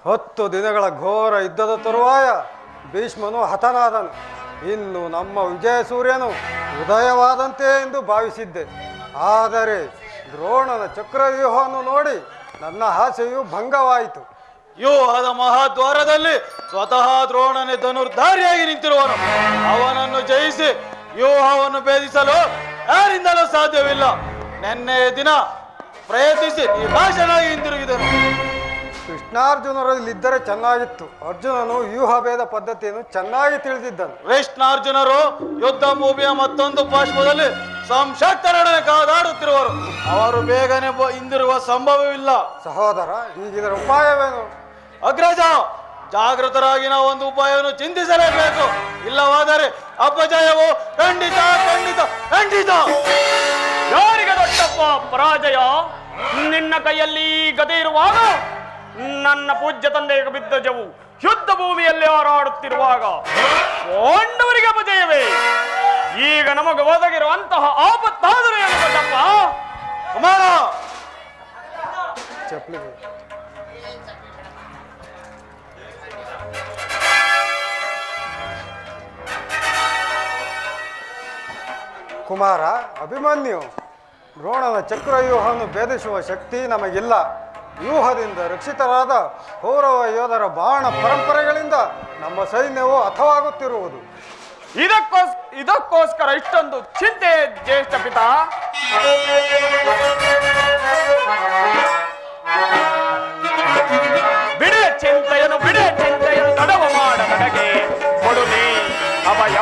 ಹತ್ತು ದಿನಗಳ ಘೋರ ಯುದ್ಧದ ತರುವಾಯ ಭೀಷ್ಮನು ಹತನಾದನು. ಇನ್ನು ನಮ್ಮ ವಿಜಯ ಸೂರ್ಯನು ಉದಯವಾದಂತೆ ಎಂದು ಭಾವಿಸಿದ್ದೆ. ಆದರೆ ದ್ರೋಣನ ಚಕ್ರವ್ಯೂಹವನ್ನು ನೋಡಿ ನನ್ನ ಆಸೆಯು ಭಂಗವಾಯಿತು. ವ್ಯೂಹದ ಮಹಾದ್ವಾರದಲ್ಲಿ ಸ್ವತಃ ದ್ರೋಣನೇ ಧನುರ್ಧಾರಿಯಾಗಿ ನಿಂತಿರುವನು. ಅವನನ್ನು ಜಯಿಸಿ ವ್ಯೂಹವನ್ನು ಭೇದಿಸಲು ಯಾರಿಂದಲೂ ಸಾಧ್ಯವಿಲ್ಲ. ನಿನ್ನೆ ದಿನ ಪ್ರಯತ್ನಿಸಿ ನಿರಾಶನಾಗಿ ಹಿಂದಿರುಗಿದನು. ಕೃಷ್ಣಾರ್ಜುನರಲ್ಲಿದ್ದರೆ ಚೆನ್ನಾಗಿತ್ತು. ಅರ್ಜುನನು ವ್ಯೂಹಭೇದ ಪದ್ಧತಿಯನ್ನು ಚೆನ್ನಾಗಿ ತಿಳಿದಿದ್ದನು. ಕೃಷ್ಣಾರ್ಜುನರು ಯುದ್ಧ ಭೂಮಿಯ ಮತ್ತೊಂದು ಪಾರ್ಶ್ವದಲ್ಲಿ ಸಂಶಕ್ತರೊಡನೆ ಕಾದಾಡುತ್ತಿರುವರು. ಅವರು ಬೇಗನೆ ಹಿಂದಿರುವ ಸಂಭವವಿಲ್ಲ. ಸಹೋದರ, ಈಗಿದರ ಉಪಾಯವೇನು? ಅಗ್ರಜ, ಜಾಗೃತರಾಗಿ ನಾವು ಒಂದು ಉಪಾಯವನ್ನು ಚಿಂತಿಸಲೇಬೇಕು. ಇಲ್ಲವಾದರೆ ಅಪಜಯವು ಖಂಡಿತ ಖಂಡಿತ ಖಂಡಿತ. ಯಾರಿಗೆ ದೊಡ್ಡಪ್ಪ ಪರಾಜಯ? ನಿನ್ನ ಕೈಯಲ್ಲಿ ಗದೆ ಇರುವಾಗ, ನನ್ನ ಪೂಜ್ಯ ತಂದೆಗೆ ಬಿದ್ದ ಜವು ಯುದ್ಧ ಭೂಮಿಯಲ್ಲಿ ಹಾರಾಡುತ್ತಿರುವಾಗ ಪಾಂಡವರಿಗೆ ಅಪಜಯವೇ? ಈಗ ನಮಗೆ ಒದಗಿರುವಂತಹ ಆಪತ್ತಾದರೂ ಏನು ದೊಡ್ಡಪ್ಪ? ಕುಮಾರ, ಚಪ್ಪಲಿಗೆ ಕುಮಾರ, ಅಭಿಮನ್ಯು ದ್ರೋಣನ ಚಕ್ರವ್ಯೂಹವನ್ನು ಭೇದಿಸುವ ಶಕ್ತಿ ನಮಗಿಲ್ಲ. ವ್ಯೂಹದಿಂದ ರಕ್ಷಿತರಾದ ಕೌರವ ಯೋಧರ ಬಾಣ ಪರಂಪರೆಗಳಿಂದ ನಮ್ಮ ಸೈನ್ಯವು ಹತವಾಗುತ್ತಿರುವುದು. ಇದಕ್ಕೋಸ್ಕರ ಇಷ್ಟೊಂದು ಚಿಂತೆ ಜ್ಯೇಷ್ಠ ಪಿತಾ? ಬಿಡೆ ಚಿಂತೆಯನ್ನು ತಡವ ಮಾಡ ನನಗೆ ಕೊಡು ನೀ ಅಭಯ.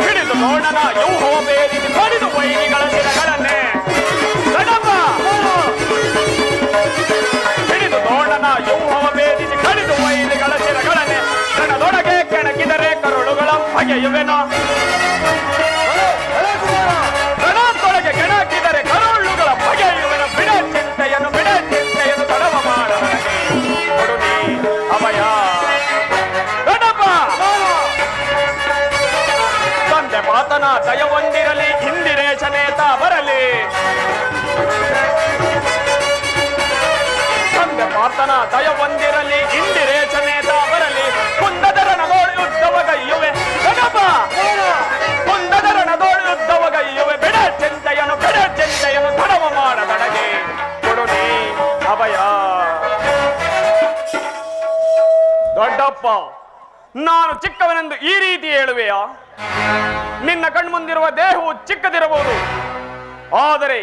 ಹಿಡಿದು ನೋಡನ ಯೌಹವ ಬೇರಿಸಿ ಕಡಿದು ವೈರಿಗಳ ಶಿರಗಳನ್ನೇ. ಹಿಡಿದು ನೋಡನ ಯೌಹವ ಬೇರಿಸಿ ಕಡಿದು ವೈರಿಗಳ ಶಿರಗಳನ್ನೇ. ಕಣದೊಳಗೆ ಕೆಣಕಿದರೆ ಕರುಳುಗಳ ಬಗೆಯುವೆನ. ಕಣದೊಳಗೆ ಕೆಣಕಿದರೆ ಕರುಳುಗಳ ಬಗೆಯುವೆನ. ಬಿಡ ಚಿಂತೆಯನ್ನು ತಡವ ಮಾಡ ನನಗೆ ಕೊಡು ನೀ ಅಭಯ. ತಂದೆ ಮಾತನ ದಯವೊಂದಿರಲಿ, ಇಂದಿರೇಶನೇತ ಬರಲಿ. ತಂದೆ ಮಾತನ ದಯವೊಂದಿರಲಿ, ಇಂದಿರೇಶನೇತ ಬರಲಿ. ಕುಂದದರನದೋಳು ಯುದ್ಧವಗೈಯುವೆ ಗಣಪ. ಕುಂದದರನದೋಳು ಯುದ್ಧವಗೈಯುವೆ. ಬಿಡ ಚಿಂತೆಯನ್ನು ತಡವ ಮಾಡ ನನಗೆ ಕೊಡು ನೀ ಅಭಯ. ದೊಡ್ಡಪ್ಪ, ನಾನು ಚಿಕ್ಕವನೆಂದು ಈ ರೀತಿ ಹೇಳುವೆಯಾ? ನಿನ್ನ ಕಣ್ಮುಂದಿರುವ ದೇಹವು ಚಿಕ್ಕದಿರಬಹುದು, ಆದರೆ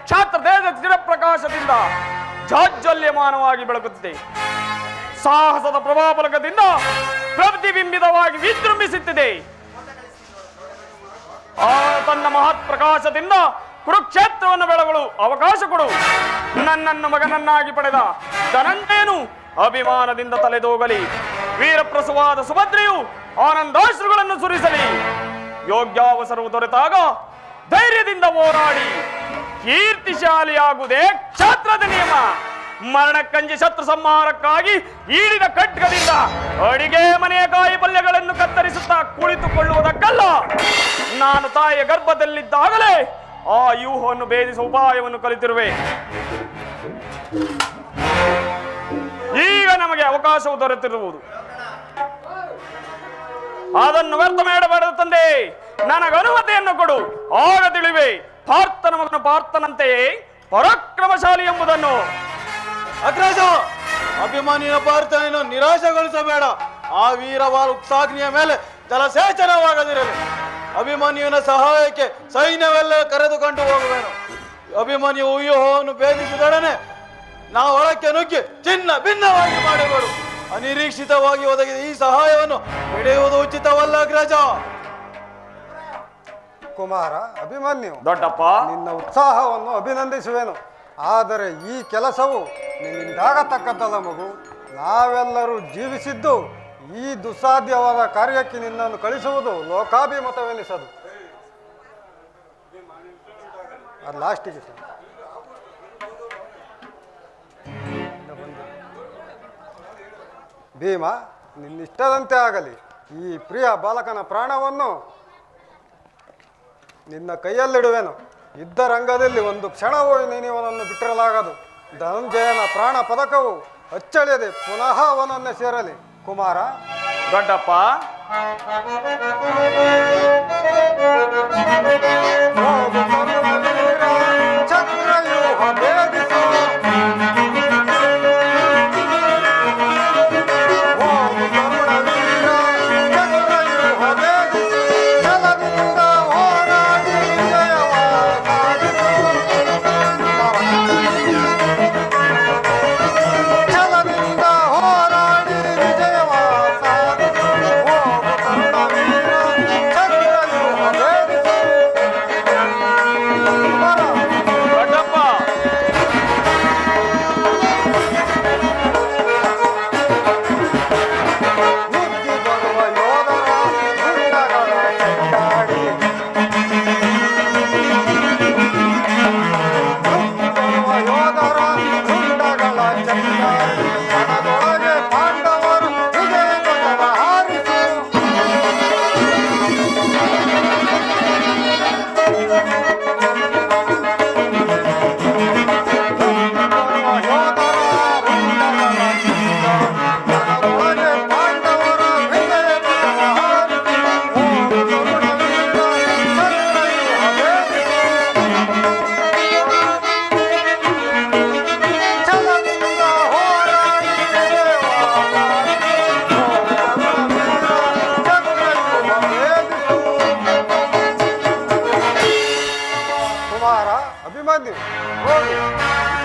ಕ್ಷಾತ್ರ ದೇಹದ ಚಿರಪ್ರಕಾಶದಿಂದ ಜಾಜ್ವಲ್ಯಮಾನವಾಗಿ ಬೆಳಗುತ್ತಿದೆ. ಸಾಹಸದ ಪ್ರಭಾಫಲಕದಿಂದ ಪ್ರತಿಬಿಂಬಿತವಾಗಿ ವಿಜೃಂಭಿಸುತ್ತಿದೆ. ಆ ತನ್ನ ಮಹತ್ ಪ್ರಕಾಶದಿಂದ ಕುರುಕ್ಷೇತ್ರವನ್ನು ಬೆಳಗಲು ಅವಕಾಶ ಕೊಡು. ನನ್ನನ್ನು ಮಗನನ್ನಾಗಿ ಪಡೆದ ಧನಂಜಯನು ಅಭಿಮಾನದಿಂದ ತಲೆದೋಗಲಿ. ವೀರಪ್ರಸವಾದ ಸುಭದ್ರೆಯು ಆನಂದಾಶ್ರುಗಳನ್ನು ಸುರಿಸಲಿ. ಯೋಗ್ಯಾವಸರವು ದೊರೆತಾಗ ಧೈರ್ಯದಿಂದ ಹೋರಾಡಿ ಕೀರ್ತಿಶಾಲಿಯಾಗುವುದೇ ಕ್ಷಾತ್ರದ ನಿಯಮ. ಮರಣಕ್ಕಂಜಿ ಶತ್ರು ಸಂಹಾರಕ್ಕಾಗಿ ಈಡಿದ ಖಡ್ಗದಿಂದ ಅಡಿಗೆ ಮನೆಯ ಕಾಯಿ ಪಲ್ಯಗಳನ್ನು ಕತ್ತರಿಸುತ್ತಾ ಕುಳಿತುಕೊಳ್ಳುವುದಕ್ಕಲ್ಲ. ನಾನು ತಾಯಿಯ ಗರ್ಭದಲ್ಲಿದ್ದಾಗಲೇ ಆ ವ್ಯೂಹವನ್ನು ಭೇದಿಸುವ ಉಪಾಯವನ್ನು ಕಲಿತಿರುವೆ. ಈಗ ನಮಗೆ ಅವಕಾಶವು ದೊರೆತಿರುವುದು. ಅದನ್ನು ವ್ಯರ್ಥ ಮಾಡಬೇಡ ತಂದೆ. ನನಗೆ ಅನುಮತಿಯನ್ನು ಕೊಡು, ಆಗ ತಿಳಿವೆ ಪಾರ್ಥನ ಮಗನು ಪಾರ್ಥನಂತೆಯೇ ಪರಾಕ್ರಮಶಾಲಿ ಎಂಬುದನ್ನು. ಅಗ್ರಜ, ಅಭಿಮಾನಿಯ ಪಾರ್ಥನನ್ನು ನಿರಾಶೆಗೊಳಿಸಬೇಡ. ಆ ವೀರವಾರ ಉತ್ಸಾಗ್ನಿಯ ಮೇಲೆ ಜಲಸೇಚನವಾಗದಿರಲಿ. ಅಭಿಮನ್ಯುವಿನ ಸಹಾಯಕ್ಕೆ ಸೈನ್ಯವೆಲ್ಲ ಕರೆದುಕೊಂಡು ಹೋಗುವೆನು. ಅಭಿಮನ್ಯು ವ್ಯೂಹವನ್ನು ಭೇದಿಸಿದೊಡನೆ ನಾವು ಒಳಕ್ಕೆ ನುಗ್ಗಿ ಚಿನ್ನ ಭಿನ್ನವಾಗಿ ಮಾಡಿಕೊಡು. ಅನಿರೀಕ್ಷಿತವಾಗಿ ಒದಗಿದ ಈ ಸಹಾಯವನ್ನು ಪಡೆಯುವುದು ಉಚಿತವಲ್ಲ ಅಗ್ರಜ. ಕುಮಾರ ಅಭಿಮನ್ಯು, ದೊಡ್ಡಪ್ಪ, ನಿನ್ನ ಉತ್ಸಾಹವನ್ನು ಅಭಿನಂದಿಸುವೆನು. ಆದರೆ ಈ ಕೆಲಸವು ನಿನ್ನಿಂದಾಗತಕ್ಕದ್ದಲ್ಲ ಮಗು. ನಾವೆಲ್ಲರೂ ಜೀವಿಸಿದ್ದು ಈ ದುಸ್ಸಾಧ್ಯವಾದ ಕಾರ್ಯಕ್ಕೆ ನಿನ್ನನ್ನು ಕಳಿಸುವುದು ಲೋಕಾಭಿಮತವೆನಿಸದು. ಅದು ಲಾಸ್ಟಿಗೆ ಸರ್. ಭೀಮ, ನಿನ್ನಿಷ್ಟದಂತೆ ಆಗಲಿ. ಈ ಪ್ರಿಯ ಬಾಲಕನ ಪ್ರಾಣವನ್ನು ನಿನ್ನ ಕೈಯಲ್ಲಿಡುವೆನು. ಯುದ್ಧ ರಂಗದಲ್ಲಿ ಒಂದು ಕ್ಷಣವೂ ನೀನಿವನನ್ನು ಬಿಟ್ಟಿರಲಾಗದು. ಧನಂಜಯನ ಪ್ರಾಣ ಪದಕವು ಅಚ್ಚಳಿಯದೆ ಪುನಃ ಅವನನ್ನೇ ಸೇರಲಿ. ಕುಮಾರ ದೊಡ್ಡಪ್ಪ, ಚಕ್ರವ್ಯೂಹ ಭೇದಿಸು,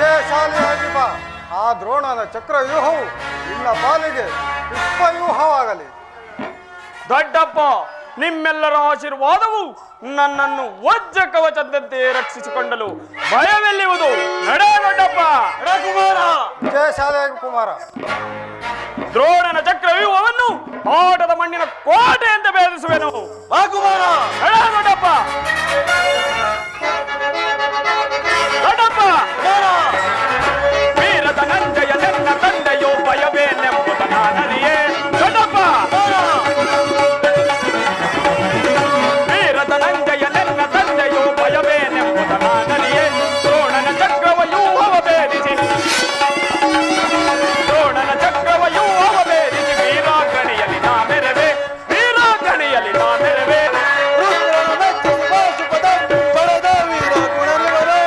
ವಿಜಯಶಾಲಿಯಾಗಿ ಬಾ. ಆ ದ್ರೋಣನ ಚಕ್ರವ್ಯೂಹವು ನಿನ್ನ ಪಾಲಿಗೆ ಪುಷ್ಪವ್ಯೂಹವಾಗಲಿ. ದೊಡ್ಡಪ್ಪ, ನಿಮ್ಮೆಲ್ಲರ ಆಶೀರ್ವಾದವು ನನ್ನನ್ನು ವಜ್ರ ಕವಚದಂತೆ ರಕ್ಷಿಸಿಕೊಂಡಲು ಭಯವೆಲ್ಲಿಯುವುದು. ನಡೆ ದೊಡ್ಡಪ್ಪ. ಕುಮಾರ, ವಿಜಯಶಾಲಿಯಾಗಿ ಕುಮಾರ. ದ್ರೋಣನ ಚಕ್ರವ್ಯೂಹವನ್ನು ಆಟದ ಮಣ್ಣಿನ ಕೋಟೆ ಅಂತ ಭೇದಿಸುವೆನು. ಬಾ ಕುಮಾರ. ನಡೆ ದೊಡ್ಡಪ್ಪ. ದೊಡ್ಡಪ್ಪ, ವೀರ ಧನಂಜಯ ನನ್ನ ತಂದೆಯೋ ಭಯವೇನೆಂಬುದ ನಾನರಿಯೇ. ದೊಡ್ಡಪ್ಪ, ವೀರ ಧನಂಜಯ ನನ್ನ ತಂದೆಯೋ ಭಯವೇನೆಂಬುದ ನಾನರಿಯೇ. ದ್ರೋಣನ ಚಕ್ರವ್ಯೂಹವ ಭೇದಿಸಿ, ದ್ರೋಣನ ಚಕ್ರವ್ಯೂಹವ ಭೇದಿಸಿ ವೀರಾಗಣಿಯಲ್ಲಿ ನಾ ಮೆರವೆ, ವೀರಾಗಣಿಯಲ್ಲಿ ನಾ ಮೆರವೆ. ರುದ್ರನ ಮೆಚ್ಚಿಸಿ ಬಾಸುಪದ ಪಡೆದ ವೀರ ಗುಣರಿವರು.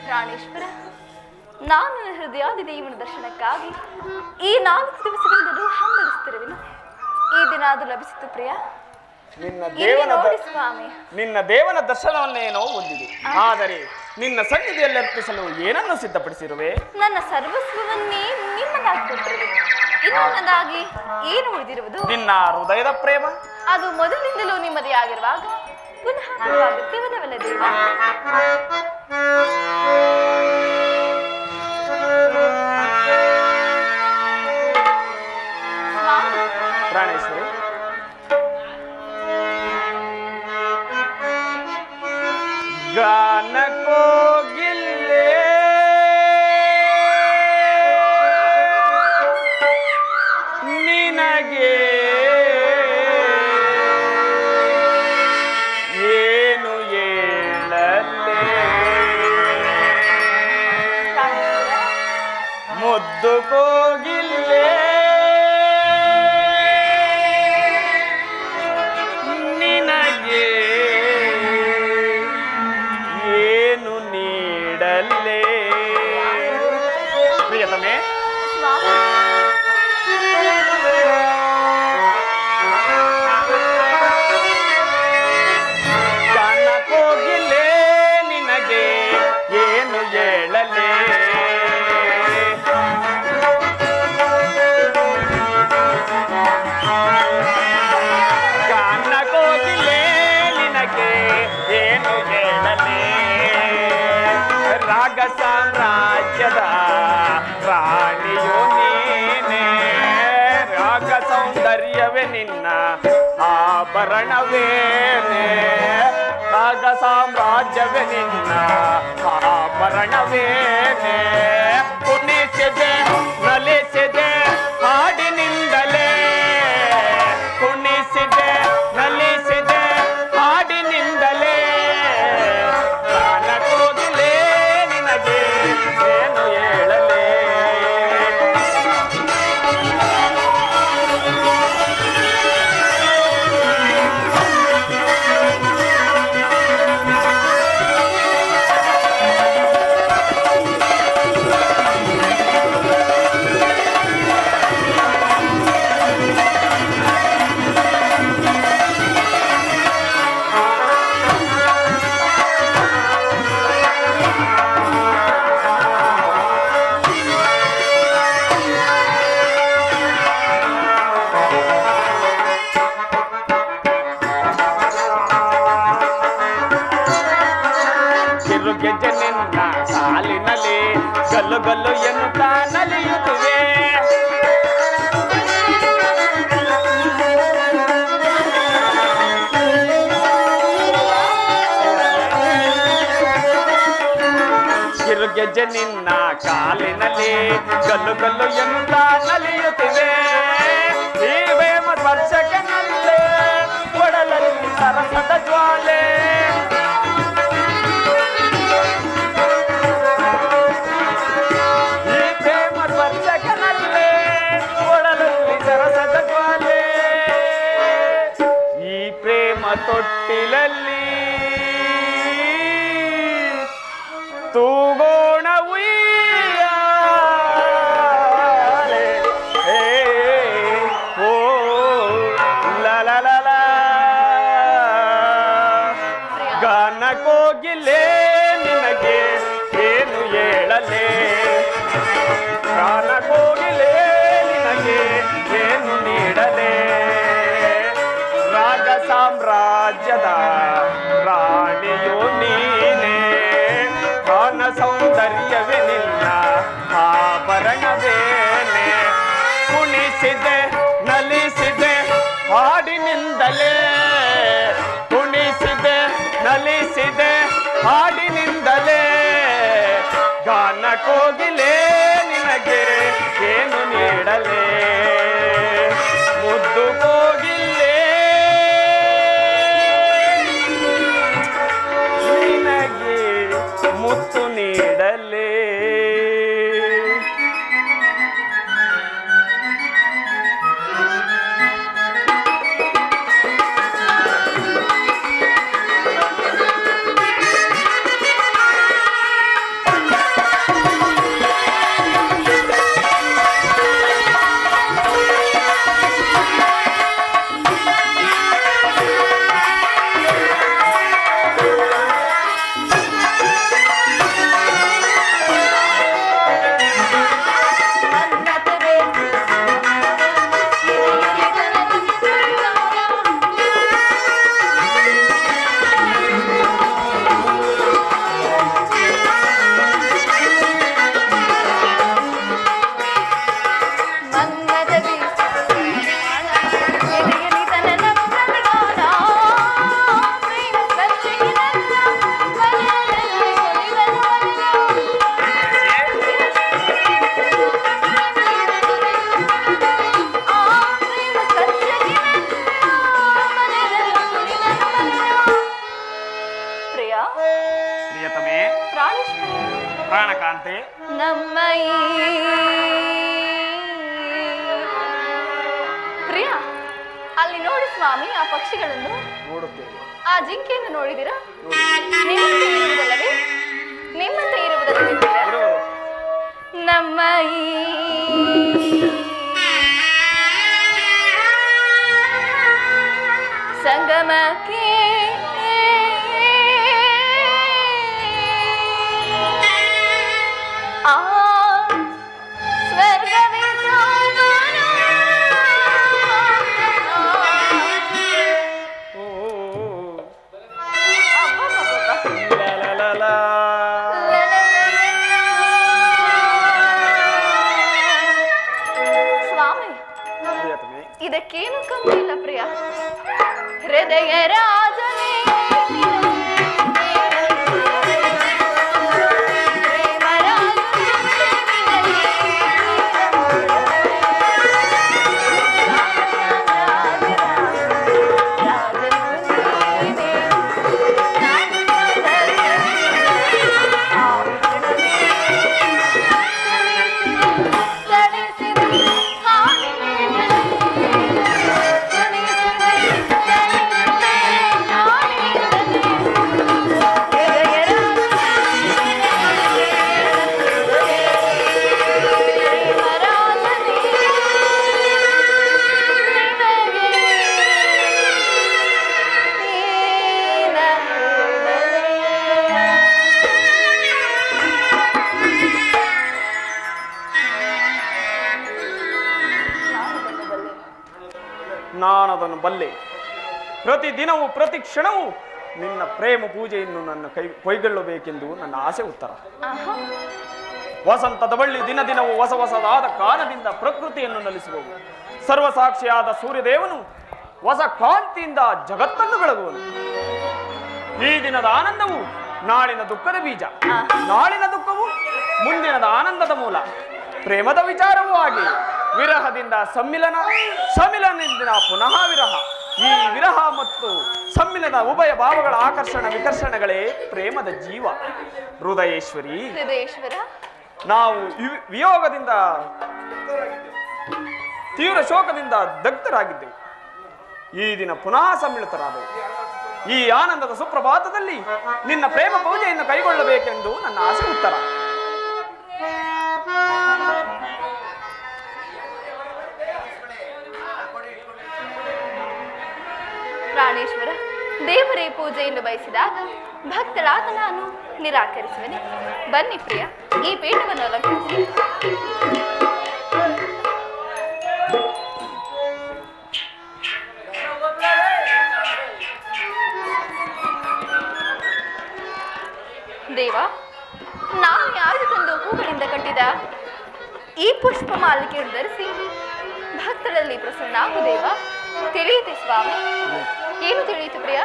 ಪ್ರಾಣೇಶ್ವರ, ನಾನು ನನ್ನ ಹೃದಯಾದಿ ದೇವನ ದರ್ಶನಕ್ಕಾಗಿ ಈ 4 ದಿವಸಗಳಿಂದಲೂ ಹಂಬಲಿಸುತ್ತಿರುವೆನು. ಈ ದಿನ ಅದು ಲಭಿಸಿತು ಪ್ರಿಯ. ನಿನ್ನ ಇಲ್ಲಿ ದೇವನ ನೋಡಿ ಸ್ವಾಮಿ. ನಿನ್ನ ದೇವನ ದರ್ಶನವನ್ನೇನೋ ಹೊಂದಿದೆ, ಆದರೆ ನಿನ್ನ ಸನ್ನಿಧಿಯಲ್ಲಿ ಅರ್ಪಿಸಲು ಏನನ್ನು ಸಿದ್ಧಪಡಿಸಿರುವೆ? ನನ್ನ ಸರ್ವಸ್ವವನ್ನೇ ನಿಮ್ಮದಾಗಿ ಕೊಟ್ಟಿರುವೆ. ಇನ್ನೊಂದಾಗಿ ಏನು ಉಳಿದಿರುವುದು? ನಿನ್ನ ಹೃದಯದ ಪ್ರೇಮ. ಅದು ಮೊದಲಿನಿಂದಲೂ ನಿಮ್ಮದೇ ಆಗಿರುವಾಗ ಪುನಃ ಅಗತ್ಯವಲ್ಲವಲ್ಲ ದೇವ? ಸ್ವಾಮಿ, ಪ್ರಾಣೇಶ್ವರಿ, ಗಾನ ಕೋಗಿಲೆ ನಿನಗೆ ಏನು ಹೇಳಲೇ, ಪ್ರಾಣೇಶ್ವರ, ಮುದ್ದು ಕೋಗಿಲೆ ನಿನಗೆ ಏನು ನೀಡಲೇ? ಪ್ರಿಯತಮೆ, ಸ್ವಾಮಿ, ಗಾನ ಕೋಗಿಲೆ ನಿನಗೆ ಏನು ಹೇಳಲೇ? ಗಾನ ಕೋಗಿಲೆ ನಿನಗೆ ಏನು ಹೇಳಲೇ? ರಾಗ ಸಾಮ್ರಾಜ್ಯದ ರಾಣಿಯೋ ನೀನೇ, ರಾಗ ಸೌಂದರ್ಯವೇ ನಿನ್ನ ಆಭರಣವೇನೆ, ರಾಗ ಸಾಮ್ರಾಜ್ಯವೇ ನಿನ್ನ ಆಭರಣವೇನೆ. ಕುಣಿಸಿದೆ ನಲಿಸಿದೆ ಹಾಡಿನಿಂದಲೇ, ಕುಣಿಸಿದೆ ನಲಿಸಿದೆ ಹಾಡಿನಿಂದಲೇ, ಗಾನ ಕೋಗಿಲೆ ನಿನಗೆ ಏನು ಹೇಳಲೇ? ಗೆಜ್ಜೆ ನಿನ್ನ ಸಾಲಿನಲ್ಲಿ ಗಲ್ಲು ಗಲ್ಲು ಎನ್ನುತ್ತಾ ನಲಿಯುತ್ತಿವೆ. ಕಿರುಗೆಜ್ಜೆ ನಿನ್ನ ಕಾಲಿನಲ್ಲಿ ಗಲ್ಲು ಗಲ್ಲು ಎನ್ನುತ್ತಾ ನಲಿಯುತ್ತಿವೆ. ಈ ಪ್ರೇಮ ಸ್ಪರ್ಶಕ್ಕೆ ನಲ್ಲೆ ಒಡಲಲ್ಲಿ ಸರಸದ ಜ್ವಾಲೆ, ತೊಟ್ಟಿಲಲ್ಲಿ ತೂಗೋಣ ಉಯ್ಯಾಲೆ. ಓ ಲಲಲಲ, ಗಾನ ಕೋಗಿಲೆ ನಿನಗೆ ಏನು ಹೇಳಲೇ? ಗಾನ ಕೋಗಿಲೆ ನಿನಗೆ ಏನು ನೀಡಲೇ? ರಾಗ ಸಾಮ್ರಾಜ್ಯದ ರಾಣಿಯೋ ನೀನೇ, ಗಾನ ಸೌಂದರ್ಯವೇ ನಿನ್ನ ಆಭರಣವೇನೆ. ಕುಣಿಸಿದೆ ನಲಿಸಿದೆ ಹಾಡಿನಿಂದಲೇ, ಕುಣಿಸಿದೆ ನಲಿಸಿದೆ ಹಾಡಿನಿಂದಲೇ, ಗಾನ ಕೋಗಿಲೆ ನಿನಗೆ ಏನು ನೀಡಲೇ? ಮುದ್ದು ಕೋಗಿಲೆ ನಿನಗೆ ಮುತ್ತು ನೀಡಲೇ? ಪ್ರಾಣಕಾಂತೆ, ನಮ್ಮ ಪ್ರಿಯ, ಅಲ್ಲಿ ನೋಡಿ ಸ್ವಾಮಿ ಆ ಪಕ್ಷಿಗಳನ್ನು. ನೋಡುತ್ತೇವೆ. ಆ ಜಿಂಕೆಯನ್ನು ನೋಡಿದಿರಾ? ನಿಮ್ಮಂತೆ ಇರುವುದಲ್ಲವೇ? ನಿಮ್ಮಂತೆ ಇರುವುದಲ್ಲವೇ ಪ್ರಿಯ? ನಮ್ಮ ಸಂಗಮಕ್ಕೆ ಆ ಸ್ವರ್ಗವೇ ಸ್ವಾಮಿ, ಇದಕ್ಕೇನು ಕಮ್ಮಿ ಇಲ್ಲ ಪ್ರಿಯ. ಹೃದಯ ರಾಜನೇ ನಾನದನ್ನು ಬಲ್ಲೆ. ಪ್ರತಿದಿನವೂ ಪ್ರತಿ ಕ್ಷಣವೂ ನಿನ್ನ ಪ್ರೇಮ ಪೂಜೆಯನ್ನು ನನ್ನ ಕೈಗೊಳ್ಳಬೇಕೆಂದು ನನ್ನ ಆಸೆ ಉತ್ತರ. ವಸಂತದ ಬಳ್ಳಿ ದಿನ ದಿನವೂ ಹೊಸ ಹೊಸದಾದ ಕಾರಣದಿಂದ ಪ್ರಕೃತಿಯನ್ನು ನಲಿಸುವವು. ಸರ್ವಸಾಕ್ಷಿಯಾದ ಸೂರ್ಯದೇವನು ಹೊಸ ಕಾಂತಿಯಿಂದ ಜಗತ್ತನ್ನು ಬೆಳಗುವನು. ಈ ದಿನದ ಆನಂದವು ನಾಳಿನ ದುಃಖದ ಬೀಜ, ನಾಳಿನ ದುಃಖವು ಮುಂದಿನದ ಆನಂದದ ಮೂಲ. ಪ್ರೇಮದ ವಿಚಾರವೂ ಹಾಗೆ. ವಿರಹದಿಂದ ಸಮ್ಮಿಲನ, ಸಮ್ಮಿಲನದಿಂದ ಪುನಃ ವಿರಹ. ಈ ವಿರಹ ಮತ್ತು ಸಮ್ಮಿಲನ ಉಭಯ ಭಾವಗಳ ಆಕರ್ಷಣ ವಿಕರ್ಷಣಗಳೇ ಪ್ರೇಮದ ಜೀವ. ಹೃದಯೇಶ್ವರಿ, ನಾವು ವಿಯೋಗದಿಂದ ತೀವ್ರ ಶೋಕದಿಂದ ದಗ್ಧರಾಗಿದ್ದೆವು. ಈ ದಿನ ಪುನಃ ಸಮ್ಮಿಳಿತರಾದೆವು. ಈ ಆನಂದದ ಸುಪ್ರಭಾತದಲ್ಲಿ ನಿನ್ನ ಪ್ರೇಮ ಪೂಜೆಯನ್ನು ಕೈಗೊಳ್ಳಬೇಕೆಂದು ನನ್ನ ಆಸೆ ಉತ್ತರ. ಪ್ರಾಣೇಶ್ವರ, ದೇವರೇ ಪೂಜೆಯನ್ನು ಬಯಸಿದಾಗ ಭಕ್ತಳಾದ ನಾನು ನಿರಾಕರಿಸುವೆನೆ. ಬನ್ನಿ ಪ್ರಿಯ, ಈ ಪೀಠವನ್ನು ಅಲಂಕರಿಸಿ. ದೇವ, ನಾನು ಯಾರು ತಂದು ಹೂಗಳಿಂದ ಕಟ್ಟಿದ ಈ ಪುಷ್ಪ ಮಾಲಿಕೆಯನ್ನು ಧರಿಸಿ ಭಕ್ತರಲ್ಲಿ ಪ್ರಸನ್ನಾಗು ದೇವ. ತಿಳಿಯಿತು ಸ್ವಾಮಿ. ಏನು ತಿಳಿಯಿತು ಪ್ರಿಯ?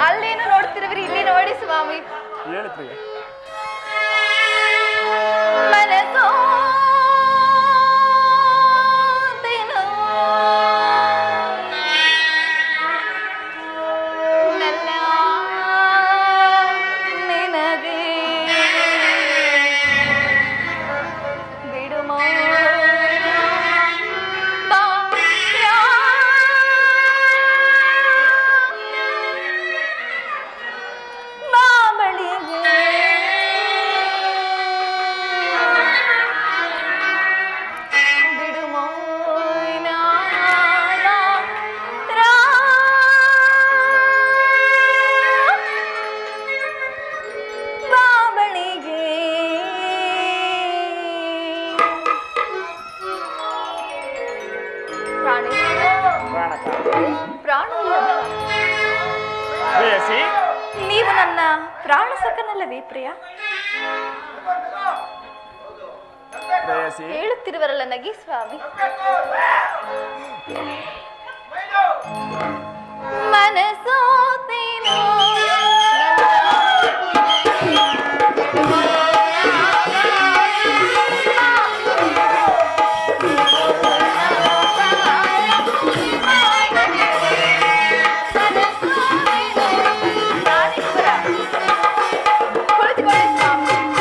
ಅಲ್ಲೇನು ನೋಡ್ತಿರುವಿರಿ, ಇಲ್ಲಿ ನೋಡಿ ಸ್ವಾಮಿ. ಹೇಳು ಪ್ರಿಯ. ಮನಸೋ ನೀವು ನನ್ನ ಪ್ರಾಣ ಸಖನಲ್ಲವೇ ಪ್ರಿಯ? ಹೇಳುತ್ತಿರುವರಲ್ಲ ನಗಿ ಸ್ವಾಮಿ. ಮನಸೋತೇನೋ ಕುಳಿತುಕೊಳ್ಳಿ ಸ್ವಾಮಿ.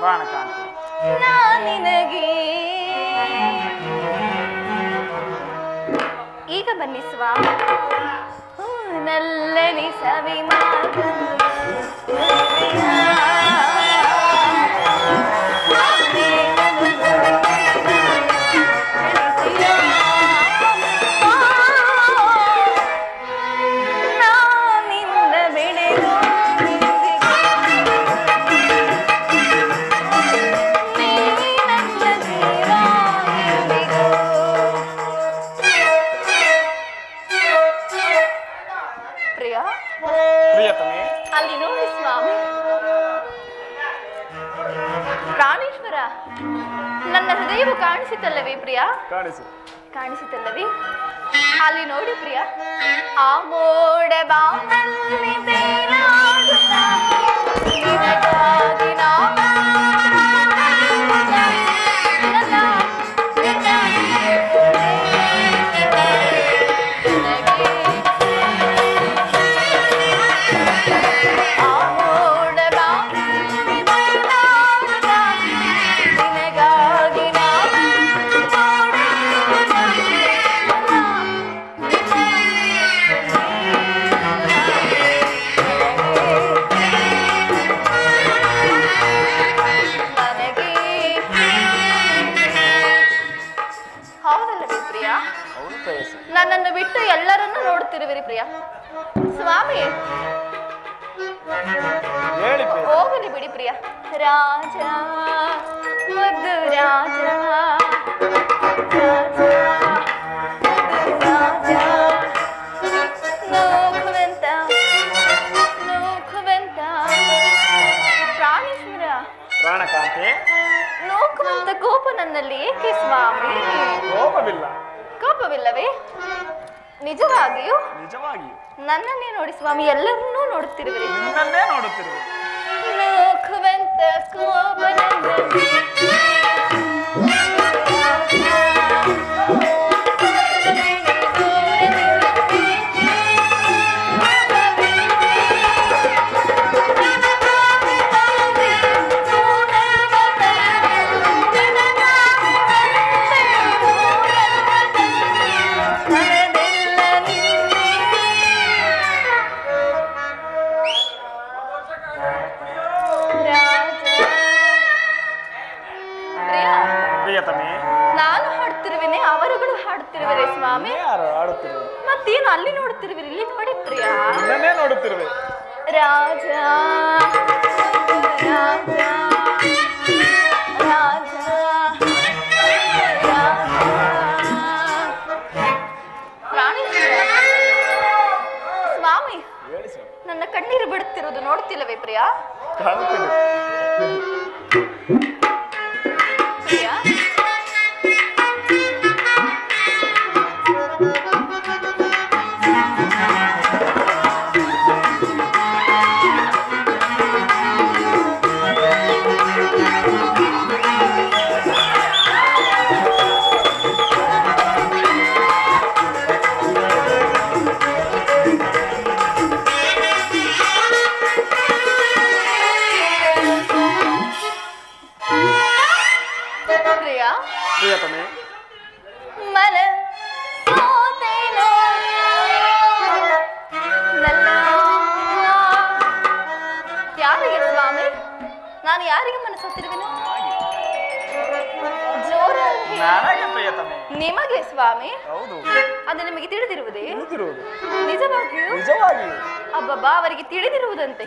ಪ್ರಾಣಕಾಂತಿ. ನಿನಗೆ ಈಗ ಬನ್ನಿ ಸ್ವಾಮಿ. ನಲ್ಲನಿ ಸವಿ ಪ್ರಿಯತಮೆ, ಅಲ್ಲಿ ನೋಡಿ ಸ್ವಾಮಿ. ಪ್ರಾಣೇಶ್ವರ, ನನ್ನ ಹೃದಯವು ಕಾಣಿಸಿತಲ್ಲವೇ ಪ್ರಿಯ? ಕಾಣಿಸಿತಲ್ಲವೇ? ಅಲ್ಲಿ ನೋಡಿ ಪ್ರಿಯ, ಆ ಮೋಡ ಬಾನಲ್ಲಿ ತೇಲಾಡುತ್ತಾ ನಿನಗಾಗಿ ನಾ ನನ್ನನ್ನು ಬಿಟ್ಟು ಎಲ್ಲರನ್ನೂ ನೋಡುತ್ತಿರುವಿರಿ ಪ್ರಿಯ. ಸ್ವಾಮಿ ಹೋಗಲಿ ಬಿಡಿ ಪ್ರಿಯ. ರಾಜ ಮುದ್ದು ರಾಜ, ನೂಕುವೆಂತ ಪ್ರಾಣೇಶ್ವರ, ಪ್ರಾಣಕಾಂತಿ, ನೂಕುವಂತ ಕೋಪ ನನ್ನಲ್ಲಿ ಏಕೆ ಸ್ವಾಮಿ? ಕೋಪವಿಲ್ಲವೇ? ನಿಜವಾಗಿಯೂ ನನ್ನನ್ನೇ ನೋಡಿ ಸ್ವಾಮಿ, ಎಲ್ಲರನ್ನೂ ನೋಡುತ್ತಿರುವಿರಿ. ನಿನ್ನನ್ನೇ ನೋಡುತ್ತಿರುವೆ. ನೂಕುವಂತ ಕೋಪ ನನ್ನಲ್ಲಿ ನಾನು ಹಾಡುತ್ತಿರುವೇನೆ, ಅವರುಗಳು ಹಾಡುತ್ತಿರುವರೆ ಸ್ವಾಮಿ. ಮತ್ತೇನು ಅಲ್ಲಿ ನೋಡುತ್ತಿರುವಿರಿ? ಇಲ್ಲಿ ನೋಡಿ ಪ್ರಿಯ, ನೋಡುತ್ತಿರುವೆ. ರಾಜ ರಾಜ ರಾಜ ಪ್ರಾಣೇಶ್ವರ ಸ್ವಾಮಿ, ನನ್ನ ಕಣ್ಣೀರು ಬಿಡುತ್ತಿರುವುದು ನೋಡುತ್ತಿಲ್ಲವೇ ಪ್ರಿಯ? ಪ್ರಿಯ, ಪ್ರಿಯತಮೆ, ಮನ ಸೋತೇನೋ ನನ್ನ. ಯಾರಿಗೆ ಸ್ವಾಮಿ? ನಾನು ಯಾರಿಗೆ ಮನಸ್ಸೋತಿರುವೆನು? ಜೋರಾಗಿ ನಿಮಗೆ ಸ್ವಾಮಿ? ಅದು ನಿಮಗೆ ತಿಳಿದಿರುವುದೇ? ನಿಜವಾಗಿಯೂ? ಅಬ್ಬಬ್ಬಾ, ಅವರಿಗೆ ತಿಳಿದಿರುವುದಂತೆ.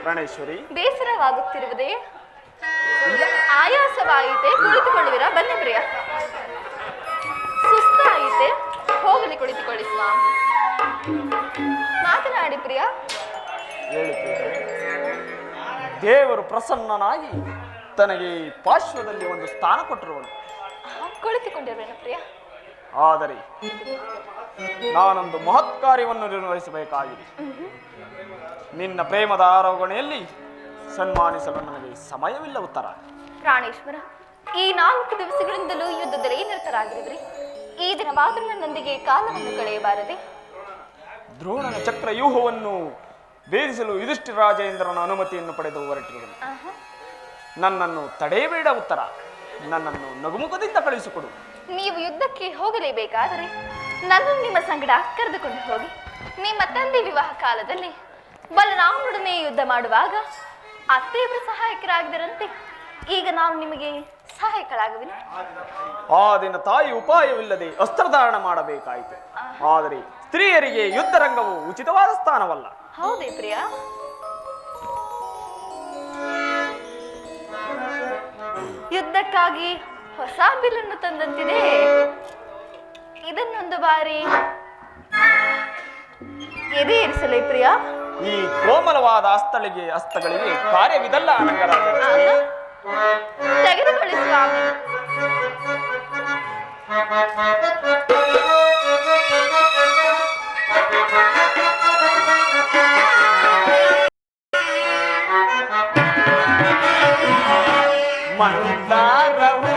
ಪ್ರಾಣೇಶ್ವರಿ, ಬೇಸರವಾಗುತ್ತಿರುವುದೇ? ಆಯಾಸವಾಯಿತೆ, ಕುಳಿತುಕೊಳ್ಳುವಿರಾ? ಬನ್ನಿ ಪ್ರಿಯ. ಸುಸ್ತಾಯಿತೆ, ಹೋಗಲಿ, ಕುಳಿತುಕೊಳ್ಳಿ ಸ್ವಾಮಿ. ಮಾತನಾಡಿ ಪ್ರಿಯ. ದೇವರು ಪ್ರಸನ್ನನಾಗಿ ತನಗೆ ಪಾರ್ಶ್ವದಲ್ಲಿ ಒಂದು ಸ್ಥಾನ ಕೊಟ್ಟಿರುವನು. ಕುಳಿತುಕೊಂಡಿರುವೇನು ಪ್ರಿಯ? ಆದರೆ ನಾನೊಂದು ಮಹತ್ ಕಾರ್ಯವನ್ನು ನಿರ್ವಹಿಸಬೇಕಾಗಿದೆ. ನಿನ್ನ ಪ್ರೇಮದ ಆರೋಗಣೆಯಲ್ಲಿ ಸನ್ಮಾನಿಸಲು ನನಗೆ ಸಮಯವಿಲ್ಲ ಉತ್ತರ. ಪ್ರಾಣೇಶ್ವರ, ಈ 4 ದಿವಸಗಳಿಂದಲೂ ಯುದ್ಧದಲ್ಲಿ ನಿರತರಾಗಿರುವಿರಿ. ಈ ದಿನ ಮಾತ್ರ ನನ್ನೊಂದಿಗೆ ಕಾಲವನ್ನು ಕಳೆಯಬಾರದೆ? ದ್ರೋಣನ ಚಕ್ರವ್ಯೂಹವನ್ನು ಭೇದಿಸಲು ಯುಧಿಷ್ಠಿರ ರಾಜೇಂದ್ರನ ಅನುಮತಿಯನ್ನು ಪಡೆದು ಹೊರಟಿರುವನು. ನನ್ನನ್ನು ತಡೆಯಬೇಡ ಉತ್ತರ. ನನ್ನನ್ನು ನಗುಮುಖದಿಂದ ಕಳುಹಿಸಿಕೊಡು. ನೀವು ಯುದ್ಧಕ್ಕೆ ಹೋಗಲೇಬೇಕಾದರೆ ನನ್ನನ್ನು ನಿಮ್ಮ ಸಂಗಡ ಕರೆದುಕೊಂಡು ಹೋಗಿ. ನಿಮ್ಮ ತಂದೆ ವಿವಾಹ ಕಾಲದಲ್ಲಿ ಬಲರಾಮನೊಡನೆ ಯುದ್ಧ ಮಾಡುವಾಗ ಅತ್ತೆಯವರು ಸಹಾಯಕರಾಗಿದ್ದರಂತೆ. ಈಗ ನಾನು ನಿಮಗೆ ಸಹಾಯಕರಾಗುವೆನು. ಆ ದಿನ ತಾಯಿ ಉಪಾಯವಿಲ್ಲದೆ ಅಸ್ತ್ರಧಾರಣ ಮಾಡಬೇಕಾಯಿತು. ಆದರೆ ಸ್ತ್ರೀಯರಿಗೆ ಯುದ್ಧ ರಂಗವು ಉಚಿತವಾದ ಸ್ಥಾನವಲ್ಲ. ಹೌದೇ ಪ್ರಿಯ? ಯುದ್ಧಕ್ಕಾಗಿ ಹೊಸ ಬಿಲ್ಲನ್ನು ತಂದಂತಿದೆ. ಇದನ್ನೊಂದು ಬಾರಿ ಎದೆ ಇರಿಸಲೇ ಪ್ರಿಯ? ಈ ಕೋಮಲವಾದ ಹಸ್ತಗಳಿಗೆ ಕಾರ್ಯವಿದಲ್ಲ ಅನಂಗರಾಜ. ತೆಗೆದುಕೊಳ್ಳಿ ಸ್ವಾಮಿ. ಮಂದಾರವು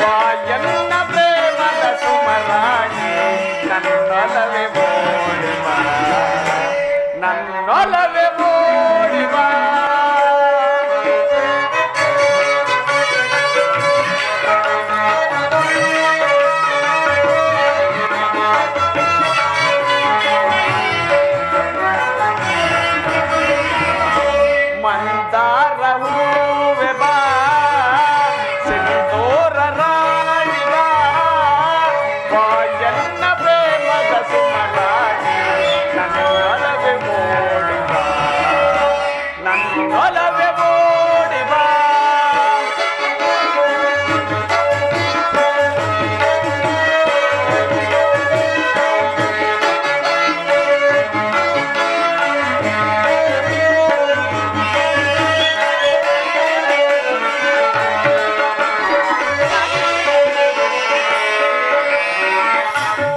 ವಾಯನ್ನ ಪ್ರೇಮದ ಸುಮರಾಣಿ ನನ್ನೊಲವೆ ಮೋಡಿವ, ನನ್ನೊಲವೆ ಮೋಡಿವ. ಮಂದಾರ ಹೂವೆ ಬಾ, ಸಿಂಧೂರ ರಾಣಿ ಬಾ, ವಾಯನ್ನ ಪ್ರೇಮದ ಸುಮರಾಣಿ ನನ್ನೊಲವೆ ಮೋಡಿವ, ನನ್ನೊಲವೆ ಮೋಡಿವ.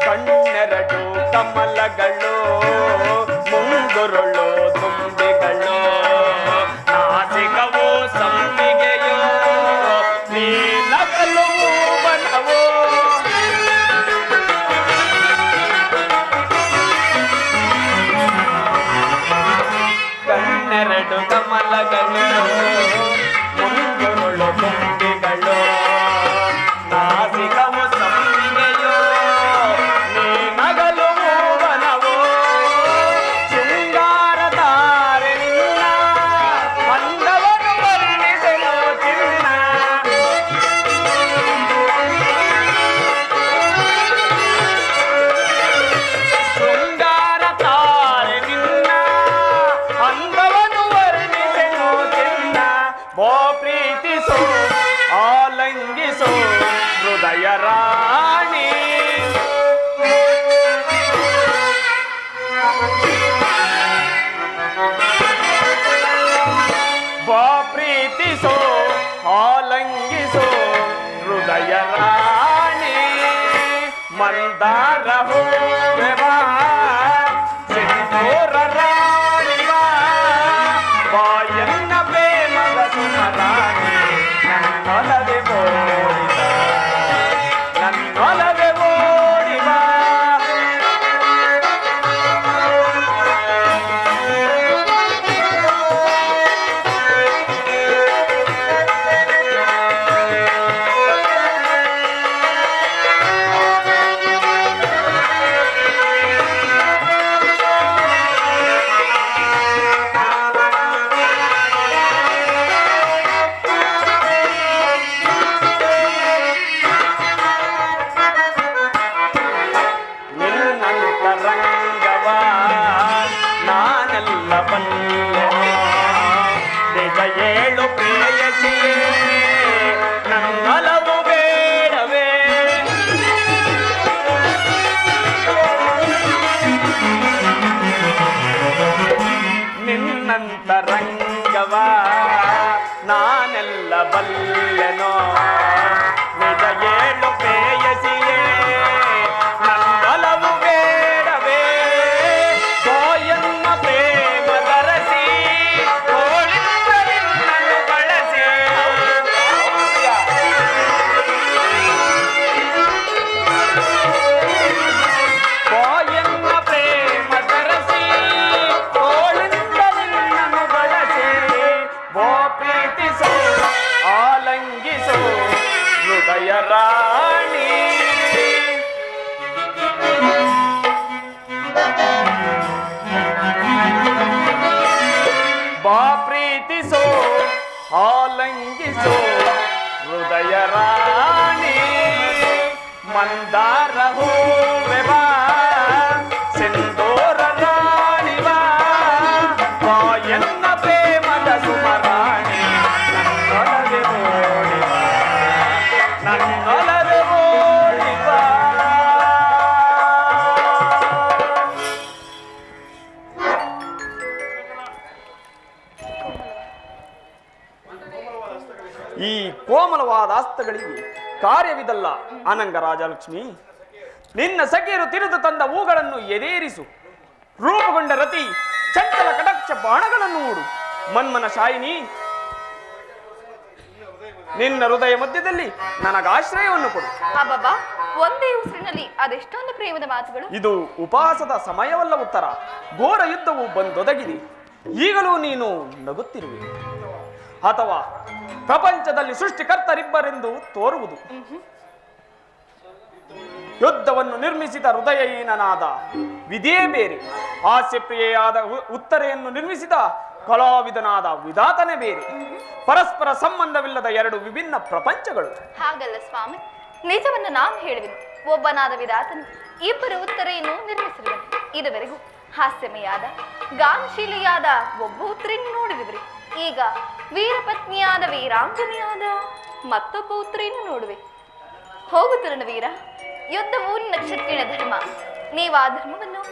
ಕಣ್ಣೆರಡು ಕಮಲಗಳು, ಮುಂಗುರುಳು ತುಂಬಿಗಳು, ನಾಸಿಕವು ಸಂಪಿಗೆಯೋ, ನೀಲಕಲು ಬನವೋ. ಕಣ್ಣೆರಡು ಕಮಲಗಳು, ಮುಂಗುರುಳು ತುಂಬಿಗಳು, ನಾಸಿಕವು ಸಂಪಿಗೆಯೋ, ನೀನಗಲು ಮೂವನವೋ. ಶೃಂಗಾರ ತಾರೆ ನಿನ್ನ ಅಂದವನ್ನು ವರ್ಣಿಸಲು ಚಿನ್ನ. ಶೃಂಗಾರ ತಾರೆ ನಿನ್ನ ಅಂದವನ್ನು ವರ್ಣಿಸಲು ಚಿನ್ನ. ಬೋ ಪ್ರೀತಿಸೋ ಆಲಂಗಿಸೋ ಹೃದಯ ರಾಣಿ. ಬಾ ಪ್ರೀತಿಸೋ ಆಲಂಗಿಸೋ ಹೃದಯ ರಾಣಿ. ಮಂದಾರ ಹೂವೆ ಬಾ, ಸಿಂಧೂರ ರಾಣಿ ಬಾ, ವಾಯನ್ನ ಪ್ರೇಮದ ಸುಮರಾಣಿ ನನ್ನೊಲವೆ ಮೋಡಿವ, ನನ್ನೊಲವೆ ಮೋಡಿವ. ನಿನ್ನಂತರಂಗವ ನಾನೆಲ್ಲ ಬಲ್ಲೆನೋ, ನಿಜ ಏಳು ಪ್ರೇಯಸಿಯೇ ನನ್ನೊಲವು ಬೇಡವೇ. ನಿನ್ನಂತರಂಗವ ನಾನೆಲ್ಲ ಬಲ್ಲೆನೋ ನಿಜ ಏಳು ಪ್ರೇಯಸಿಯೇ ನನ್ನೊಲವು ಬೇಡವೇ ಗೋಯನ್ನ ಪ್ರೇಮ ಧರಸಿ ತೋಳಿಂದ ನಿನ್ನನ್ನು ಬಳಸಿ ಗೋಯನ್ನ ಪ್ರೇಮ ಧರಸಿ ತೋಳಿಂದ ನಿನ್ನನ್ನು ಬಳಸಿ ಬೋ ಪ್ರೀತಿಸೋ ಆಲಂಗಿಸೋ ಹೃದಯ ರಾಣಿ ಬಾ ಪ್ರೀತಿಸೋ ಆಲಂಗಿಸೋ ಹೃದಯ ರಾಣಿ ಮಂದಾರ ಹೂವೆ ಬಾ ಸಿಂಧೂರ ರಾಣಿ ಬಾ ಬಾ ಎನ್ನ ಪ್ರೇಮದ ಸುಮರಾಣಿ ನನ್ನೊಲವೆ ಓಡಿ ಬಾ ನನ್ನೊಲವೆ ಓಡಿ ಬಾ ಈ ಕೋಮಲವಾದ ಹಸ್ತಗಳಿಗೆ ಕಾರ್ಯವಿದಲ್ಲ ಅನಂಗ ರಾಜಲಕ್ಷ್ಮಿ. ನಿನ್ನ ಸಖಿಯರು ತಿರುದು ತಂದ ಹೂಗಳನ್ನು ಎದೇರಿಸು. ರೂಪುಗೊಂಡ ರತಿ ಚಂಚಲ ಕಟಾಕ್ಷ ಬಾಣಗಳನ್ನು ಹೂಡು. ಮನ್ಮನ ಶಾಯಿನಿ, ನಿನ್ನ ಹೃದಯ ಮಧ್ಯದಲ್ಲಿ ನನಗಾಶ್ರಯವನ್ನು ಕೊಡು. ಅಬ್ಬಬ್ಬಾ, ಒಂದೇ ಉಸಿರಿನಲ್ಲಿ ಅದೆಷ್ಟೊಂದು ಪ್ರೇಮದ ಮಾತುಗಳು. ಇದು ಉಪಹಾಸದ ಸಮಯವಲ್ಲ ಉತ್ತರ. ಘೋರ ಯುದ್ಧವು ಬಂದೊದಗಿದೆ. ಈಗಲೂ ನೀನು ನಗುತ್ತಿರುವೆ ಅಥವಾ ಪ್ರಪಂಚದಲ್ಲಿ ಸೃಷ್ಟಿಕರ್ತರಿಬ್ಬರೆಂದು ತೋರುವುದು. ಯುದ್ಧವನ್ನು ನಿರ್ಮಿಸಿದ ಹೃದಯಹೀನನಾದ ವಿಧಿಯೇ ಬೇರೆ, ಹಾಸ್ಯಪ್ರಿಯೆಯಾದ ಉತ್ತರೆಯನ್ನು ನಿರ್ಮಿಸಿದ ಕಲಾವಿದನಾದ ವಿಧಾತನೇ ಬೇರೆ. ಪರಸ್ಪರ ಸಂಬಂಧವಿಲ್ಲದ ಎರಡು ವಿಭಿನ್ನ ಪ್ರಪಂಚಗಳು. ಹಾಗಲ್ಲ ಸ್ವಾಮಿ, ನಿಜವನ್ನು ನಾನು ಹೇಳುವೆನು. ಒಬ್ಬನಾದ ವಿಧಾತನು ಇಬ್ಬರು ಉತ್ತರೆಯನ್ನು ನಿರ್ಮಿಸಿರುವನು. ಇದುವರೆಗೂ ಹಾಸ್ಯಮಯಾದ ಗಾನಶೀಲಿಯಾದ ಒಬ್ಬ ಉತ್ತರೆಯನ್ನು ನೋಡಿರುವಿರಿ. ಈಗ ವೀರಪತ್ನಿಯಾದ ವೀರಾಂಗನೆಯಾದ ಮತ್ತೊಬ್ಬ ಉತ್ತರೆಯನ್ನು ನೋಡುವೆ. ಹೋಗುತ್ತಿರನು ವೀರ, ಯುದ್ಧವು ನಿನ್ನ ಕ್ಷತ್ರಿಯ ಧರ್ಮ. ನೀವು ಆ ಧರ್ಮವನ್ನು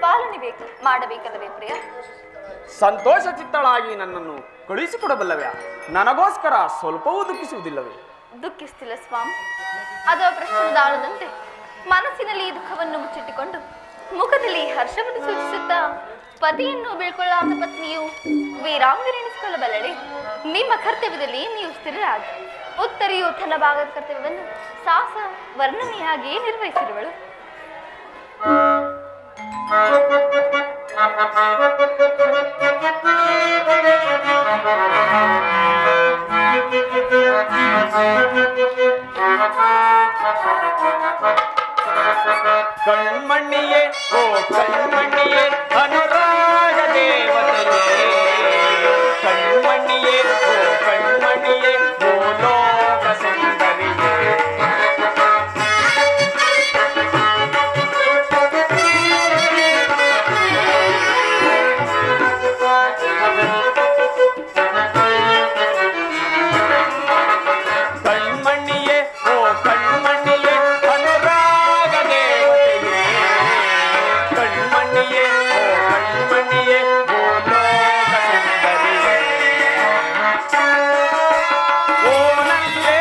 ಪಾಲನೆ ಮಾಡಬೇಕಲ್ಲವೇ ಪ್ರಿಯ? ಸಂತೋಷ ಚಿತ್ತಳಾಗಿ ನನ್ನನ್ನು ಕಳುಹಿಸಿಕೊಡಬಲ್ಲವ್ಯಾ? ನನಗೋಸ್ಕರ ಸ್ವಲ್ಪವೂ ದುಃಖಿಸುವುದಿಲ್ಲವೇ? ದುಃಖಿಸ್ತಿಲ್ಲ ಸ್ವಾಮಿ. ಅದು ಪ್ರಶ್ನದಾಳದಂತೆ ಮನಸ್ಸಿನಲ್ಲಿ ಈ ದುಃಖವನ್ನು ಮುಚ್ಚಿಟ್ಟುಕೊಂಡು ಮುಖದಲ್ಲಿ ಹರ್ಷವನ್ನು ಸೂಚಿಸುತ್ತಾ ಪತಿಯನ್ನು ಬೀಳ್ಕೊಳ್ಳಾದ ಪತ್ನಿಯು ವೀರಾಂಗನೆನಿಸಿಕೊಳ್ಳಬಲ್ಲಡೆ. ನಿಮ್ಮ ಕರ್ತವ್ಯದಲ್ಲಿ ನೀವು ಸ್ಥಿರರಾಗಿ ಉತ್ತರೆಯು ತನ್ನ ಭಾಗದ ಕರ್ತವ್ಯವನ್ನು ಸಾಹಸ ವರ್ಣನೆಯಾಗಿಯೇ ನಿರ್ವಹಿಸಿರುವಳು. ಕಣ್ಮಣ್ಣಿಯೇ ಓ ಕಣ್ಮಣ್ಣಿಯೇ ಅನುರಾಗ ದೇವತೆಯೇ, ಕಣ್ಮಣ್ಣಿಯೇ ಓ ಕಣ್ಮಣ್ಣಿಯೇ ಭೂಲೋಕ ಸುಂದರಿಯೇ. ಕಣ್ಮಣ್ಣಿಯೇ ಓ ಕಣ್ಮಣ್ಣಿಯೇ ಅನುರಾಗ ದೇವತೆಯೇ, ಕಣ್ಮಣ್ಣಿಯೇ ಓ ಕಣ್ಮಣ್ಣಿಯೇ ಭೂಲೋಕ ಸುಂದರಿಯೇ. ಓ ನಲ್ಲೇ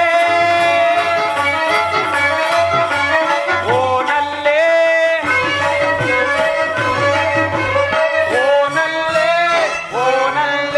ಓ ನಲ್ಲೇ ಓ ನಲ್ಲೇ ಓ ನಲ್ಲೇ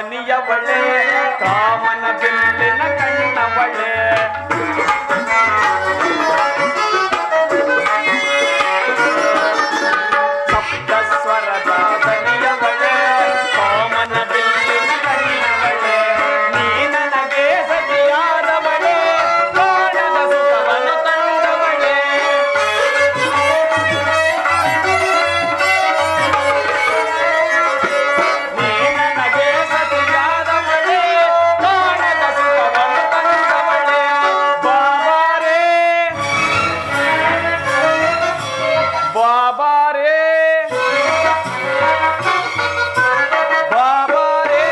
ದನಿಯವಳೆ ಕಾಮನ ಬಿಲ್ಲಿನ ಕಣ್ಣವಳೆ ಸಪ್ತ ಸ್ವರದ ದನಿಯವಳೆ ಕಾಮನ ಬಿಲ್ಲಿನ ಕಣ್ಣವಳೆ ನೀ ನನಗೆ ಸತಿಯಾದವಳೆ ಕಾಣದ ಸುಖವನ್ನು ತಂದವಳೆ ನೀ ನನಗೆ ಸತಿಯಾದವಳೆ ಕಾಣದ ಸುಖವನ್ನು ತಂದವಳೆ ಬಾಬಾರೇ ಬಾಬಾರೇ ಬಾಬಾರೇ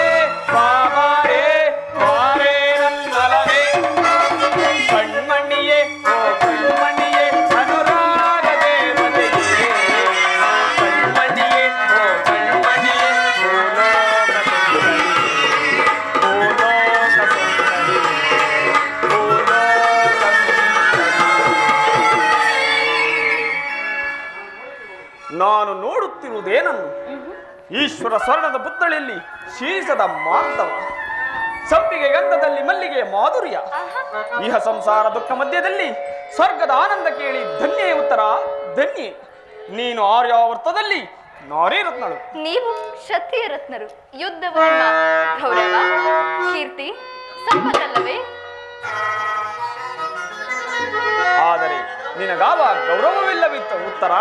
ಬಾಬಾರೇ ಬಾರೇ ನನ್ನಲವೇ ಕಣ್ಮಣಿಯೇ ಓ ಕಣ್ಮಣಿಯೇ ಅನುರಾಗ ದೇವತೆಯೇ ಕಣ್ಮಣಿಯೇ ಓ ಕಣ್ಮಣಿಯೇ ಭೂಲೋಕ ಸುಂದರಿ ಭೂಲೋಕ ಸುಂದರಿ ಭೂಲೋಕ ಸುಂದರಿ ನಾನು ನೋಡುತ್ತಿರುವುದೇನನ್ನು ಈಶ್ವರ ಸ್ವರ್ಣದ ಪುತ್ಥಳಿಯಲ್ಲಿ ಶೀಸದ ಮಾಧವ ಸಂಪಿಗೆ ಗಂಧದಲ್ಲಿ ಮಲ್ಲಿಗೆ ಮಾಧುರ್ಯ ಇಹ ಸಂಸಾರ ದುಃಖ ಮಧ್ಯದಲ್ಲಿ ಸ್ವರ್ಗದ ಆನಂದ ಕೇಳಿ ಧನ್ಯೇ ಉತ್ತರ ಧನ್ಯೆ ನೀನು ಆರ್ಯಾವರ್ತದಲ್ಲಿ ನಾರೀ ರತ್ನಳು ನೀವು ಕ್ಷತ್ರಿಯ ರತ್ನರು ಯುದ್ಧವು ನಿಮ್ಮ ಗೌರವ ಕೀರ್ತಿ ಸಂಪತ್ತಲ್ಲವೇ ಆದರೆ ನಿನಗಾವ ಗೌರವವಿಲ್ಲವಿತ್ತ ಉತ್ತರ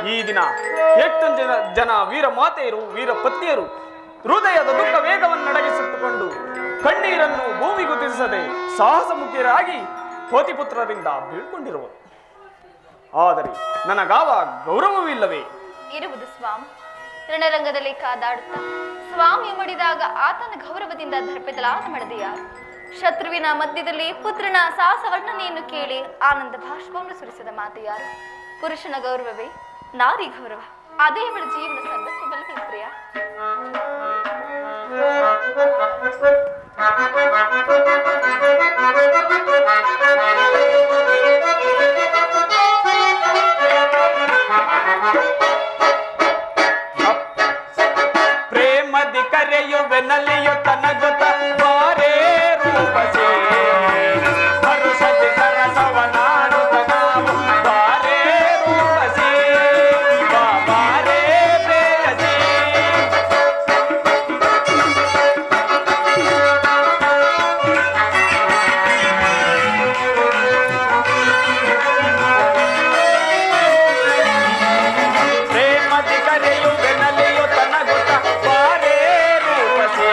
ಈ ದಿನ ಎಷ್ಟು ಜನ ವೀರ ಮಾತೆಯರು ವೀರ ಪತ್ನಿಯರು ಹೃದಯದ ದುಃಖ ವೇಗವನ್ನು ಅಡಗಿಸಿಟ್ಟುಕೊಂಡು ಕಣ್ಣೀರನ್ನು ಭೂಮಿಗುದಿಸದೆ ಸಾಹಸ ಮುಖಿಯರಾಗಿ ಪತಿಪುತ್ರರಿಂದ ಬೀಳ್ಕೊಂಡಿರುವರು ಆದರೆ ನನಗಾವ ಗೌರವವಿಲ್ಲವೇ ಇರುವುದು ಸ್ವಾಮಿ ರಣರಂಗದಲ್ಲಿ ಕಾದಾಡುತ್ತಾ ಸ್ವಾಮಿ ಮಡಿದಾಗ ಆತನ ಗೌರವದಿಂದ ದರ್ಪಿತಲಾದ ಮಡದೆಯಾರು ಶತ್ರುವಿನ ಮಧ್ಯದಲ್ಲಿ ಪುತ್ರನ ಸಾಹಸ ವರ್ಣನೆಯನ್ನು ಕೇಳಿ ಆನಂದ ಭಾಷ್ಪವನ್ನು ಸುರಿಸಿದ ಮಾತೆಯಾರು ಪುರುಷನ ಗೌರವವೇ ನಾರಿ ಗೌರವ ಅದೇ ಅವಳ ಜೀವನ ಸರ್ವಸ್ವ ಬಲವೇ ಪ್ರಿಯ ಪ್ರೇಮದಿ ಕರೆಯುವೆ ನಲಿಯುತ್ತ ನಗುತ್ತ ಬಾರೇ ರೂಪಸೇ ಹರುಷದಿ ಸರಸವನಾಡುತ್ತ ನಾವು ಬಾರೇ ರೂಪಸೇ ಬಾರೇ ಪ್ರೇಯಸೇ ಪ್ರೇಮದಿ ಕರೆಯುವೆ ನಲಿಯುತ್ತ ನಗುತ್ತ ಬಾರೇ ರೂಪಸೇ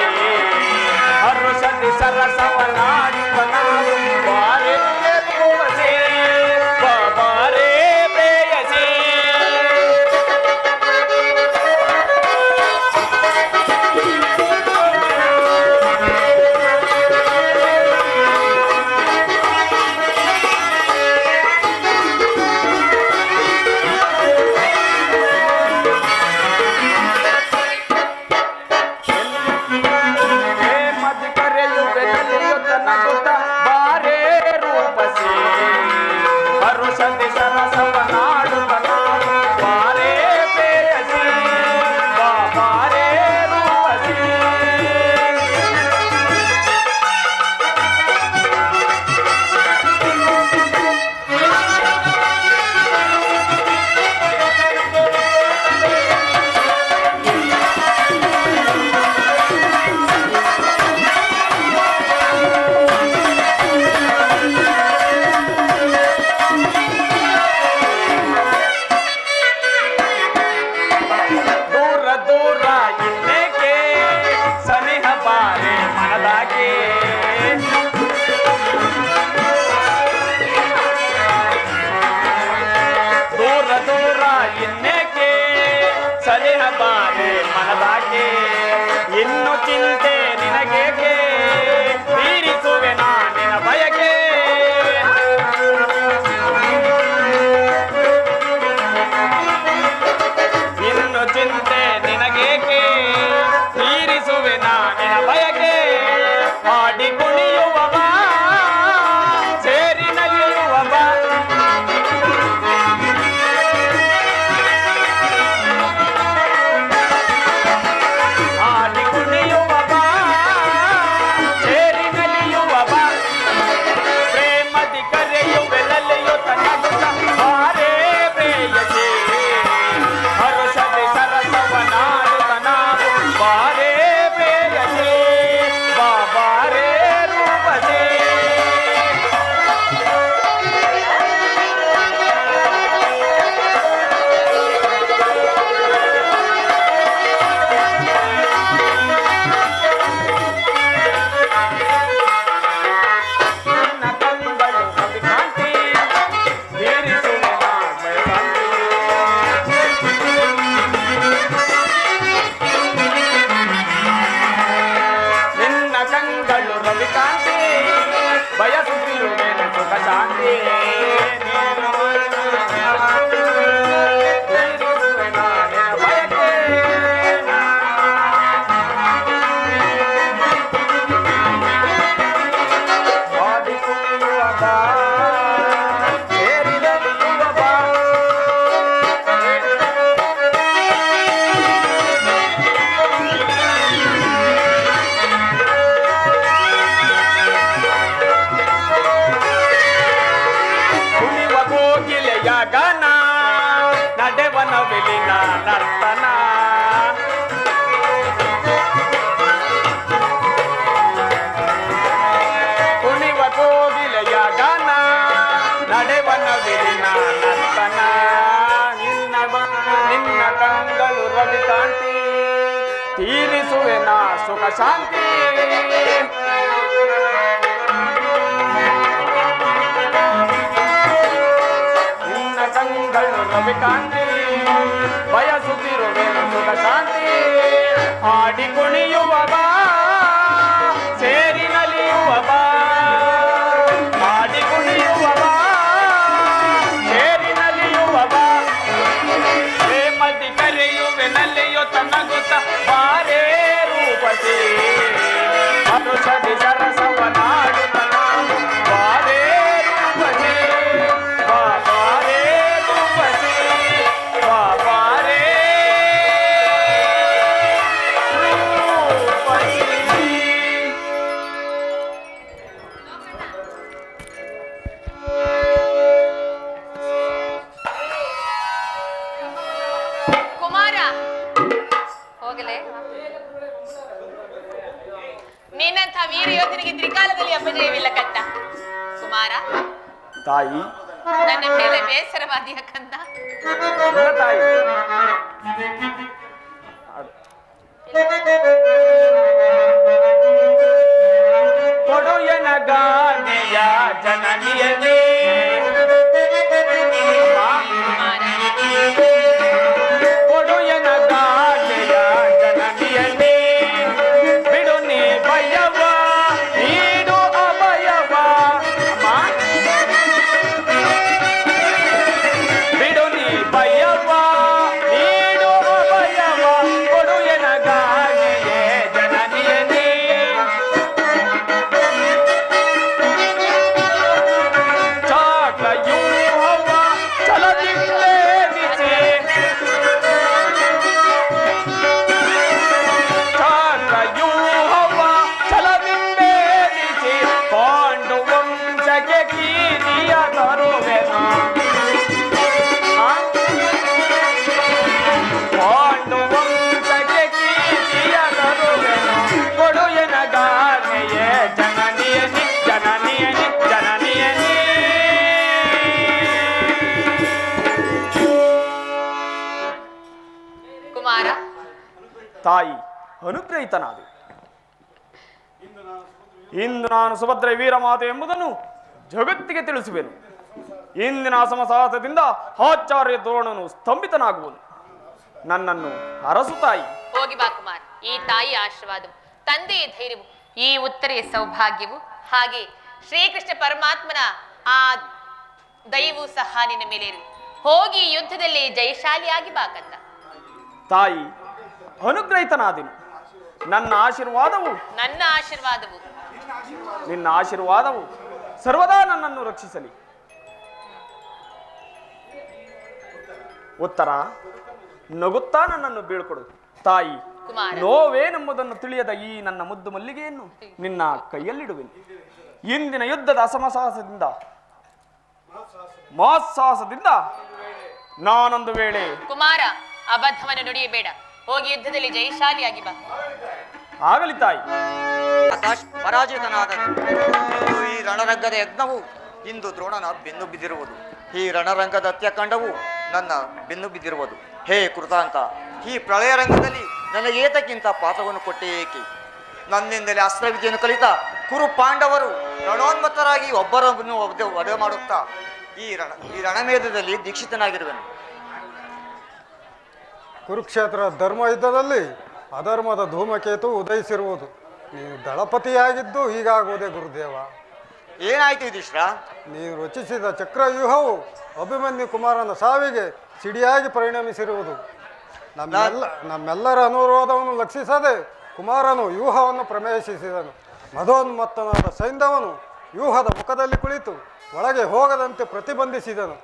ಹರುಷದಿ ಸರಸವನಾಡುತ್ತ ನಾವು ಬಾರೇ ರೂಪಸೇ ಬಾರೇ ಪ್ರೇಯಸೇ ಪ್ರೇಮದಿ ಕರೆಯುವೆ ನಲಿಯುತ್ತ ನಗುತ್ತ ಬಾರೇ ರೂಪಸೇ ಹರುಷದಿ ಸರಸವನಾಡುತ್ತ ನಾವು ಬಾರೇ ಪ್ರೇಯಸೇ ಬಾರೇ ರೂಪಸೇ ವಿಲಿನ ನರ್ತನ ಕುಣಿವ ಕೋಗಿಲೆಯ ಗಾನ ನಡೆವನ ವಿಲಿನ ನರ್ತನ ನಿನ್ನ ಕಂಗಳು ರವಿ ಕಾಂತಿ ತೀರಿಸುವೆನ ಸುಖ ಶಾಂತಿ ನಿನ್ನ ಕಂಗಳು ರವಿ ಕಾಂತಿ ಬಯಸುತ್ತಿರುವೆನು ಸುಖ ಶಾಂತಿ ಆಡಿ ಕುಣಿಯುವ ಬಾ ಸೇರಿ ನಲಿಯುವ ಬಾ ಆಡಿ ಕುಣಿಯುವ ಬಾ ಸೇರಿ ನಲಿಯುವ ಬಾ ಪ್ರೇಮದಿ ಕರೆಯುವೆ ನಲಿಯೋ ತನಗುತ್ತ ಬಾರೇ ರೂಪಸಿ ಅನುಷದಿ ಸರಸವ ನಾಡುತ್ತ ನಾನು ಬಾರೇ ರೂಪಸಿ ಬಾರೇ ರೂಪಸಿ ಬಾರೇ ರೂಪಸಿ. ಕುಮಾರ ಹೋಗಲೇ ನೀನಂಥ ವೀರ ಯೋಧನಿಗೆ ತ್ರಿಕಾಲದಲ್ಲಿ ಅಪಜಯವಿಲ್ಲ ಕಂದ. ಕುಮಾರ ತಾಯಿ ನನ್ನ ಮೇಲೆ ಬೇಸರವಾದಿಯ ಕಂದ. ನನ್ನ ತಾಯಿ ಕೊಡು ಎನಗಾನೆಯ ಜನನಿಯನೇ ಕುಮಾರ ಕೊಡು ಎನಗಾನೆಯ ಜನನಿಯನೇ ಬಿಡು ನೀ ಭಯವ ನೀಡು ಅಭಯವ ಬಿಡು ನೀ ಭಯವ ನೀಡು ಅಭಯವ ಕೊಡು ಎನಗಾನೆಯೇ ಜನನಿಯನೇ ಚಾಕಯೂಹವ ಛಲದಿಂದೇನಿಸಿ ಚಾಕಯೂಹವ ಛಲದಿಂದೇನಿಸಿ ಪಾಂಡು ವಂಶಕ್ಕೆ ಕೀರ್ತಿಯ ತರುವೆನು ಪಾಂಡು ವಂಶಕ್ಕೆ ಕೀರ್ತಿಯ ತರುವೆನು ಕೊಡು ಎನಗಾನೆಯೇ ಜನನಿಯನಿ ಜನನಿಯನಿ ಜನನಿಯನಿ. ಕುಮಾರ ತಾಯಿ ಅನುಗ್ರಹಿತನಾದೆ. ಇಂದು ನಾನು ಸುಭದ್ರ ವೀರಮಾತೆ ಎಂಬುದನ್ನು ಜಗತ್ತಿಗೆ ತಿಳಿಸುವೆನು. ಇಂದಿನ ಸಮಸಾಹಸದಿಂದ ಆಚಾರ್ಯ ದ್ರೋಣನು ಸ್ತಂಭಿತನಾಗುವನು. ನನ್ನನ್ನು ಅರಸು ತಾಯಿ. ಹೋಗಿ ಬಾ ಕುಮಾರ. ಈ ತಾಯಿ ಆಶೀರ್ವಾದವು ತಂದೆಯ ಧೈರ್ಯವು ಈ ಉತ್ತರೆಯ ಸೌಭಾಗ್ಯವು ಹಾಗೆ ಶ್ರೀಕೃಷ್ಣ ಪರಮಾತ್ಮನ ಆ ದೈವವು ಸಹ ನಿನ್ನ ಮೇಲೆ ಇರಲಿ. ಹೋಗಿ ಯುದ್ಧದಲ್ಲಿ ಜಯಶಾಲಿಯಾಗಿ ಬಾ ಕಂದ. ತಾಯಿ ಅನುಗ್ರಹಿತನಾದೆನು. ನನ್ನ ಆಶೀರ್ವಾದವು ನನ್ನ ಆಶೀರ್ವಾದವು ನಿನ್ನ ಆಶೀರ್ವಾದವು ಸರ್ವದಾ ನನ್ನನ್ನು ರಕ್ಷಿಸಲಿ. ಉತ್ತರ ನಗುತ್ತಾ ನನ್ನನ್ನು ಬೀಳ್ಕೊಡು ತಾಯಿ. ಕುಮಾರ ನೋವೇನೆಂಬುದನ್ನು ತಿಳಿಯದ ಈ ನನ್ನ ಮುದ್ದು ಮಲ್ಲಿಗೆಯನ್ನು ನಿನ್ನ ಕೈಯಲ್ಲಿಡುವೆನು. ಇಂದಿನ ಯುದ್ಧದ ಅಸಮಸಾಹಸದಿಂದ ಮಾತ್ಸಾಹಸದಿಂದ ನಾನೊಂದು ವೇಳೆ ಕುಮಾರ ಅಬದ್ಧವನ್ನು ನುಡಿಯಬೇಡ. ಹೋಗಿ ಯುದ್ಧದಲ್ಲಿ ಜಯಶಾಲಿಯಾಗಿ ಬಾ. ಆಗಲಿ ತಾಯಿ. ಆಕಾಶ್ ಪರಾಜಿತನಾದ ಈ ರಣರಂಗದ ಯಜ್ಞವು ಇಂದು ದ್ರೋಣನ ಬೆನ್ನು ಬಿದ್ದಿರುವುದು. ಈ ರಣರಂಗದ ಹತ್ಯಾಕಾಂಡವು ನನ್ನ ಬೆನ್ನು ಬಿದ್ದಿರುವುದು. ಹೇ ಕೃತಾಂತ, ಈ ಪ್ರಳಯ ರಂಗದಲ್ಲಿ ನನಗೇತಕ್ಕಿಂತ ಪಾತ್ರವನ್ನು ಕೊಟ್ಟೇ ಏಕೆ? ನನ್ನಿಂದಲೇ ಅಸ್ತ್ರವಿದ್ಯೆಯನ್ನು ಕಲಿತ ಕುರು ಪಾಂಡವರು ರಣೋನ್ಮತ್ತರಾಗಿ ಒಬ್ಬರನ್ನು ವಧೆ ಮಾಡುತ್ತಾ ಈ ರಣಮೇಧದಲ್ಲಿ ದೀಕ್ಷಿತನಾಗಿರುವೆನು. ಕುರುಕ್ಷೇತ್ರ ಧರ್ಮ ಯುದ್ಧದಲ್ಲಿ ಅಧರ್ಮದ ಧೂಮಕೇತು ಉದಯಿಸಿರುವುದು. ನೀನು ದಳಪತಿಯಾಗಿದ್ದು ಹೀಗಾಗುವುದೇ ಗುರುದೇವ. ಏನಾಯ್ತು ಯುಧಿಷ್ಠಿರ? ನೀನು ರಚಿಸಿದ ಚಕ್ರವ್ಯೂಹವು ಅಭಿಮನ್ಯು ಕುಮಾರನ ಸಾವಿಗೆ ಸಿಡಿಯಾಗಿ ಪರಿಣಮಿಸಿರುವುದು. ನಮ್ಮೆಲ್ಲರ ಅನುರೋಧವನ್ನು ಲಕ್ಷಿಸದೆ ಕುಮಾರನು ವ್ಯೂಹವನ್ನು ಪ್ರವೇಶಿಸಿದನು. ಮದೋನ್ಮತ್ತನಾದ ಸೈಂಧವನು ವ್ಯೂಹದ ಮುಖದಲ್ಲಿ ಕುಳಿತು ಒಳಗೆ ಹೋಗದಂತೆ ಪ್ರತಿಬಂಧಿಸಿದನು.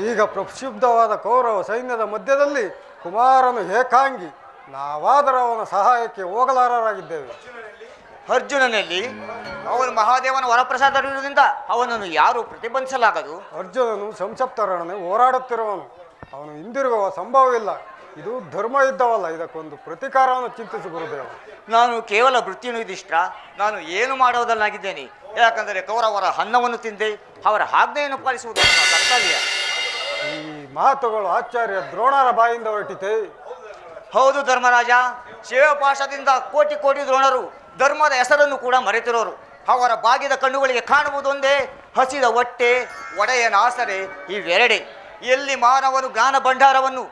ಈಗ ಪ್ರಕ್ಷುಬ್ಧವಾದ ಕೌರವ ಸೈನ್ಯದ ಮಧ್ಯದಲ್ಲಿ ಕುಮಾರನು ಏಕಾಂಗಿ. ನಾವಾದರೂ ಅವನ ಸಹಾಯಕ್ಕೆ ಹೋಗಲಾರರಾಗಿದ್ದೇವೆ. ಅರ್ಜುನನಲ್ಲಿ ಅವನು ಮಹಾದೇವನ ವರಪ್ರಸಾದವಿರುವುದರಿಂದ ಅವನನ್ನು ಯಾರು ಪ್ರತಿಬಂಧಿಸಲಾಗದು. ಅರ್ಜುನನು ಸಂಸಪ್ತರೊಡನೆ ಹೋರಾಡುತ್ತಿರುವನು. ಅವನು ಹಿಂದಿರುಗುವ ಸಂಭವವಿಲ್ಲ. ಇದು ಧರ್ಮ ಯುದ್ಧವಲ್ಲ, ಇದಕ್ಕೊಂದು ಪ್ರತಿಕಾರವನ್ನು ಚಿಂತಿಸಿ ಗುರುದೇವ. ನಾನು ಕೇವಲ ವೃತ್ತಿಯುಧಿಷ್ಠ, ನಾನು ಏನು ಮಾಡೋದಲ್ಲಾಗಿದ್ದೇನೆ. ಯಾಕಂದರೆ ಕೌರವರ ಅನ್ನವನ್ನು ತಿಂದೆ, ಅವರ ಆಜ್ಞೆಯನ್ನು ಪಾಲಿಸುವುದು ನನ್ನ ಕರ್ತವ್ಯ. ಈ ಮಾತುಗಳು ಆಚಾರ್ಯ ದ್ರೋಣರ ಬಾಯಿಂದ ಹೊರಟಿತೆ. ಹೌದು ಧರ್ಮರಾಜ, ಶಿವಪಾಶದಿಂದ ಕೋಟಿ ಕೋಟಿ ದ್ರೋಣರು ಧರ್ಮದ ಹೆಸರನ್ನು ಕೂಡ ಮರೆತಿರೋರು. ಅವರ ಬಾಗಿದ ಕಣ್ಣುಗಳಿಗೆ ಕಾಣುವುದೊಂದೇ ಹಸಿದ ಹೊಟ್ಟೆ, ಒಡೆಯನ ಆಸರೆ, ಇವೆರಡೇ. ಎಲ್ಲಿ ಮಾನವನು ಜ್ಞಾನ ಭಂಡಾರವನ್ನು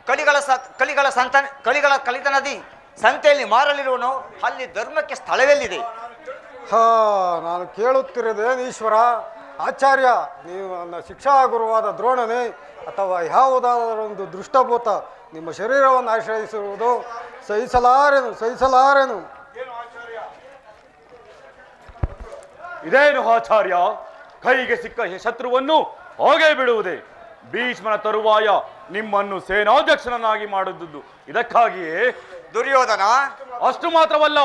ಕಲಿಗಳ ಕಲಿತನದಿ ಸಂತೆಯಲ್ಲಿ ಮಾರಲಿರುವನೋ ಅಲ್ಲಿ ಧರ್ಮಕ್ಕೆ ಸ್ಥಳವೆಲ್ಲಿದೆ? ನಾನು ಕೇಳುತ್ತಿರೋದೇನು ಈಶ್ವರ? ಆಚಾರ್ಯ, ನೀವು ನನ್ನ ಶಿಕ್ಷಾ ಗುರುವಾದ ದ್ರೋಣನೇ ಅಥವಾ ಯಾವುದಾದರೊಂದು ದೃಷ್ಟಭೂತ ನಿಮ್ಮ ಶರೀರವನ್ನು ಆಶ್ರಯಿಸಿರುವುದು ಸಹಿಸಲಾರೆನು. ಇದೇನು ಆಚಾರ್ಯ, ಕೈಗೆ ಸಿಕ್ಕ ಶತ್ರುವನ್ನು ಹಾಗೆ ಬಿಡುವುದೇ? ಭೀಷ್ಮನ ತರುವಾಯ ನಿಮ್ಮನ್ನು ಸೇನಾಧ್ಯಕ್ಷನನ್ನಾಗಿ ಮಾಡುವುದು ಇದಕ್ಕಾಗಿಯೇ? ದುರ್ಯೋಧನ, ಅಷ್ಟು ಮಾತ್ರವಲ್ಲ,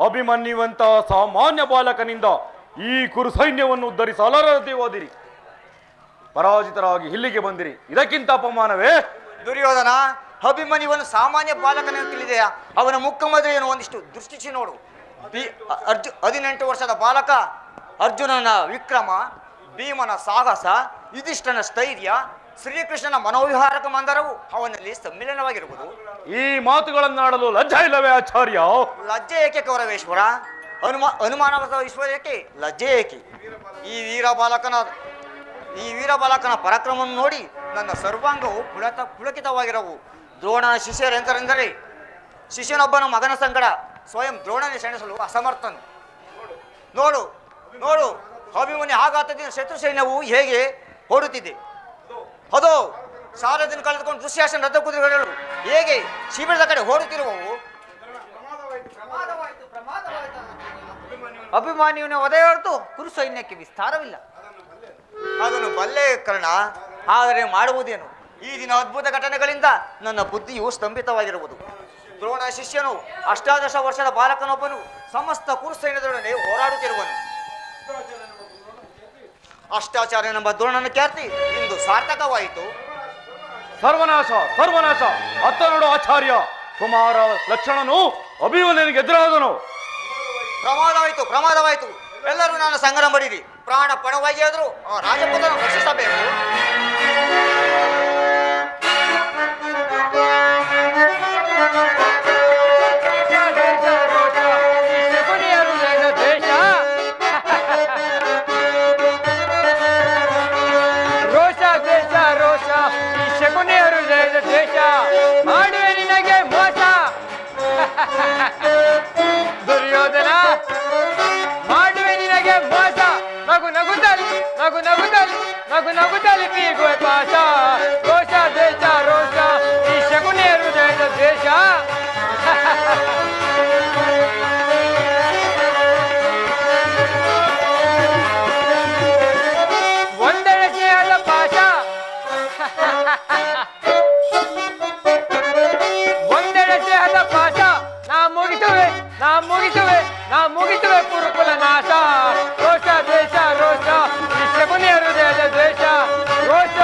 ಅಭಿಮನ್ಯುವಂತಹ ಸಾಮಾನ್ಯ ಬಾಲಕನಿಂದ ಈ ಕುರು ಸೈನ್ಯವನ್ನು ಉದ್ಧರಿಸಲಾರದೆ ಹೋದಿರಿ. ಪರಾಜಿತರಾಗಿ ಇಲ್ಲಿಗೆ ಬಂದಿರಿ, ಇದಕ್ಕಿಂತ ಅಪಮಾನವೇ? ದುರ್ಯೋಧನ, ಅಭಿಮನ್ಯುವನ್ನು ಸಾಮಾನ್ಯ ಬಾಲಕನೆಂದು ತಿಳಿದೆಯಾ? ಅವನ ಮುಖಮದುವೆಯನ್ನು ಒಂದಿಷ್ಟು ದೃಷ್ಟಿಸಿ ನೋಡು. 18 ವರ್ಷದ ಬಾಲಕ ಅರ್ಜುನನ ವಿಕ್ರಮ, ಭೀಮನ ಸಾಹಸ, ಯುಧಿಷ್ಠನ ಸ್ಥೈರ್ಯ, ಶ್ರೀಕೃಷ್ಣನ ಮನೋವಿಹಾರಕ ಮಂದರವು ಅವನಲ್ಲಿ ಸಮ್ಮಿಲನವಾಗಿರುವುದು. ಈ ಮಾತುಗಳನ್ನಾಡಲು ಲಜ್ಜೆ ಇಲ್ಲವೇ ಆಚಾರ್ಯ? ಲಜ್ಜೆ ಏಕೆ ಕೌರವೇಶ್ವರ? ಅನುಮಾನವಾದ ಈಶ್ವರಕ್ಕೆ ಲಜ್ಜೆ ಏಕೆ? ಈ ವೀರ ಬಾಲಕನ ಪರಾಕ್ರಮವನ್ನು ನೋಡಿ ನನ್ನ ಸರ್ವಾಂಗವು ಪುಳಕಿತವಾಗಿರವು. ದ್ರೋಣನ ಶಿಷ್ಯರೆಂದರೆಂದರೆ ಶಿಷ್ಯನೊಬ್ಬನ ಮಗನ ಸಂಗಡ ಸ್ವಯಂ ದ್ರೋಣನೆ ಸೆಣಸಲು ಅಸಮರ್ಥನು. ನೋಡು ನೋಡು, ಅಭಿಮನ್ಯು ಆಘಾತದಿಂದ ಶತ್ರು ಸೈನ್ಯವು ಹೇಗೆ ಓಡುತ್ತಿದೆ. ಅದೋ ಸಾರಥಿಯನ್ನು ಕಳೆದುಕೊಂಡು ದುಶ್ಯಾಸನ ರಥ ಕುದುರೆಗಳು ಹೇಗೆ ಶಿಬಿರದ ಕಡೆ ಓಡುತ್ತಿರುವವು. ಅಭಿಮಾನಿಯವನ ಒದೆ ಹೊರತು ಕುರು ಸೈನ್ಯಕ್ಕೆ ವಿಸ್ತಾರವಿಲ್ಲ. ಅದನ್ನು ಬಲ್ಲೆ ಕರ್ಣ, ಆದರೆ ಮಾಡುವುದೇನು? ಈ ದಿನ ಅದ್ಭುತ ಘಟನೆಗಳಿಂದ ನನ್ನ ಬುದ್ಧಿಯು ಸ್ತಂಭಿತವಾಗಿರುವುದು. ದ್ರೋಣ ಶಿಷ್ಯನು 18 ವರ್ಷದ ಬಾಲಕನೊಬ್ಬನು ಸಮಸ್ತ ಕುರು ಸೈನ್ಯದೊಡನೆ ಹೋರಾಡುತ್ತಿರುವನು. ಅಷ್ಟಾಚಾರ್ಯನೆಂಬ ದ್ರೋಣನ ಖ್ಯಾತಿ ಇಂದು ಸಾರ್ಥಕವಾಯಿತು. ಸರ್ವನಾಶ ಸರ್ವನಾಶ! ಅತ್ತ ನೋಡು ಆಚಾರ್ಯ, ಕುಮಾರ ಲಕ್ಷಣನು ಅಭಿಮನ್ಯುನಿಗೆ ಎದುರಾದನು. ಪ್ರಮಾದವಾಯಿತು. ಎಲ್ಲರೂ ನಾನು ಸಂಗ್ರಾಮ ಬಡಿರಿ. ಪ್ರಾಣ ಪಣವಾಗಿ ಆದರೂ ಆ ರಾಜಪುತ್ರನ ರಕ್ಷಿಸಬೇಕು. ಮಾಡುವೆ ನಿನಗೆ ಮೋಸ ದುರ್ಯೋಧನ, ಮಾಡುವೆ ನಿನಗೆ ಮೋಸ. ನಗುತ್ತಲಿ ಬೀಗುವ ಪಾಶ. ರೋಷ ದೇಶ ರೋಷ, ಈ ಶಕುನಿಯ ಹೃದಯದ ದ್ವೇಷ. ಒಂದೆಡೆ ಸ್ನೇಹದ ಪಾಶ, ಒಂದೆಡೆ ದೇಹದ ಪಾಶ. ನಾ ಮುಗಿಸುವೆ ಕುರುಕುಲ ನಾಶ. ರೋಷ ದೇಶ ರೋಷ, ಈ ಶಕುನಿಯ ಹೃದಯದ ದ್ವೇಷ. ರೋಷ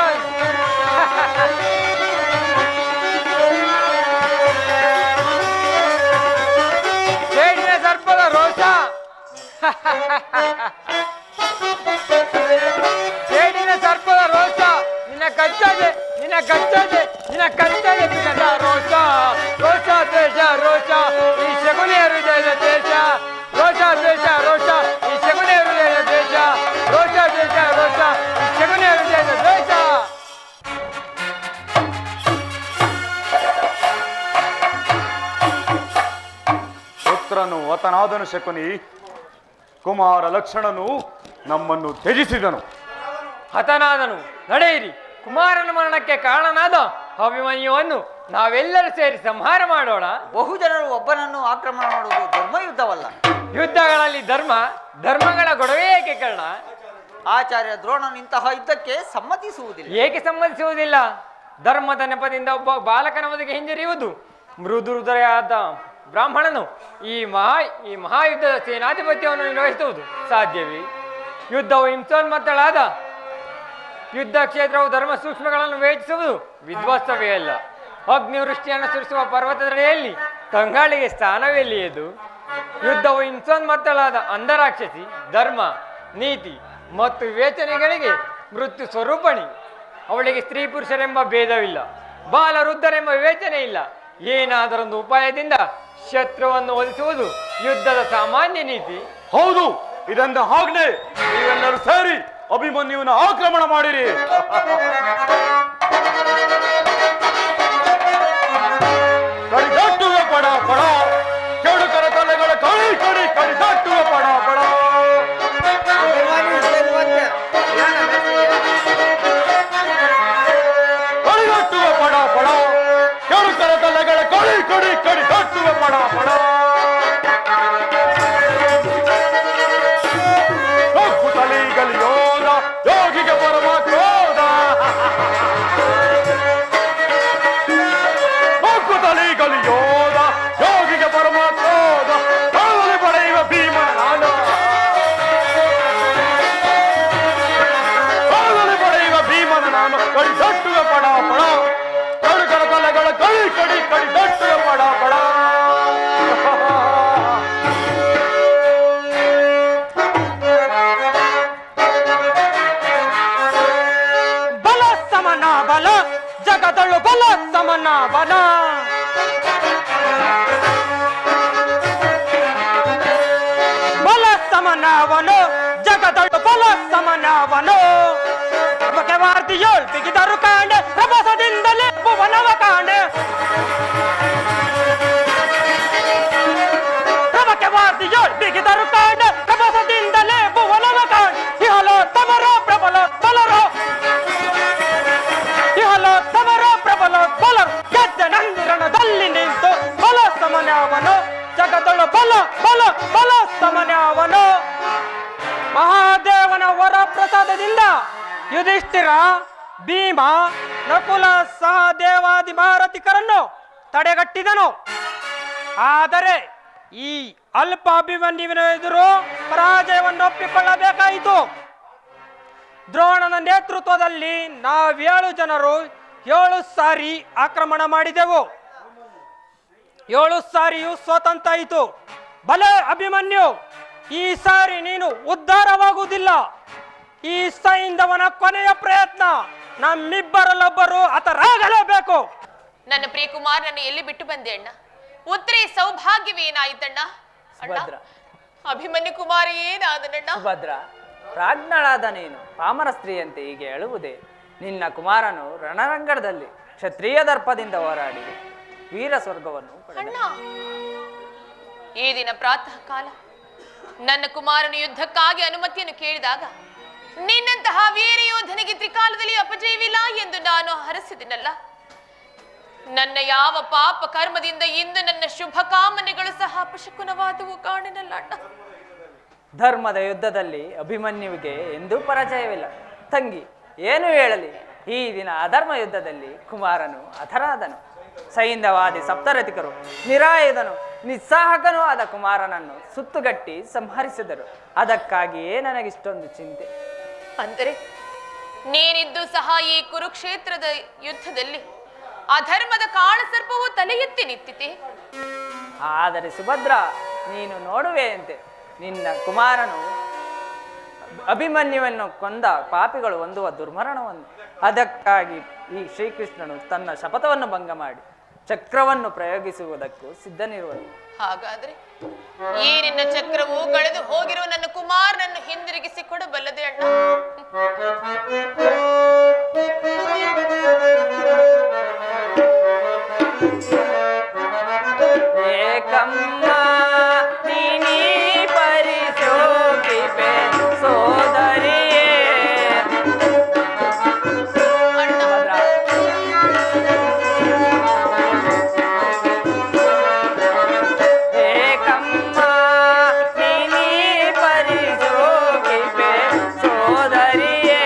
ಸೇಡಿನ ಸರ್ಪದ ರೋಷ. ಸೇಡಿನ ಸರ್ಪದ ರೋಷ, ನಿನ್ನ ಕಚ್ಚದೆ ಬಿಡದ ರೋಷ. ರೋಷ ದ್ವೇಷ ರೋಷ, ಈ ಶಕುನಿಯ ಹೃದಯದ ದ್ವೇಷ. ರೋಷ ದ್ವೇಷ ರೋಷ, ಈ ಶಕುನಿಯ ಹೃದಯದ ದ್ವೇಷ. ರೋಷ ದ್ವೇಷ ರೋಷ, ಈ ಶಕುನಿಯ ಹೃದಯದ ದ್ವೇಷ. ಪುತ್ರನು ಹತನಾದನು ಶಕುನಿ. ಕುಮಾರ ಲಕ್ಷಣನು ನಮ್ಮನ್ನು ತ್ಯಜಿಸಿದನು. ಹತನಾದನು, ನಡೆಯಿರಿ. ಕುಮಾರನ ಮರಣಕ್ಕೆ ಕಾರಣನಾದ ಅಭಿಮನ್ಯುವನ್ನು ನಾವೆಲ್ಲರೂ ಸೇರಿ ಸಂಹಾರ ಮಾಡೋಣ. ಬಹುಜನರು ಒಬ್ಬನನ್ನು ಆಕ್ರಮಣ ಮಾಡುವುದು ಧರ್ಮಯುದ್ಧವಲ್ಲ. ಯುದ್ಧಗಳಲ್ಲಿ ಧರ್ಮಗಳ ಗೊಡವೆ ಏಕೆ ಕರ್ಣ? ಆಚಾರ್ಯ ದ್ರೋಣನು ಇಂತಹ ಯುದ್ಧಕ್ಕೆ ಸಮ್ಮತಿಸುವುದಿಲ್ಲ. ಏಕೆ ಸಮ್ಮತಿಸುವುದಿಲ್ಲ? ಧರ್ಮದ ನೆಪದಿಂದ ಒಬ್ಬ ಬಾಲಕನ ಬದುಕಿಗೆ ಹಿಂಜರಿಯುವುದು ಮೃದು ಹೃದಯಾದ ಬ್ರಾಹ್ಮಣನು ಈ ಮಹಾಯುದ್ಧದ ಸೇನಾಧಿಪತ್ಯವನ್ನು ನಿರ್ವಹಿಸುವುದು ಸಾಧ್ಯವೇ? ಯುದ್ಧವು ಹಿಂಸೋನ್ಮತ್ತಳಾದ ಯುದ್ಧ ಕ್ಷೇತ್ರವು ಧರ್ಮ ಸೂಕ್ಷ್ಮಗಳನ್ನು ವಿವೇಚಿಸುವುದು ವಿಧ್ವಸ್ತವೇ ಅಲ್ಲ. ಅಗ್ನಿವೃಷ್ಟಿಯನ್ನು ಸುರಿಸುವ ಪರ್ವತದಡಿಯಲ್ಲಿ ತಂಗಾಳಿಗೆ ಸ್ಥಾನವೆಲ್ಲಿಯದು? ಯುದ್ಧವು ಹಿಂಸೋನ್ಮತ್ತಳಾದ ಅಂಧರಾಕ್ಷಸಿ ಧರ್ಮ, ನೀತಿ ಮತ್ತು ವಿವೇಚನೆಗಳಿಗೆ ಮೃತ್ಯು ಸ್ವರೂಪಣಿ. ಅವಳಿಗೆ ಸ್ತ್ರೀ ಪುರುಷರೆಂಬ ಭೇದವಿಲ್ಲ, ಬಾಲ ವೃದ್ಧರೆಂಬ ವಿವೇಚನೆ ಇಲ್ಲ. ಏನಾದರೊಂದು ಉಪಾಯದಿಂದ ಶತ್ರುವನ್ನು ಒಲಿಸುವುದು ಯುದ್ಧದ ಸಾಮಾನ್ಯ ನೀತಿ. ಹೌದು, ಇದೊಂದು ಆಜ್ಞೆ. ನೀವೆಲ್ಲರೂ ಸೇರಿ ಅಭಿಮನ್ಯುವಿನ ಆಕ್ರಮಣ ಮಾಡಿರಿ. ಕಡಿದಾಟುವ ಪಡ ಪಡ, ಕೆಡುಕರ ತಲೆಗಳ ಕಡಿ ಕಡಿ ಕಡಿದಾಟುವ ಪಡ ಪಡ. ಕಡಿದಾಟುವ ಪಡ ಪಡ, ಕೆಡುಕರ ತಲೆಗಳ ಕಡಿ ಕಡಿ ಕಡಿದಾಟುವ ಪಡ ಪಡ. ಯೋಧ ಯೋಗಿಗೆ ಪರಮ ಕ್ರೋಧ, ಒಕ್ಕುತಲಿಗಲಿ ಯೋಧ ಯೋಗಿಗೆ ಪರಮ ಕ್ರೋಧ. ಕಾವಲಿ ಪಡೆಯುವ ಭೀಮ ನಾನು, ಕಾವಲಿ ಪಡೆಯುವ ಭೀಮನ ನಾನು. ಕಡಿದಟ್ಟುವ ಪಡ ಪಡ, ಕಡುಕರ ತಲೆಗಳ ಕಡಿ ಕಡಿ ಕಡಿದಟ್ಟುವ ಪಡ ಪಡ. ಬಲ ಜಗದಳು ಬಲ ಸಮನ ಬಲ, ಬಲ ಸಮನವನು ಜಗದಳು ಬಲ ಸಮನವನು. ವಾರ್ತಿಯೋಳ್ ಬಿಗಿದರು ಕಾಂಡೆ ಪ್ರಭಸದಿಂದಲೇ ಭುವನವ ಕಾಂಡೆ. ಪ್ರಭಕ್ಕೆ ವಾರ್ತಿಯೋಳ್ ಬಿಗಿದರು ಕಾಂಡೆ ಪ್ರಭಸದಿಂದಲೇ ಭುವನವ ಕಾಂಡೆ. ಇಹಲೋ ತಮರೋ ಪ್ರಬಲ ಬಲರೋ, ಇಹಲೋ ಪ್ರಬಲ ಬಲರು ಗೆದ್ದ ನಂದಿರಣದಲ್ಲಿ ನಿಂತು ಬಲ ಸಮನ್ಯಾವನು. ಜಗದಳು ಬಲ ಬಲ ಬಲ ಸಮನ್ಯಾವನು. ಮಹಾದೇವನ ವರ ಪ್ರಸಾದದಿಂದ ಯುಧಿಷ್ಠಿರ, ಭೀಮ, ನಕುಲ ಸಹದೇವಾದಿ ಮಾರತಿಕರನ್ನು ತಡೆಗಟ್ಟಿದನು. ಆದರೆ ಈ ಅಲ್ಪ ಅಭಿಮನ್ಯುವಿನ ಎದುರು ಪರಾಜಯವನ್ನು ಒಪ್ಪಿಕೊಳ್ಳಬೇಕಾಯಿತು. ದ್ರೋಣನ ನೇತೃತ್ವದಲ್ಲಿ ನಾವೇಳು ಜನರು 7 ಸಾರಿ ಆಕ್ರಮಣ ಮಾಡಿದೆವು. 7 ಸಾರಿಯೂ ಸ್ವತಂತ್ರಾಯಿತು. ಬಲೆ ಅಭಿಮನ್ಯು, ಈ ಸಾರಿ ನೀನು ಉದ್ಧಾರವಾಗುವುದಿಲ್ಲ. ಈ ಸೈಂಧವನ ಕೊನೆಯ ಪ್ರಯತ್ನ. ನಮ್ಮಿಬ್ಬರಲ್ಲೊಬ್ಬರು ಹತರಾಗಲೇಬೇಕು. ನನ್ನ ಪ್ರಿಯಕುಮಾರನನ್ನು ಎಲ್ಲಿ ಬಿಟ್ಟು ಬಂದೆ ಅಣ್ಣ? ಉತ್ತರೆ ಸೌಭಾಗ್ಯವೇನಾಯಿತಣ್ಣ? ಸುಭದ್ರ, ಅಭಿಮನ್ಯು ಕುಮಾರ ಏನಾದನಣ್ಣ? ಸುಭದ್ರ, ಪ್ರಾಜ್ಞಳಾದ ನೀನು ಪಾಮರ ಸ್ತ್ರೀಯಂತೆ ಹೀಗೆ ಹೇಳುವುದೇ? ನಿನ್ನ ಕುಮಾರನು ರಣರಂಗದಲ್ಲಿ ಕ್ಷತ್ರಿಯ ದರ್ಪದಿಂದ ಹೋರಾಡಿ ವೀರ ಸ್ವರ್ಗವನ್ನು ಅಣ್ಣ, ಈ ದಿನ ಪ್ರಾತಃ ಕಾಲ ನನ್ನ ಕುಮಾರನು ಯುದ್ಧಕ್ಕಾಗಿ ಅನುಮತಿಯನ್ನು ಕೇಳಿದಾಗ ನಿನ್ನಂತಹ ವೀರ ಯೋಧನಿಗೆ ತ್ರಿಕಾಲದಲ್ಲಿ ಅಪಜಯವಿಲ್ಲ ಎಂದು ನಾನು ಹರಸಿದಿನಲ್ಲ. ನನ್ನ ಯಾವ ಪಾಪ ಕರ್ಮದಿಂದ ಇಂದು ನನ್ನ ಶುಭ ಕಾಮನೆಗಳು ಸಹ ಅಪಶಕುನವಾದವು ಕಾಣನಲ್ಲ ಅಣ್ಣ. ಧರ್ಮದ ಯುದ್ಧದಲ್ಲಿ ಅಭಿಮನ್ಯುವಿಗೆ ಎಂದೂ ಪರಾಜಯವಿಲ್ಲ. ತಂಗಿ, ಏನು ಹೇಳಲಿ, ಈ ದಿನ ಅಧರ್ಮ ಯುದ್ಧದಲ್ಲಿ ಕುಮಾರನು ಹತರಾದನು. ಸೈಂಧವಾದಿ ಸಪ್ತರಥಿಕರು ನಿರಾಯುಧನು ನಿಸ್ಸಾಹಕನೂ ಆದ ಕುಮಾರನನ್ನು ಸುತ್ತುಗಟ್ಟಿ ಸಂಹರಿಸಿದರು. ಅದಕ್ಕಾಗಿಯೇ ನನಗಿಷ್ಟೊಂದು ಚಿಂತೆ. ಅಂದರೆ ನೀನಿದ್ದು ಸಹ ಈ ಕುರುಕ್ಷೇತ್ರದ ಯುದ್ಧದಲ್ಲಿ ಅಧರ್ಮದ ಕಾಳಸರ್ಪವು ತಲೆ ಎತ್ತಿ ನಿಂತಿತೆ. ಆದರೆ ಸುಭದ್ರ, ನೀನು ನೋಡುವೆಯಂತೆ ನಿನ್ನ ಕುಮಾರನು ಅಭಿಮನ್ಯುವನ್ನು ಕೊಂದ ಪಾಪಿಗಳು ಹೊಂದುವ ದುರ್ಮರಣವನ್ನು. ಅದಕ್ಕಾಗಿ ಈ ಶ್ರೀಕೃಷ್ಣನು ತನ್ನ ಶಪಥವನ್ನು ಭಂಗ ಮಾಡಿ ಚಕ್ರವನ್ನು ಪ್ರಯೋಗಿಸುವುದಕ್ಕೂ ಸಿದ್ಧನಿರುವನು. ಹಾಗಾದ್ರೆ ಈ ನಿನ್ನ ಚಕ್ರವು ಕಳೆದು ಹೋಗಿರುವ ನನ್ನ ಕುಮಾರನನ್ನು ಹಿಂದಿರುಗಿಸಿ ಕೊಡಬಲ್ಲದೆ ಅಣ್ಣ? ಏಕಮ್ಮ ನೀನಿ ಪರಿಶೋಕಿಪೆ ಸೋದರಿಯೇ. ಏಕಮ್ಮ ನೀನಿ ಪರಿಶೋಕಿಪೆ ಸೋದರಿಯೇ.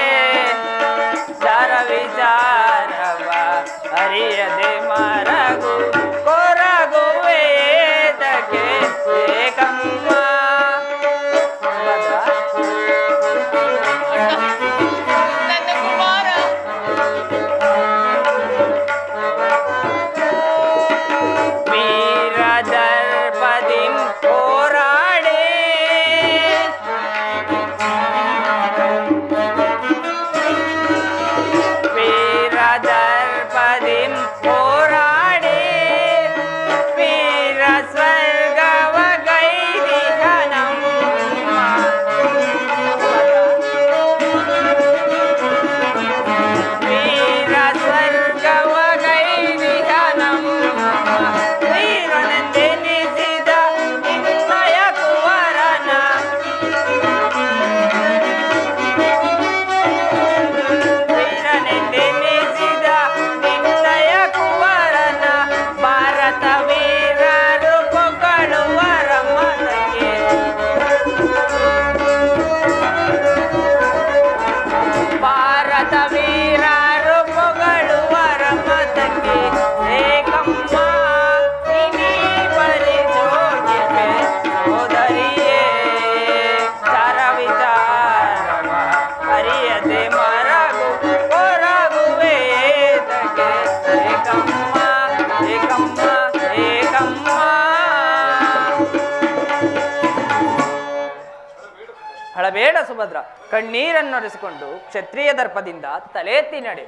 ಅಳಬೇಡ ಸುಭದ್ರ, ಕಣ್ಣೀರನ್ನೊರೆಸಿಕೊಂಡು ಕ್ಷತ್ರಿಯ ದರ್ಪದಿಂದ ತಲೆ ಎತ್ತಿ ನಡೆ.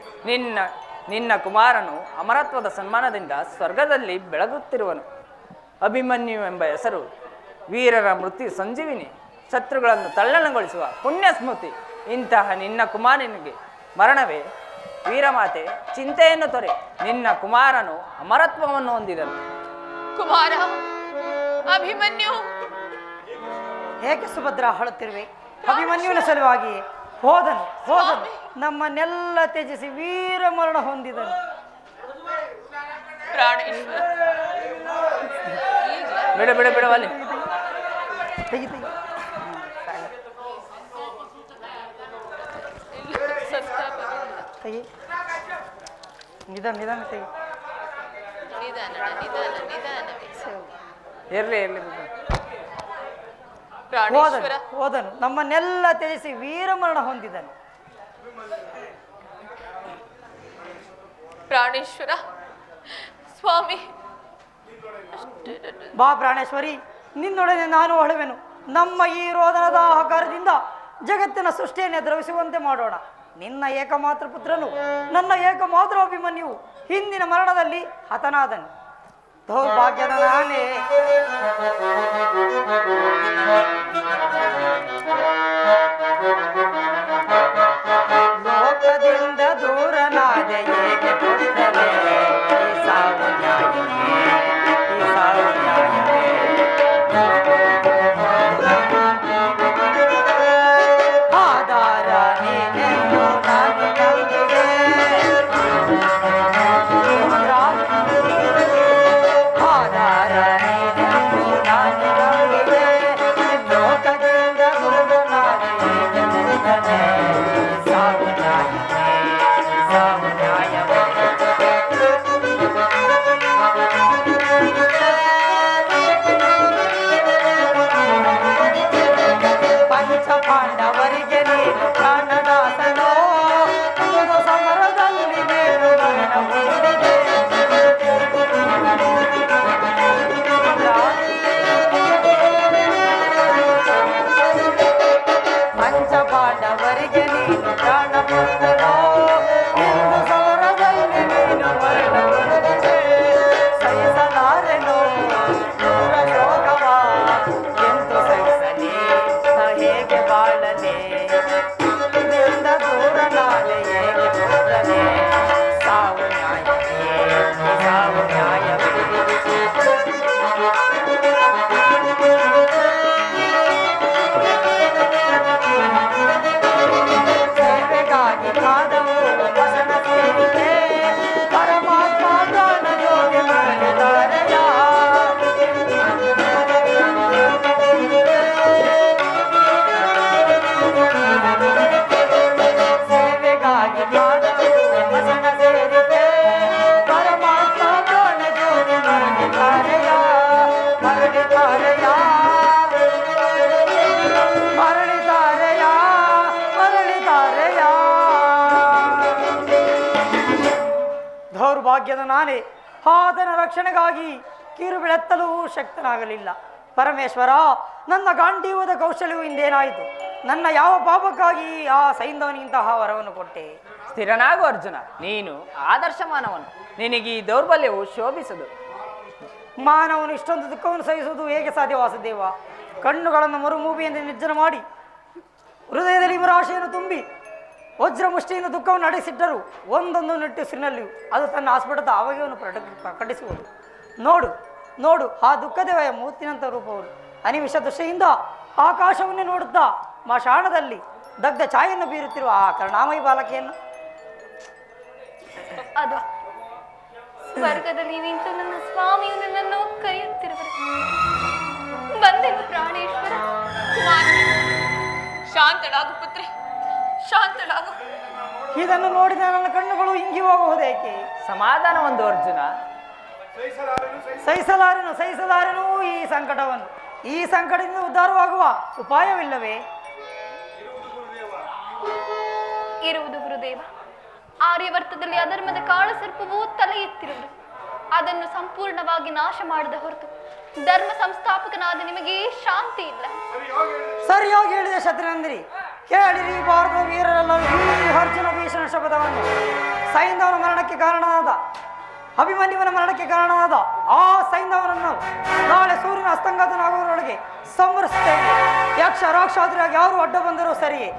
ನಿನ್ನ ಕುಮಾರನು ಅಮರತ್ವದ ಸನ್ಮಾನದಿಂದ ಸ್ವರ್ಗದಲ್ಲಿ ಬೆಳಗುತ್ತಿರುವನು. ಅಭಿಮನ್ಯು ಎಂಬ ಹೆಸರು ವೀರರ ಮೃತ್ಯು ಸಂಜೀವಿನಿ, ಶತ್ರುಗಳನ್ನು ತಲ್ಲಣಗೊಳಿಸುವ ಪುಣ್ಯ ಸ್ಮೃತಿ. ಇಂತಹ ನಿನ್ನ ಕುಮಾರನಿಗೆ ಮರಣವೇ ವೀರಮಾತೆ, ಚಿಂತೆಯನ್ನು ತೊರೆ. ನಿನ್ನ ಕುಮಾರನು ಅಮರತ್ವವನ್ನು ಹೊಂದಿದನು. ಕುಮಾರ ಅಭಿಮನ್ಯು, ಏಕೆ ಸುಭದ್ರ ಅಳುತ್ತಿರುವೆ? ಅಭಿಮನ್ಯುವಿನ ಸಲುವಾಗಿ ಹೋದನು ನಮ್ಮನ್ನೆಲ್ಲ ತ್ಯಜಿಸಿ ವೀರ ಮರಣ ಹೊಂದಿದನು. ಬಿಡವಲ್ಲಿ ತೆಗಿ ತೆಗಿ. ತೆಗಿ, ನಿಧಾನ ನಿಧಾನ ತೆಗಿ. ಇರ್ಲಿ ಹೋದನು ನಮ್ಮನ್ನೆಲ್ಲ ತ್ಯಜಿಸಿ ವೀರಮರಣ ಹೊಂದಿದನು. ಪ್ರಾಣೇಶ್ವರ ಸ್ವಾಮಿ, ಬಾ ಪ್ರಾಣೇಶ್ವರಿ, ನಿನ್ನೊಡನೆ ನಾನು ಅಳುವೆನು. ನಮ್ಮ ಈ ರೋದನದ ಅಹಂಕಾರದಿಂದ ಜಗತ್ತಿನ ಸೃಷ್ಟಿಯನ್ನೇ ದ್ರವಿಸುವಂತೆ ಮಾಡೋಣ. ನಿನ್ನ ಏಕಮಾತ್ರ ಪುತ್ರನು, ನನ್ನ ಏಕಮಾತ್ರ ಅಭಿಮನ್ಯು ಹಿಂದಿನ ಮರಣದಲ್ಲಿ ಹತನಾದನು. ದೌರ್ಭಾಗ್ಯದ ನಾನೇ ಲೋಕದಿಂದ ದೂರನಾದೆ ಏಕೆ ಪುತ್ರನೇ, ಈ ಸಾವು ನ್ಯಾಯವೇ, ಈ ಸಾವು ನ್ಯಾಯವೇ. ಆಧಾರ ನೀನೆಂದು ನಾನು ನಂಬಿದೆ, ಆಧಾರ ನೀನೆಂದು ನಾನು ನಂಬಿದೆ. ಲೋಕದಿಂದ ದೂರನಾದೆ ಏಕೆ ಪುತ್ರನೇ, ಸಾವು ನ್ಯಾಯವೇ, ಸಾವು ನ್ಯಾಯವೇ. ಪಂಚ ಪಾಂಡವರಿಗೆ ನೀನು ಪ್ರಾಣದಾಸನೋ, ಒಂದು ಸಮರದಲ್ಲಿ ನೀನು ಮರಣ ಹೊಂದಿದೆ. ಪಂಚ ಪಾಂಡವರಿಗೆ ನೀನು ಪ್ರಾಣಪುತ್ರನೋ, ಒಂದು ಸಮರದಲ್ಲಿ ನೀನು ಮರಣ ಹೊಂದಿದೆ. ಸಹಿಸಲಾರೆನೋ ದೂರ ಶೋಕವ, ಎಂದು ಸಹಿಸಲಿ ನಾ ಹೇಗೆ ಬಾಳಲಿ. ಇದರಿಂದ ದೂರನಾದೆ ಏಕೆ ಪುತ್ರನೇ, ಸಾವು ನ್ಯಾಯವೇ, ಸಾವು ನ್ಯಾಯವೇ. ಸೇವೆಗಾಗಿ ಕಾದವು ವಸನ ಸೇರಿದೆ, ಪರಮಾತ್ಮ ಪ್ರಾಣ ಯೋಗಿ ಮರಳಿದಾರೆಯ. ಸೇವೆಗಾಗಿ ಕಾದವು ವಸನ ಸೇರಿದೆ, ಪರಮಾತ್ಮ ಪ್ರಾಣ ಯೋಗಿ ಮರಳಿದಾರೆಯ, ಮರಳಿದಾರೆಯ, ಮರಳಿದಾರೆಯ, ಮರಳಿದಾರೆಯ. ದೌರ್ಭಾಗ್ಯದ ನಾನೇ ಆತನ ರಕ್ಷಣೆಗಾಗಿ ಕಿರುಬೆಳೆತ್ತಲೂ ಶಕ್ತನಾಗಲಿಲ್ಲ. ಪರಮೇಶ್ವರ, ನನ್ನ ಗಾಂಡೀವದ ಕೌಶಲ್ಯವು ಇಂದೇನಾಯಿತು? ನನ್ನ ಯಾವ ಪಾಪಕ್ಕಾಗಿ ಆ ಸೈಂಧವನಿಂತಹ ವರವನ್ನು ಕೊಟ್ಟೆ? ಸ್ಥಿರನಾಗು ಅರ್ಜುನ, ನೀನು ಆದರ್ಶ ಮಾನವನು. ನಿನಗೆ ಈ ದೌರ್ಬಲ್ಯವು ಶೋಭಿಸದು. ಮಾನವನು ಇಷ್ಟೊಂದು ದುಃಖವನ್ನು ಸಹಿಸುವುದು ಹೇಗೆ ಸಾಧ್ಯ ವಾಸುದೇವ? ಕಣ್ಣುಗಳನ್ನು ಮರುಮೂಬಿಯಿಂದ ನಿರ್ಜನ ಮಾಡಿ, ಹೃದಯದಲ್ಲಿ ನಿರಾಶೆಯನ್ನು ತುಂಬಿ, ವಜ್ರ ಮುಷ್ಟಿಯಿಂದ ದುಃಖವನ್ನು ಅಡಗಿಸಿಟ್ಟರು ಒಂದೊಂದು ನಿಟ್ಟುಸಿರಿನಲ್ಲಿಯೂ ಅದು ತನ್ನ ಆಸ್ಫುಟದ ಆವೇಗವನ್ನು ಪ್ರಕಟಿಸುವುದು. ನೋಡು ನೋಡು, ಆ ದುಃಖದೇವಯ ಮೂರ್ತಿನಂಥ ರೂಪವನ್ನು ಅನಿಮಿಷ ದೃಷ್ಟಿಯಿಂದ ಆಕಾಶವನ್ನೇ ನೋಡುತ್ತಾ ಮಾಶಾಣದಲ್ಲಿ ದಗ್ಧ ಛಾಯೆಯನ್ನು ಬೀರುತ್ತಿರುವ ಆ ಕರುಣಾಮಯಿ ಬಾಲಕಿಯನ್ನು. ಅದು ಸ್ವರ್ಗದಲ್ಲಿ ನಿಂತು ನನ್ನ ಸ್ವಾಮಿಯು ನನ್ನನ್ನು ಕರೆಯುತ್ತಿರುವರು. ಬಂದೆನು ಪ್ರಾಣೇಶ್ವರ. ಕುಮಾರ, ಶಾಂತಳಾಗು ಪುತ್ರಿ, ಶಾಂತಳಾಗು. ಇದನ್ನು ನೋಡಿದ ನನ್ನ ಕಣ್ಣುಗಳು ಇಂಗಿ ಹೋಗುವುದೇಕೆ? ಸಮಾಧಾನ ಒಂದು ಅರ್ಜುನ. ಸಹಿಸಲಾರೆನು ಈ ಸಂಕಟವನ್ನು. ಈ ಸಂಕಟದಿಂದ ಉದ್ಧಾರವಾಗುವ ಉಪಾಯವಿಲ್ಲವೇ? ಇರುವುದು ಗುರುದೇವ. ಆರ್ಯವರ್ತದಲ್ಲಿ ಅಧರ್ಮದ ಕಾಳು ಸರ್ಪವು ತಲೆ ಎತ್ತಿರುವುದು. ಅದನ್ನು ಸಂಪೂರ್ಣವಾಗಿ ನಾಶ ಮಾಡದ ಹೊರತು ಧರ್ಮ ಸಂಸ್ಥಾಪಕನಾದ ನಿಮಗೆ ಶಾಂತಿ ಇಲ್ಲ. ಸರಿಯಾಗಿ ಹೇಳಿದೆ ಶತ್ರುನಂದಿನಿ. ಕೇಳಿರಿ ಭಾರತದ ವೀರರೆಲ್ಲರೂ ಈ ಅರ್ಜುನ ಭೀಷಣ ಶಬ್ದವನ್ನು. ಸೈಂಧವನ ಮರಣಕ್ಕೆ ಕಾರಣವಾದ, ಅಭಿಮನ್ಯುವನ ಮರಣಕ್ಕೆ ಕಾರಣವಾದ ಆ ಸೈಂಧವನನ್ನು ನಾಳೆ ಸೂರ್ಯನ ಅಸ್ತಂಗತನಾಗುವುದರೊಳಗೆ ಸಂಹರಿಸುತ್ತೇವೆ. ಯಕ್ಷ ರಾಕ್ಷಸರಾಗಿ ಯಾರು ಅಡ್ಡ ಬಂದರೂ ಸರಿಯೇ,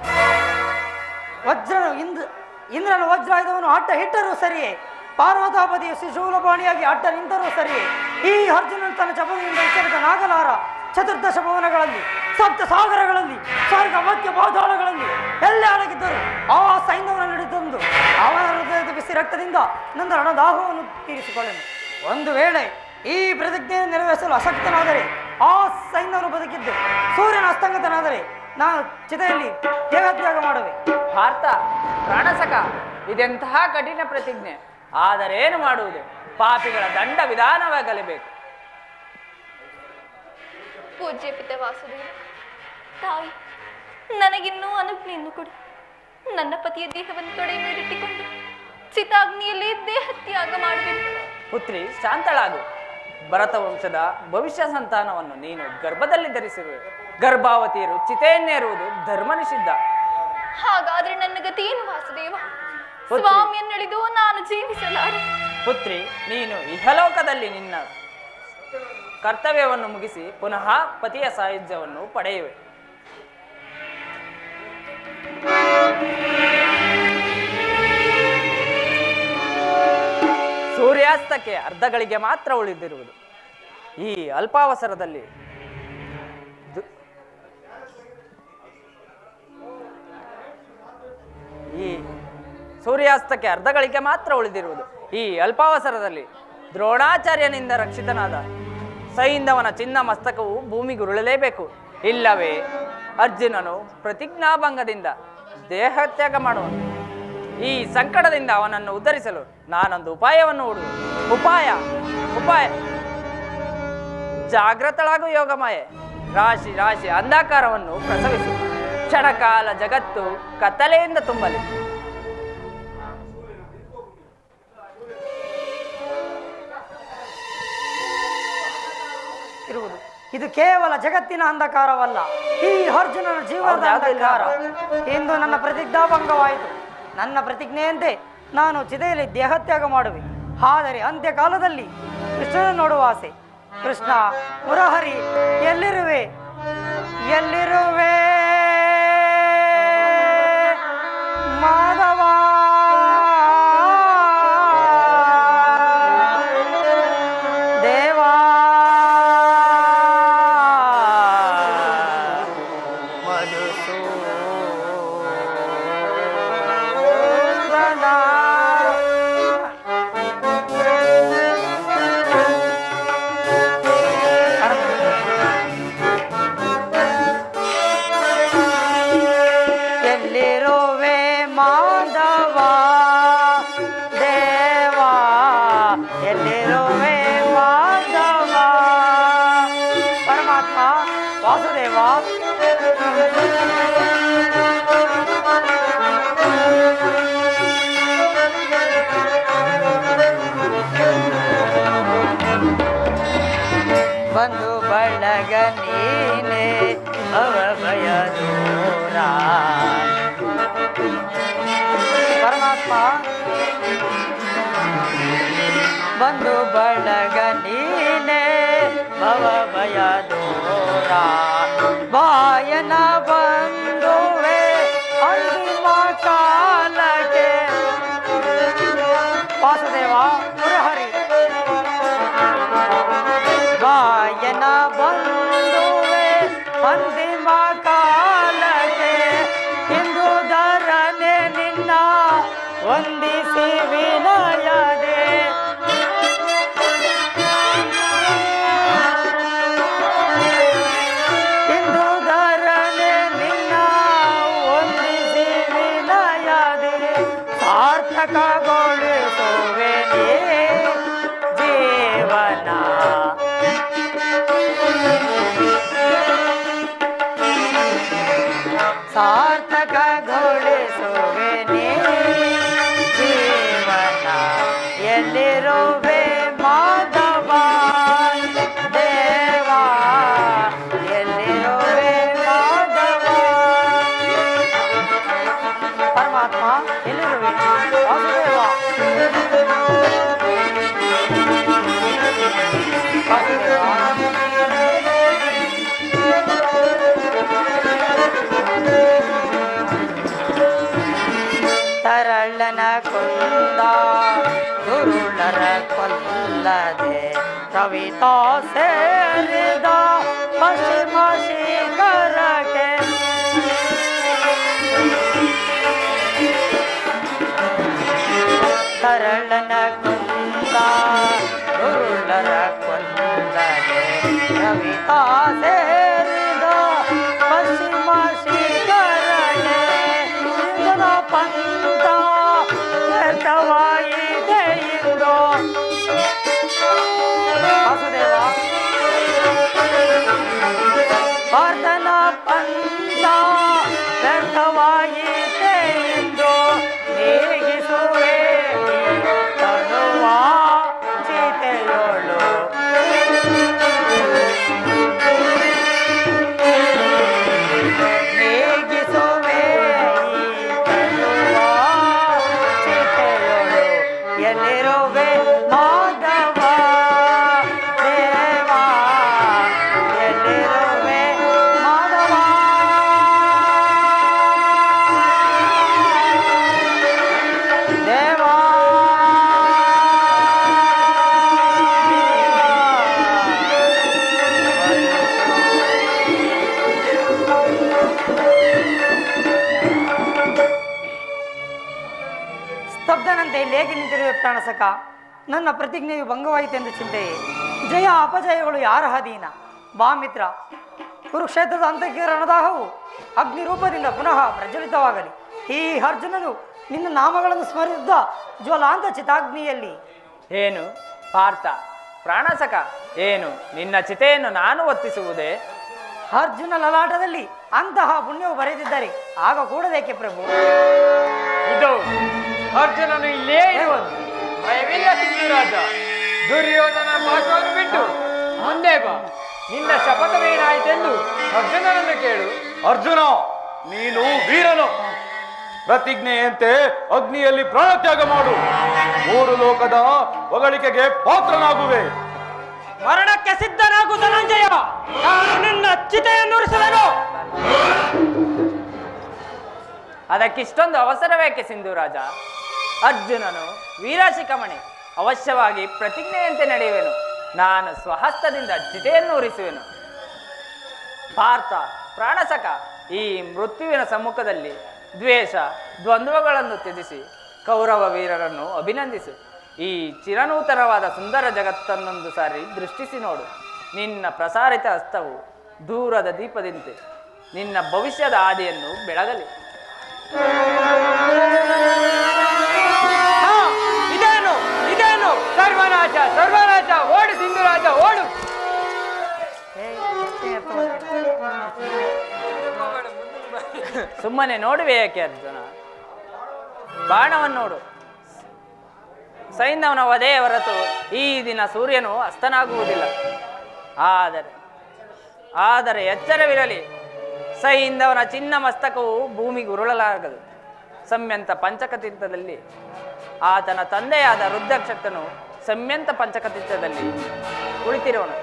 ಇಂದ್ರನು ವಜ್ರಾಯುಧವನ್ನು ಅಡ್ಡ ಇಟ್ಟರೂ ಸರಿಯೇ, ಪಾರ್ವತಾಪತಿಯು ಶಿಶೂಲಪಾಣಿಯಾಗಿ ಅಡ್ಡ ನಿಂತರೂ ಸರಿಯೇ, ಈ ಅರ್ಜುನನು ತನ್ನ ಚಪದಿಂದ ಎಚ್ಚರಿತ ನಾಗಲಾರ ಚತುರ್ದಶ ಭವನಗಳಲ್ಲಿ, ಸಪ್ತ ಸಾಗರಗಳಲ್ಲಿ, ಸ್ವರ್ಗ ಮಧ್ಯ ಪಾತಾಳಗಳಲ್ಲಿ ಎಲ್ಲೇ ಅಡಗಿದ್ದರು ಆ ಸೈನ್ಯವನ್ನು ಹಿಡಿದಂದು ಅವನ ಹೃದಯದ ಬಿಸಿ ರಕ್ತದಿಂದ ನನ್ನ ರಣದಾಹವನ್ನು ತೀರಿಸಿಕೊಳ್ಳೆನು. ಒಂದು ವೇಳೆ ಈ ಪ್ರತಿಜ್ಞೆಯನ್ನು ನೆರವೇರಿಸಲು ಅಶಕ್ತನಾದರೆ, ಆ ಸೈನ್ಯವನ್ನು ಬದುಕಿದ್ದು ಸೂರ್ಯನ ಅಸ್ತಂಗತನಾದರೆ ನಾನು ಚಿತೆಯಲ್ಲಿ ದೇಹತ್ಯಾಗ ಮಾಡುವೆ. ಭಾರತ ಪ್ರಾಣಸಕ, ಇದೆಂತಹ ಕಠಿಣ ಪ್ರತಿಜ್ಞೆ. ಆದರೇನು ಮಾಡುವುದು? ಪಾಪಿಗಳ ದಂಡ ವಿಧಾನವಾಗಲೇಬೇಕು. ಪೂಜ್ಯ ಪಿತ ವಾಸುದೇವ, ತಾಯಿ ನನಗಿನ್ನೂ ಅನುಜ್ಞೆಯನ್ನು ಕೊಡಿ. ನನ್ನ ಪತಿಯ ದೇಹವನ್ನು ತೊಡೆ ಮೇಲಿಟ್ಟುಕೊಂಡು ಚಿತಾಗ್ನಿಯಲ್ಲಿ ದೇಹತ್ಯಾಗ ಮಾಡಬೇಕು. ಪುತ್ರಿ ಶಾಂತಳಾಗು. ಭರತ ವಂಶದ ಭವಿಷ್ಯ ಸಂತಾನವನ್ನು ನೀನು ಗರ್ಭದಲ್ಲಿ ಧರಿಸಿರುವೆ. ಗರ್ಭಾವತಿಯರು ಚಿತೆಯನ್ನೇರುವುದು ಧರ್ಮ ನಿಷಿದ್ಧ. ಹಾಗಾದ್ರೆ ನನ್ನ ಗತಿ ಏನು ವಾಸುದೇವ? ಸ್ವಾಮಿಯನ್ನುಳಿದು ನಾನು ಜೀವಿಸಲಾರೆ. ಪುತ್ರಿ, ನೀನು ಇಹಲೋಕದಲ್ಲಿ ನಿನ್ನ ಕರ್ತವ್ಯವನ್ನು ಮುಗಿಸಿ ಪುನಃ ಪತಿಯ ಸಾಯುಜ್ಯವನ್ನು ಪಡೆಯುವೆ. ಸೂರ್ಯಾಸ್ತಕ್ಕೆ ಅರ್ಧಗಳಿಗೆ ಮಾತ್ರ ಉಳಿದಿರುವುದು. ಈ ಅಲ್ಪಾವಸರದಲ್ಲಿ ಸೂರ್ಯಾಸ್ತಕ್ಕೆ ಅರ್ಧಗಳಿಗೆ ಮಾತ್ರ ಉಳಿದಿರುವುದು. ಈ ಅಲ್ಪಾವಸರದಲ್ಲಿ ದ್ರೋಣಾಚಾರ್ಯನಿಂದ ರಕ್ಷಿತನಾದ ಸೈಂಧವನ ಚಿನ್ನ ಮಸ್ತಕವು ಭೂಮಿಗುರುಳಲೇಬೇಕು. ಇಲ್ಲವೇ ಅರ್ಜುನನು ಪ್ರತಿಜ್ಞಾಭಂಗದಿಂದ ದೇಹತ್ಯಾಗ ಮಾಡುವನು. ಈ ಸಂಕಟದಿಂದ ಅವನನ್ನು ಉದ್ಧರಿಸಲು ನಾನೊಂದು ಉಪಾಯವನ್ನು ಹೂಡುವೆ. ಉಪಾಯ ಜಾಗೃತಳಾಗು ಯೋಗಮಾಯೆ. ರಾಶಿ ರಾಶಿ ಅಂಧಕಾರವನ್ನು ಪ್ರಸವಿಸು. ಕ್ಷಣಕಾಲ ಜಗತ್ತು ಕತ್ತಲೆಯಿಂದ ತುಂಬಲಿ. ಇದು ಕೇವಲ ಜಗತ್ತಿನ ಅಂಧಕಾರವಲ್ಲ, ಈ ಅರ್ಜುನನ ಜೀವನದ ಅಂಧಕಾರ. ಇಂದು ನನ್ನ ಪ್ರತಿಜ್ಞಾಭಂಗವಾಯಿತು. ನನ್ನ ಪ್ರತಿಜ್ಞೆಯಂತೆ ನಾನು ಚಿತೆಯಲ್ಲಿ ದೇಹತ್ಯಾಗ ಮಾಡುವೆ. ಆದರೆ ಅಂತ್ಯಕಾಲದಲ್ಲಿ ಕೃಷ್ಣನ ನೋಡುವ ಆಸೆ. ಕೃಷ್ಣ ಮುರಹರಿ, ಎಲ್ಲಿರುವೆ ಮಾಧವ? ಬಂಧು ಬಳಗ ನೀನೆ ಭಯ ದೂರ. ಪರಮಾತ್ಮ ಬಂಧು ಬಳಗ ನೀನೆ ಭಯ ದೂರ. ಬಾಯನ ಬಂಧುವೆ ಅಂತಿಮ ಕಾಲಕ್ಕೆ. ವಾಸುದೇವ ಮುರಹರಿ, ಬಾಯನ ಬಂಧುವೆ ಅಂತಿಮ ಕಾಲಕ್ಕೆ. ಇಂದು ಧರನೆ ನಿನ್ನ ವಂದಿಸಿ ವಿನಯದೆ. ಇಂದು ಧರನೆ ನಿನ್ನ ವಂದಿಸಿ ವಿನಯದೆ. ಸಾರ್ಥಕಗೊಳಿಸುವೆ ಜೀವನ. ಸಾರ್ಥಕಗೊಳಿಸುವೆ ಜೀವನ. ಎಲ್ಲಿರುವೆ ಮಾಧವ ದೇವ? ಎಲ್ಲಿರುವೆ ವಾಸುದೇವ? ತರಳನ ಕೊಂದ ಗುರುಳರ ಕೊಲ್ಲದೆ ಕವಿತಾ ಸೇರಿದ ಪಶ್ಚಿಮ ಶಿಖರಕ್ಕೆ ತರಳನ ಕೊಂದ ಗುರುಳರ ಕೊಲ್ಲದೆ ಕವಿತಾ ಸೇರಿದ ಪಶ್ಚಿಮ ಶಿಖರಕ್ಕೆ ಇಂದನ ಪಂಥ ವ್ಯರ್ಥವಾಯಿತೆ ಇಂದು. ವಾಸುದೇವ ಪಾರ್ಥನ ಪಂಥ ವ್ಯರ್ಥವಾಯಿತೆ ಇಂದು ನೀಗಿಸುವೆ ತನುವ ಸೀತೆಯೋಳು. ನೀಗಿಸುವೆ ತನುವ ಸೀತೆಯೋಳು. ಎಲ್ಲಿರುವೆ ಮಾಧವ ದೇವ, ಎಲ್ಲಿರುವೆ ಮಾಧವ ದೇವ. ಸ್ತಬ್ಧನಂತೆ ಲೇಖಿ ನಿಂತಿರುವೆ ಪ್ರಾಣಸಕ. ನನ್ನ ಪ್ರತಿಜ್ಞೆಯು ಭಂಗವಾಯಿತೆಂದು ಚಿಂತೆಯೇ. ಜಯ ಅಪಜಯಗಳು ಯಾರ ಅಧೀನ? ಬಾ ಮಿತ್ರ, ಕುರುಕ್ಷೇತ್ರದ ಅಂತಕ್ಕೆ ರಣದಾಹವು ಅಗ್ನಿ ರೂಪದಿಂದ ಪುನಃ ಪ್ರಜ್ವಲಿತವಾಗಲಿ. ಈ ಅರ್ಜುನನು ನಿನ್ನ ನಾಮಗಳನ್ನು ಸ್ಮರಿಸಿದ್ದ ಜ್ವಲಾಂತ ಚಿತಾಗ್ನಿಯಲ್ಲಿ. ಏನು ಪಾರ್ಥ ಪ್ರಾಣಸಕ, ಏನು ನಿನ್ನ ಚಿತೆಯನ್ನು ನಾನು ಒತ್ತಿಸುವುದೇ? ಅರ್ಜುನ ಲಲಾಟದಲ್ಲಿ ಅಂತಹ ಪುಣ್ಯವು ಬರೆದಿದ್ದರೆ ಆಗ ಕೂಡದೇಕೆ ಪ್ರಭು? ಇದು ಅರ್ಜುನನು ಇಲ್ಲೇ ಇರುವನು. ಭಯವಿಲ್ಲ ಸಿಂಧುರಾಜ. ದುರ್ಯೋಧನ ಮಾತನ್ನು ಬಿಟ್ಟು ಮುಂದೆ ಬಾ. ನಿನ್ನ ಶಪಥವೇನಾಯಿತೆಂದು ಅರ್ಜುನನನ್ನು ಕೇಳು. ಅರ್ಜುನ, ನೀನು ವೀರನು. ಪ್ರತಿಜ್ಞೆಯಂತೆ ಅಗ್ನಿಯಲ್ಲಿ ಪ್ರಾಣತ್ಯಾಗ ಮಾಡು. 3 ಲೋಕದ ಹೊಗಳಿಕೆಗೆ ಪಾತ್ರನಾಗುವೆ. ಮರಣಕ್ಕೆ ಸಿದ್ಧನಾಗು ಧನಂಜಯ. ನಾನು ನಿನ್ನ ಚಿತೆಯನ್ನು ಉರಿಸುವೆನು. ಅದಕ್ಕಿಷ್ಟೊಂದು ಅವಸರವೇಕೆ ಸಿಂಧುರಾಜ? ಅರ್ಜುನನು ವೀರಾಶಿಖಮಣಿ. ಅವಶ್ಯವಾಗಿ ಪ್ರತಿಜ್ಞೆಯಂತೆ ನಡೆಯುವೆನು. ನಾನು ಸ್ವಹಸ್ತದಿಂದ ಚಿತೆಯನ್ನು ಉರಿಸುವೆನು. ಪಾರ್ಥ ಪ್ರಾಣಸಕ, ಈ ಮೃತ್ಯುವಿನ ಸಮ್ಮುಖದಲ್ಲಿ ದ್ವೇಷ ದ್ವಂದ್ವಗಳನ್ನು ತ್ಯಜಿಸಿ ಕೌರವ ವೀರರನ್ನು ಅಭಿನಂದಿಸು. ಈ ಚಿರನೂತನವಾದ ಸುಂದರ ಜಗತ್ತನ್ನೊಂದು ಸಾರಿ ದೃಷ್ಟಿಸಿ ನೋಡು. ನಿನ್ನ ಪ್ರಸಾರಿತ ಹಸ್ತವು ದೂರದ ದೀಪದಂತೆ ನಿನ್ನ ಭವಿಷ್ಯದ ಹಾದಿಯನ್ನು ಬೆಳಗಲಿ. ಇದೇನು ಇದೇನು ಸರ್ವನಾಶ ಸರ್ವನಾಶ. ಓಡು ಸಿಂಧುರಾಜ ಓಡು. ಸುಮ್ಮನೆ ನೋಡುವೆ ಏಕೆ ಅರ್ಜುನ? ಬಾಣವನ್ನು ನೋಡು. ಸೈಂಧವನ ವಧೆಯ ಹೊರತು ಈ ದಿನ ಸೂರ್ಯನು ಅಸ್ತನಾಗುವುದಿಲ್ಲ. ಆದರೆ ಎಚ್ಚರವಿರಲಿ, ಸೈಂಧವನ ಚಿನ್ನ ಮಸ್ತಕವು ಭೂಮಿಗೆ ಉರುಳಲಾಗದು. ಸಂಯಂತ ಪಂಚಕತೀರ್ಥದಲ್ಲಿ ಆತನ ತಂದೆಯಾದ ರುದ್ರಕ್ಷತನು ಸಂಯಂತ ಪಂಚಕತೀರ್ಥದಲ್ಲಿ ಕುಳಿತಿರೋನು.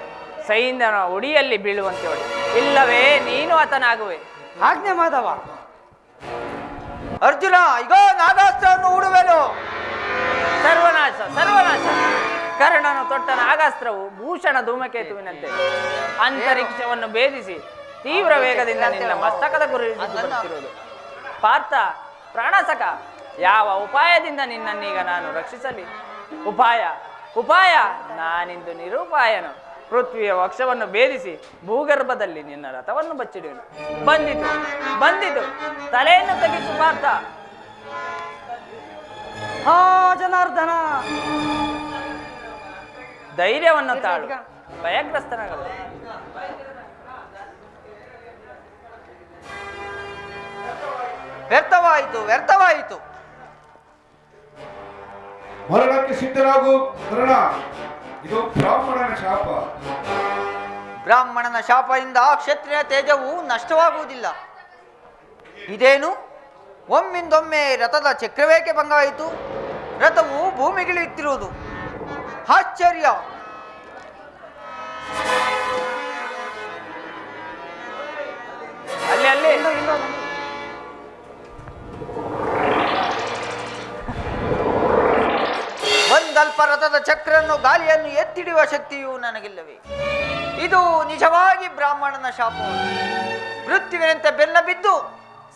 ಸೈಂಧವನ ಉಡಿಯಲ್ಲಿ ಬೀಳುವಂತೆ ಹೊಡೆ, ಇಲ್ಲವೇ ನೀನು ಆತನಾಗುವೆ. ಆಜ್ಞೆ ಮಾಧವ. ಅರ್ಜುನ, ಇಗೋ ನಾಗಾಸ್ತ್ರವನ್ನು ಹೂಡುವೆನು. ಸರ್ವನಾಶ ಸರ್ವನಾಶ. ಕರ್ಣನು ತೊಟ್ಟ ನಾಗಾಸ್ತ್ರವು ಭೂಷಣ ಧೂಮಕೇತುವಿನಂತೆ ಅಂತರಿಕ್ಷವನ್ನು ಭೇದಿಸಿ ತೀವ್ರ ವೇಗದಿಂದ ನಿನ್ನ ಮಸ್ತಕದ ಗುರಿ ಬರುತ್ತಿರುವುದು. ಪಾರ್ಥ ಪ್ರಾಣಸಕ, ಯಾವ ಉಪಾಯದಿಂದ ನಿನ್ನನ್ನೀಗ ನಾನು ರಕ್ಷಿಸಲಿ? ಉಪಾಯ ಉಪಾಯ ನಾನಿಂದು ನಿರುಪಾಯನು. ಪೃಥ್ವಿಯ ವಕ್ಷವನ್ನು ಭೇದಿಸಿ ಭೂಗರ್ಭದಲ್ಲಿ ನಿನ್ನ ರಥವನ್ನು ಬಚ್ಚಿಡುವೆನು. ಬಂದಿತು ಬಂದಿತು, ತಲೆಯನ್ನು ತೆಗೆಸು ಪಾರ್ಥ. ಹಾ ಜನಾರ್ದನ, ಧೈರ್ಯವನ್ನು ತಾಳು, ಭಯಗ್ರಸ್ತನಾಗಲು. ವ್ಯರ್ಥವಾಯಿತು ವ್ಯರ್ಥವಾಯಿತು. ಮರಣಕ್ಕೆ ಸಿದ್ಧರಾಗು ಕರ್ಣ. ಇದು ಬ್ರಾಹ್ಮಣನ ಶಾಪ. ಬ್ರಾಹ್ಮಣನ ಶಾಪದಿಂದ ಕ್ಷತ್ರಿಯ ತೇಜವು ನಷ್ಟವಾಗುವುದಿಲ್ಲ. ಇದೇನು ಒಮ್ಮಿಂದೊಮ್ಮೆ ರಥದ ಚಕ್ರವೇಕೆ ಭಂಗವಾಯಿತು? ರಥವು ಭೂಮಿಗಿಳಿಯುತ್ತಿರುವುದು ಆಶ್ಚರ್ಯ. ಅಲ್ಲಿ ಅಲ್ಲಿ ಒಂದಲ್ಪ ರಥದ ಚಕ್ರನ್ನು ಗಾಳಿಯನ್ನು ಎತ್ತಿಡುವ ಶಕ್ತಿಯು ನನಗಿಲ್ಲವೇ? ಇದು ನಿಜವಾಗಿ ಬ್ರಾಹ್ಮಣನ ಶಾಪವು. ಮೃತ್ಯುವಿನಂತೆ ಬೆನ್ನ ಬಿದ್ದು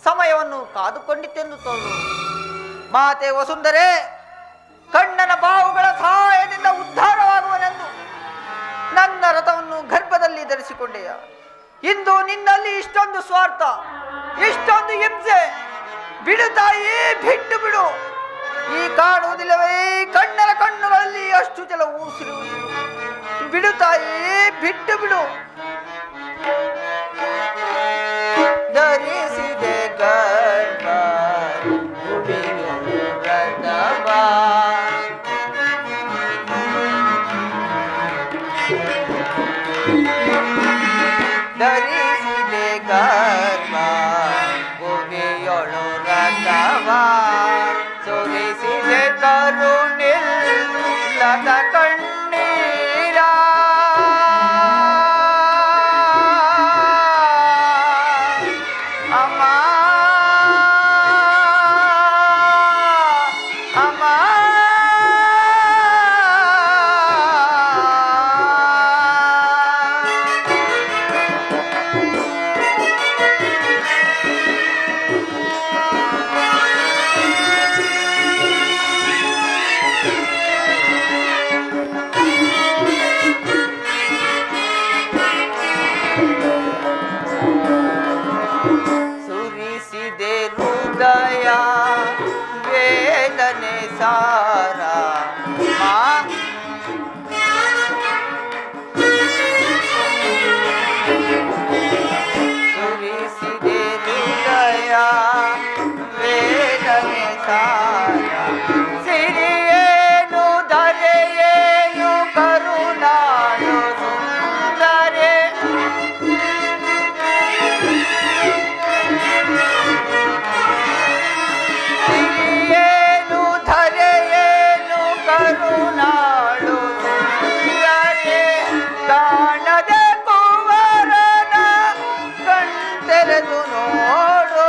ಸಮಯವನ್ನು ಕಾದುಕೊಂಡಿತ್ತೆಂದು ತೋರು. ಮಾತೆ ವಸುಂಧರೆ, ಕಣ್ಣನ ಬಾವುಗಳ ಸಹಾಯದಿಂದ ಉದ್ಧಾರವಾಗುವನೆಂದು ನನ್ನ ರಥವನ್ನು ಗರ್ಭದಲ್ಲಿ ಧರಿಸಿಕೊಂಡೆಯ. ಇಂದು ನಿನ್ನಲ್ಲಿ ಇಷ್ಟೊಂದು ಸ್ವಾರ್ಥ, ಇಷ್ಟೊಂದು ಹಿಂಸೆ. ಬಿಡು ತಾಯಿ, ಬಿಟ್ಟು ಬಿಡು. ಈ ಕಾಣುವುದಿಲ್ಲವೇ ಕಣ್ಣನ ಕಣ್ಣುಗಳಲ್ಲಿ ಅಷ್ಟು ಜಲ ಊಸಿರುವುದು. ಬಿಡು ತಾಯಿ, ಬಿಟ್ಟು ಬಿಡು. ಧರಿಸಿದೆ ಗರ್ಭ ಧರಿಸಿದೆ ಗರ್ಭ ಭೂಮಿಯೊಳು ರಥವ ಸುರಿಸಿದೆ ಕರುಣಿಲ್ಲದ ಕಣ್ಣೀರ. ಅಮ್ಮ ಅಮ್ಮ ಸುರಿಸಿದೆ ಹೃದಯ ವೇದನೆ ಸಾರ. ಸುರಿಸಿದೆ ಹೃದಯ ವೇದನೆ ಸಾರ. ಸಿರಿಯೇನು ಧರೆಯೇನು ಕರುಣಾಳು ಸುಂದರೆ. ಸಿರಿಯೇನು ಧರೆಯೇನು ಕರುಣಾಳು ಸುಂದರೆ. ಕಾಣದೆ ಕುವರನ ಕಣ್ತೆರೆದು ನೋಡು.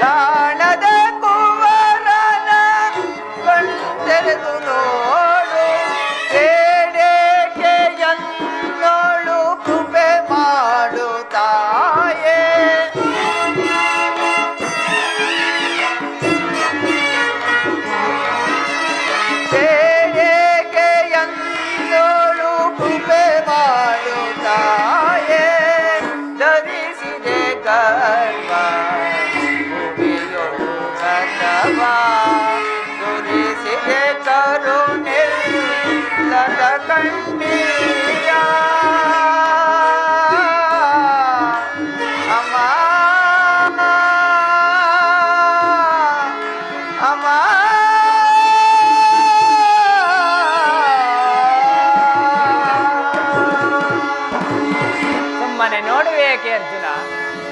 ಕಾಣದೆ ಕುವರನ ಕಣ್ತೆರೆದು ನೋಡು. ಬೇಡೇಕೆ ಎನ್ನೋಳು ಕೃಪೆ ಮಾಡು ತಾಯೇ. ಬೇಡೇಕೆ ಎನ್ನೋಳು ಕೃಪೆ ಮಾಡು ತಾಯೇ. ಧರಿಸಿದೆ ಗರ್ಭ ಭೂಮಿಯೊಳು ರಥವ ಸುರಿಸಿದೆ ಕರುಣಿಲ್ಲದ ಕಣ್ಣೀರ. ಅಮ್ಮ ಅಮ್ಮ ಸುಮ್ಮನೆ ನೋಡುವೇಕೆ ಅರ್ಜುನ?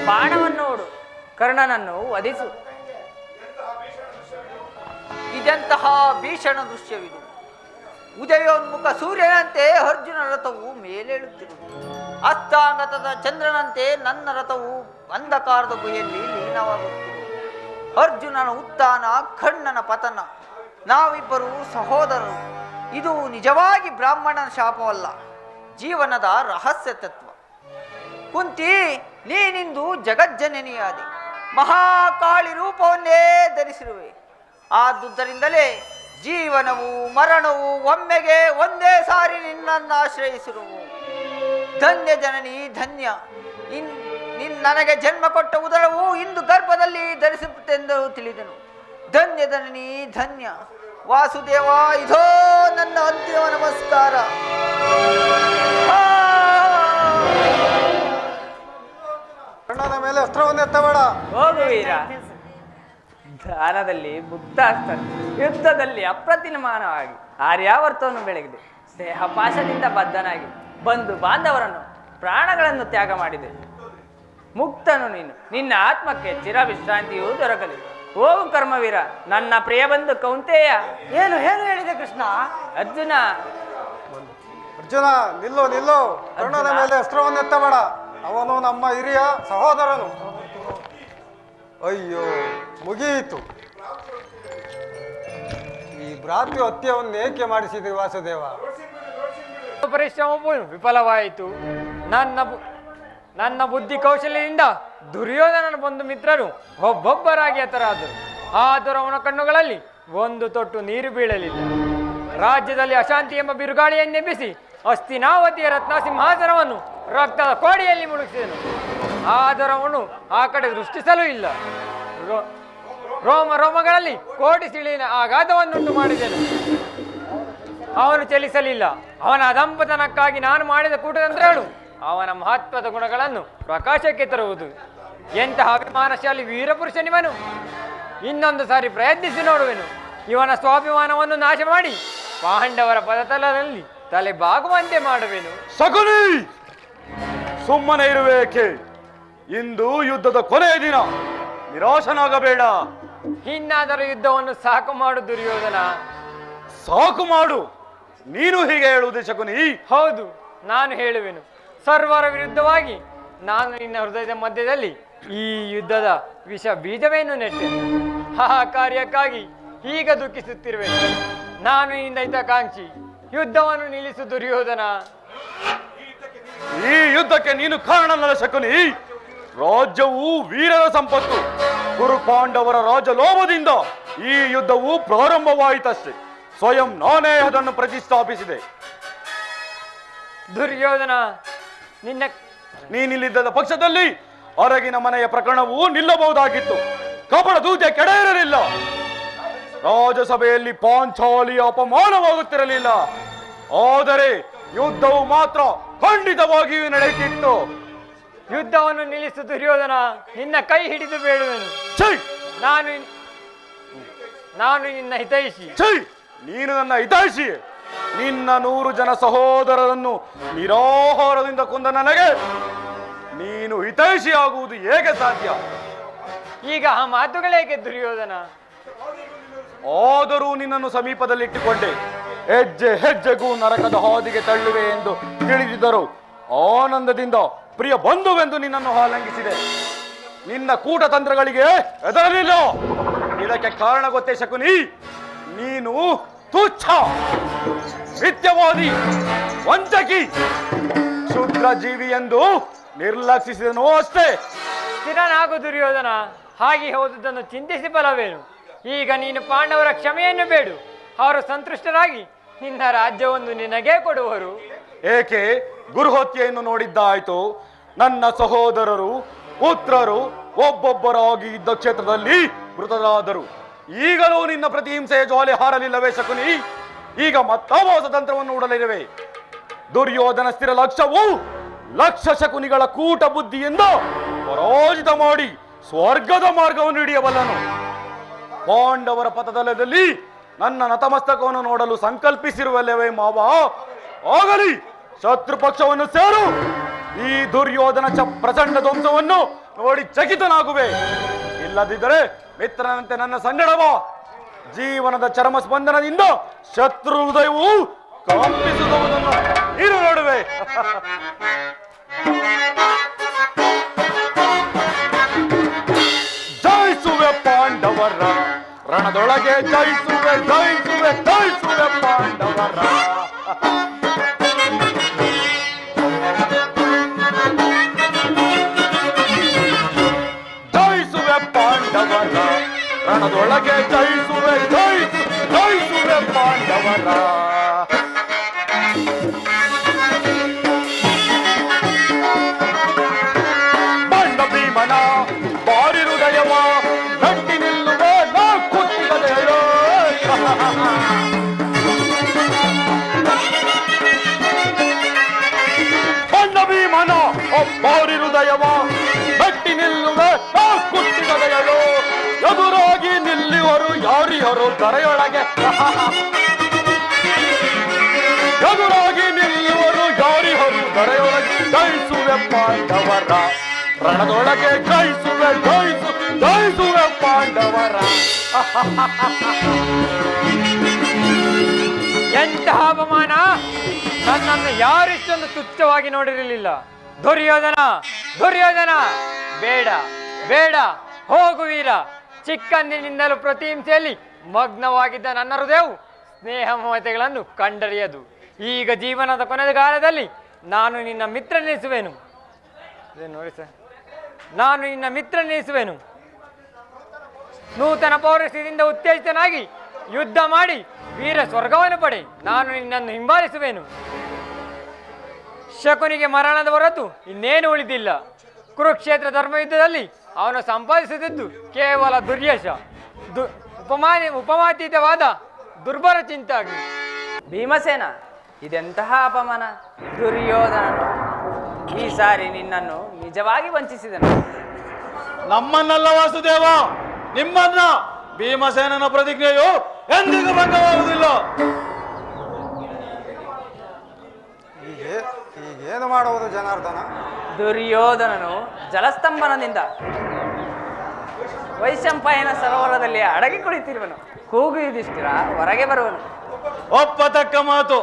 ಬಾಣವನ್ನು ನೋಡು, ಕರ್ಣನನ್ನು ವಧಿಸು. ಇದೆಂತಹ ಭೀಷಣ ದೃಶ್ಯವಿದು. ಉದಯೋನ್ಮುಖ ಸೂರ್ಯನಂತೆ ಅರ್ಜುನ ರಥವು ಮೇಲೇಳುತ್ತಿರುವುದು. ಅಸ್ತಾಂಗತದ ಚಂದ್ರನಂತೆ ನನ್ನ ರಥವು ಅಂಧಕಾರದ ಗುಹೆಯಲ್ಲಿ ಲೀನವಾಗುತ್ತಿರುವುದು. ಅರ್ಜುನನ ಉತ್ಥಾನ, ಕರ್ಣನ ಪತನ. ನಾವಿಬ್ಬರು ಸಹೋದರರು. ಇದು ನಿಜವಾಗಿ ಬ್ರಾಹ್ಮಣನ ಶಾಪವಲ್ಲ, ಜೀವನದ ರಹಸ್ಯ ತತ್ವ. ಕುಂತಿ, ನೀನಿಂದು ಜಗಜ್ಜನನಿಯಾದೆ. ಮಹಾಕಾಳಿ ರೂಪವನ್ನೇ ಧರಿಸಿರುವೆ. ಆದುದರಿಂದಲೇ ಜೀವನವು ಮರಣವು ಒಮ್ಮೆಗೆ ಒಂದೇ ಸಾರಿ ನಿನ್ನನ್ನು ಆಶ್ರಯಿಸಿರುವು. ಧನ್ಯ ಜನನಿ, ಧನ್ಯ. ನನಗೆ ಜನ್ಮ ಕೊಟ್ಟ ಉದರವು ಇಂದು ಗರ್ಭದಲ್ಲಿ ಧರಿಸುತ್ತೆಂದು ತಿಳಿದನು. ಧನ್ಯ ಜನನಿ, ಧನ್ಯ. ವಾಸುದೇವ, ಇದೋ ನನ್ನ ಅಂತಿಮ ನಮಸ್ಕಾರ. ಕಣ್ಣನ ಮೇಲೆ ಅಸ್ತ್ರವನ್ನೆತ್ತಬೇಡ. ಹೋಗು ವೀರ. ದಾನದಲ್ಲಿ ಮುಗ್ಧ ಆಗ್ತಾನೆ, ಯುದ್ಧದಲ್ಲಿ ಅಪ್ರತಿಮಾನವಾಗಿ ಆರ್ಯಾವರ್ತವನ್ನು ಬೆಳಗಿದೆ. ಸ್ನೇಹ ಪಾಶದಿಂದ ಬದ್ಧನಾಗಿ ಬಂಧು ಬಾಂಧವರನ್ನು ಪ್ರಾಣಗಳನ್ನು ತ್ಯಾಗ ಮಾಡಿದೆ. ಮುಕ್ತನು ನೀನು, ನಿನ್ನ ಆತ್ಮಕ್ಕೆ ಚಿರ ವಿಶ್ರಾಂತಿಯೂ ದೊರಕಲಿ. ಹೋಗು ಕರ್ಮವೀರ, ನನ್ನ ಪ್ರಿಯ ಬಂಧು ಕೌಂತೆಯ. ಏನು ಏನು ಹೇಳಿದೆ ಕೃಷ್ಣ? ಅರ್ಜುನ ಅರ್ಜುನ, ನಿಲ್ಲು. ಕರ್ಣನ ಮೇಲೆ ಅಸ್ತ್ರವನ್ನೆತ್ತಬೇಡ. ಅವನು ನಮ್ಮ ಹಿರಿಯ ಸಹೋದರನು. ಅಯ್ಯೋ, ಮುಗಿಯಿತು. ಈ ಭ್ರಾತೃ ಹತ್ಯವನ್ನು ಏಕೆ ಮಾಡಿಸಿದೆ ವಾಸುದೇವ? ಪರಿಶ್ರಮವು ವಿಫಲವಾಯಿತು. ನನ್ನ ಬುದ್ಧಿ ಕೌಶಲ್ಯದಿಂದ ದುರ್ಯೋಧನನ ಬಂಧು ಮಿತ್ರರು ಒಬ್ಬೊಬ್ಬರಾಗಿ ಎತ್ತರಾದರು. ಆದರೂ ಅವನ ಕಣ್ಣುಗಳಲ್ಲಿ ಒಂದು ತೊಟ್ಟು ನೀರು ಬೀಳಲಿಲ್ಲ. ರಾಜ್ಯದಲ್ಲಿ ಅಶಾಂತಿ ಎಂಬ ಬಿರುಗಾಳಿಯನ್ನೆಬ್ಬಿಸಿ ಹಸ್ತಿನಾವತಿಯ ರತ್ನ ಸಿಂಹಾಸನವನ್ನು ರಕ್ತದ ಕೋಡಿಯಲ್ಲಿ ಮುಳುಗಿಸಿದನು. ಆದರೂ ಅವನು ಆ ಕಡೆ ದೃಷ್ಟಿಸಲೂ ಇಲ್ಲ. ರೋಮಗಳಲ್ಲಿ ಕೋಟಿ ಸಿಳಿನ ಆಘಾತವನ್ನುಂಟು ಮಾಡಿದನು. ಅವನು ಚಲಿಸಲಿಲ್ಲ. ಅವನ ಅದಂಪತನಕ್ಕಾಗಿ ನಾನು ಮಾಡಿದ ಕೂಟತಂತ್ರಗಳು ಅವನ ಮಹತ್ವದ ಗುಣಗಳನ್ನು ಪ್ರಕಾಶಕ್ಕೆ ತರುವುದು. ಎಂತಹ ಅಭಿಮಾನಶಾಲಿ ವೀರಪುರುಷನಿವನು. ಇನ್ನೊಂದು ಸಾರಿ ಪ್ರಯತ್ನಿಸಿ ನೋಡುವೆನು. ಇವನ ಸ್ವಾಭಿಮಾನವನ್ನು ನಾಶ ಮಾಡಿ ಪಾಂಡವರ ಪದತಲದಲ್ಲಿ ತಲೆ ಬಾಗುವಂತೆ ಮಾಡುವೆನು. ಶಕುನಿ, ಸುಮ್ಮನೆ ಇರುವೇಕೆ? ಇಂದು ಯುದ್ಧದ ಕೊನೆಯ ದಿನ, ನಿರಾಶನಾಗಬೇಡ. ಇನ್ನಾದರೂ ಯುದ್ಧವನ್ನು ಸಾಕು ಮಾಡು ದುರ್ಯೋಧನ. ಸಾಕು ಮಾಡು? ನೀನು ಹೀಗೆ ಹೇಳುವುದೇ ಶಕುನಿ? ಹೌದು, ನಾನು ಹೇಳುವೆನು. ಸರ್ವರ ವಿರುದ್ಧವಾಗಿ ನಾನು ನಿನ್ನ ಹೃದಯದ ಮಧ್ಯದಲ್ಲಿ ಈ ಯುದ್ಧದ ವಿಷ ಬೀಜವೇನು ನೆಟ್ಟೆನು. ಆ ಕಾರ್ಯಕ್ಕಾಗಿ ಈಗ ದುಃಖಿಸುತ್ತಿರುವೆನು. ನಾನು ನಿನ್ನ ಹಿತಕಾಂಕ್ಷಿ. ಯುದ್ಧವನ್ನು ನಿಲ್ಲಿಸು ದುರ್ಯೋಧನ. ಈ ಯುದ್ಧಕ್ಕೆ ನೀನು ಕಾರಣನಲ್ಲ ಶಕುನಿ. ರಾಜ್ಯವು ವೀರರ ಸಂಪತ್ತು. ಕುರು ಪಾಂಡವರ ರಾಜಲೋಭದಿಂದ ಈ ಯುದ್ಧವು ಪ್ರಾರಂಭವಾಯಿತಷ್ಟೇ. ಸ್ವಯಂ ನಾನೇ ಅದನ್ನು ಪ್ರತಿಷ್ಠಾಪಿಸಿದೆ. ದುರ್ಯೋಧನ, ನೀನಿಲ್ಲಿದ್ದ ಪಕ್ಷದಲ್ಲಿ ಹೊರಗಿನ ಮನೆಯ ಪ್ರಕರಣವು ನಿಲ್ಲಬಹುದಾಗಿತ್ತು. ಕಪಟ ದೂತೆ ಕೆಡೆ ಇರಲಿಲ್ಲ. ರಾಜಸಭೆಯಲ್ಲಿ ಪಾಂಚಾಲಿಯ ಅಪಮಾನವಾಗುತ್ತಿರಲಿಲ್ಲ. ಆದರೆ ಯುದ್ಧವು ಮಾತ್ರ ಖಂಡಿತವಾಗಿಯೂ ನಡೆಯುತ್ತಿತ್ತು. ಯುದ್ಧವನ್ನು ನಿಲ್ಲಿಸು ದುರ್ಯೋಧನ. ನಿನ್ನ ಕೈ ಹಿಡಿದು ಬೇಡುವೆನು. ನಾನು ನಿನ್ನ ಹಿತೈಷಿ. ನೀನು ನನ್ನ ಹಿತೈಷಿ. ನಿನ್ನ 100 ಜನ ಸಹೋದರರನ್ನು ನಿರಾಹಾರದಿಂದ ಕೊಂದ ನನಗೆ ನೀನು ಹಿತೈಷಿ ಆಗುವುದು ಹೇಗೆ ಸಾಧ್ಯ? ಈಗ ಆ ಮಾತುಗಳೇಕೆ ದುರ್ಯೋಧನ? ಆದರೂ ನಿನ್ನನ್ನು ಸಮೀಪದಲ್ಲಿಟ್ಟುಕೊಂಡೆ. ಹೆಜ್ಜೆ ಹೆಜ್ಜೆಗೂ ನರಕದ ಹಾದಿಗೆ ತಳ್ಳುವೆ ಎಂದು ತಿಳಿದಿದ್ದರು. ಆನಂದದಿಂದ ಪ್ರಿಯ ಬಂಧುವೆಂದು ನಿನ್ನನ್ನು ಆಲಂಘಿಸಿದೆ. ನಿನ್ನ ಕೂಟತಂತ್ರಗಳಿಗೆ ಹೆದರಲಿಲ್ಲ. ಇದಕ್ಕೆ ಕಾರಣ ಗೊತ್ತೇ ಶಕುನಿ? ನೀನು ತುಚ್ಛ, ಮಿಥ್ಯವಾದಿ, ವಂಚಕಿ, ಕ್ಷುದ್ರ ಜೀವಿ ಎಂದು ನಿರ್ಲಕ್ಷಿಸಿದನೋ ಅಷ್ಟೇ. ಸ್ಥಿರನಾಗು ದುರ್ಯೋಧನ. ಹಾಗೆ ಹೋದುದನ್ನು ಚಿಂತಿಸಿ ಬಲವೇನು? ಈಗ ನೀನು ಪಾಂಡವರ ಕ್ಷಮೆಯನ್ನು ಬೇಡು. ಅವರು ಸಂತುಷ್ಟರಾಗಿ ನಿನ್ನ ರಾಜ್ಯವನ್ನು ನಿನಗೇ ಕೊಡುವರು. ಏಕೆ? ಗುರುಹತ್ಯೆಯನ್ನು ನೋಡಿದ್ದಾಯ್ತು. ನನ್ನ ಸಹೋದರರು ಪುತ್ರರು ಒಬ್ಬೊಬ್ಬರಾಗಿ ಇದ್ದ ಕ್ಷೇತ್ರದಲ್ಲಿ ಮೃತರಾದರು. ಈಗಲೂ ನಿನ್ನ ಪ್ರತಿಹಿಂಸೆಯ ಜ್ವಾಲೆ ಹಾರಲಿಲ್ಲವೇ ಶಕುನಿ? ಈಗ ಮತ್ತೊಬ್ಬ ತಂತ್ರವನ್ನು ಹೂಡಲಿರುವೆ. ದುರ್ಯೋಧನ ಸ್ಥಿರ ಲಕ್ಷ್ಯವು ಲಕ್ಷ ಶಕುನಿಗಳ ಕೂಟ ಬುದ್ಧಿಯಿಂದ ಪರಾಜಿತ ಮಾಡಿ ಸ್ವರ್ಗದ ಮಾರ್ಗವನ್ನು ಹಿಡಿಯಬಲ್ಲನು. ಪಾಂಡವರ ಪಥದಲ್ಲದಲ್ಲಿ ನನ್ನ ನತಮಸ್ತಕವನ್ನು ನೋಡಲು ಸಂಕಲ್ಪಿಸಿರುವಲ್ಲವೇ ಮಾವ? ಆಗಲಿ, ಶತ್ರು ಪಕ್ಷವನ್ನು ಸೇರು. ಈ ದುರ್ಯೋಧನ ಪ್ರಚಂಡ ಧ್ವಂಸವನ್ನು ನೋಡಿ ಚಕಿತನಾಗುವೆ. ಇಲ್ಲದಿದ್ದರೆ ಮಿತ್ರನಂತೆ ನನ್ನ ಸಂಗಡವ. ಜೀವನದ ಚರಮ ಸ್ಪಂದನದಿಂದ ಶತ್ರು ಹೃದಯವು ಕಂಪಿಸುವುದನ್ನು ನೀನು ನೋಡುವೆ. ಜಯಿಸುವೆ ಪಾಂಡವರ ರಣದೊಳಗೆ, ಜಯಿಸುವೆ ಜಯಿಸುವೆ ಜಯಿಸುವೆ ಪಾಂಡವರ. ಜಯಿಸುವೆ ಪಾಂಡವರ ರಣದೊಳಗೆ, ಜಯಿಸುವೆ ಜಯಿಸುವೆ ಪಾಂಡವರ. ಬಂಡ ಭೀಮನ ಬಾರಿ ಹೃದಯವ ಗಟ್ಟಿ ನಿಲ್ಲುವ ನಾ ಕುತ್ತಿಗದೆಯೋ. ಬಂಡ ಭೀಮನ ಬಾರಿ ಹೃದಯವ ಗಟ್ಟಿ ನಿಲ್ಲುವ ನಾ ಕುತ್ತಿಗದೆಯೋ. ಎದುರಾಗಿ ನಿಲ್ಲಿವರು ಯಾರಿಯರು ದರೆಯೊಳಗೆ. ಎದುರಾಗಿ ನಿಲ್ಲುವರು ಯಾರಿಯರು ದೊರೆಯೊಳಗೆ ಜಯಿಸುವೆ ಪಾಂಡವರ, ರಣದೊಳಗೆ ಜಯಿಸುವೆ ಜಯಿಸುವೆ ಪಾಂಡವರ. ಎಂತಹ ಅಪಮಾನ! ನನ್ನನ್ನು ಯಾರಿಷ್ಟೊಂದು ತುಚ್ಛವಾಗಿ ನೋಡಿರಲಿಲ್ಲ. ದುರ್ಯೋಧನ, ದುರ್ಯೋಧನ! ಬೇಡ ಬೇಡ, ಹೋಗು ವೀರ. ಚಿಕ್ಕಂದಿನಿಂದಲೂ ಪ್ರತಿಹಿಂಸೆಯಲ್ಲಿ ಮಗ್ನವಾಗಿದ್ದ ನನ್ನ ಹೃದಯವು ಸ್ನೇಹ ಮಮತೆಗಳನ್ನು ಕಂಡರಿಯದು. ಈಗ ಜೀವನದ ಕೊನೆಯ ಕಾಲದಲ್ಲಿ ನಾನು ನಿನ್ನ ಮಿತ್ರನೆನಿಸುವೆನು. ನೋಡಿ ಸರ್, ನಾನು ನಿನ್ನ ಮಿತ್ರನೆನಿಸುವೆನು. ನೂತನ ಪೌರಸ್ಯದಿಂದ ಉತ್ತೇಜಿತನಾಗಿ ಯುದ್ಧ ಮಾಡಿ ವೀರ ಸ್ವರ್ಗವನ್ನು ಪಡೆ. ನಾನು ನಿನ್ನನ್ನು ಹಿಂಬಾಲಿಸುವೆನು. ಶಕುನಿಗೆ ಮರಣದ ಹೊರತು ಇನ್ನೇನು ಉಳಿದಿಲ್ಲ. ಕುರುಕ್ಷೇತ್ರ ಧರ್ಮಯುದ್ಧದಲ್ಲಿ ಅವನು ಸಂಪಾದಿಸುತ್ತಿದ್ದು ಕೇವಲ ದುರ್ಯಶ, ಉಪಮಾತೀತವಾದ ದುರ್ಬಲ ಚಿಂತಾಗಿ. ಭೀಮಸೇನ, ಇದೆಂತಹ ಅಪಮಾನ! ದುರ್ಯೋಧನನು ಈ ಸಾರಿ ನಿನ್ನನ್ನು ನಿಜವಾಗಿ ವಂಚಿಸಿದನು. ನಮ್ಮನ್ನಲ್ಲ ವಾಸುದೇವ, ನಿಮ್ಮನ್ನ. ಭೀಮಸೇನನ ಪ್ರತಿಜ್ಞೆಯು ಎಂದಿಗೂ ಭಂಗವಾಗುವುದಿಲ್ಲ. ಈಗೇನು ಮಾಡುವುದು ಜನಾರ್ದನ? ದುರ್ಯೋಧನನು ಜಲಸ್ತಂಭನದಿಂದ ವೈಶಂಪಾಯನ ಸರೋವರದಲ್ಲಿ ಅಡಗಿ ಕುಳಿತಿರುವನು. ಕೂಗು ಯುಧಿಷ್ಠಿರ ಹೊರಗೆ ಬರುವನು. ಒಪ್ಪತಕ್ಕ ಮಾತು.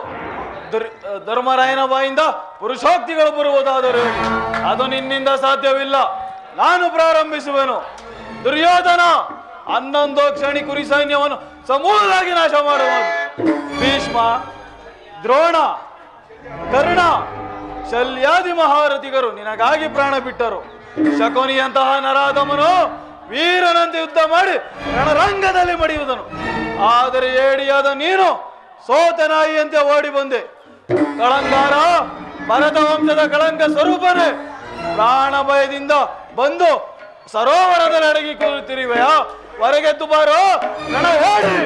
ಧರ್ಮರಾಯನ ಬಾಯಿಂದ ಪುರುಷೋಕ್ತಿಗಳು ಬರುವುದಾದರೂ ಅದು ನಿನ್ನಿಂದ ಸಾಧ್ಯವಿಲ್ಲ. ನಾನು ಪ್ರಾರಂಭಿಸುವೆನು. ದುರ್ಯೋಧನ 11 ಕ್ಷಣಿ ಕುರಿ ಸೈನ್ಯವನ್ನು ಸಮೂಲವಾಗಿ ನಾಶ ಮಾಡುವುದು. ಭೀಷ್ಮ, ದ್ರೋಣ, ಕರ್ಣ, ಶಲ್ಯಾದಿ ಮಹಾರಥಿಗರು ನಿನಗಾಗಿ ಪ್ರಾಣ ಬಿಟ್ಟರು. ಶಕುನಿಯಂತಹ ನರಾಧಮನು ವೀರನಂತೆ ಯುದ್ಧ ಮಾಡಿ ರಣರಂಗದಲ್ಲಿ ಮಡಿಯುವುದನು. ಆದರೆ ಏಡಿಯಾದ ನೀನು ಸೋತ ನಾಯಿಯಂತೆ ಓಡಿ ಬಂದೆ. ಕಳಂಗಾರ, ಭರತ ವಂಶದ ಕಳಂಕ ಸ್ವರೂಪನೇ, ಪ್ರಾಣ ಭಯದಿಂದ ಬಂದು ಸರೋವರದಲ್ಲಿ ಅಡಗಿ ಕೂರುತ್ತಿರುವೆಯ? ಹೊರಗೆದ್ದು ಬಾರೋ, ರಣ ಹೇಳಿ.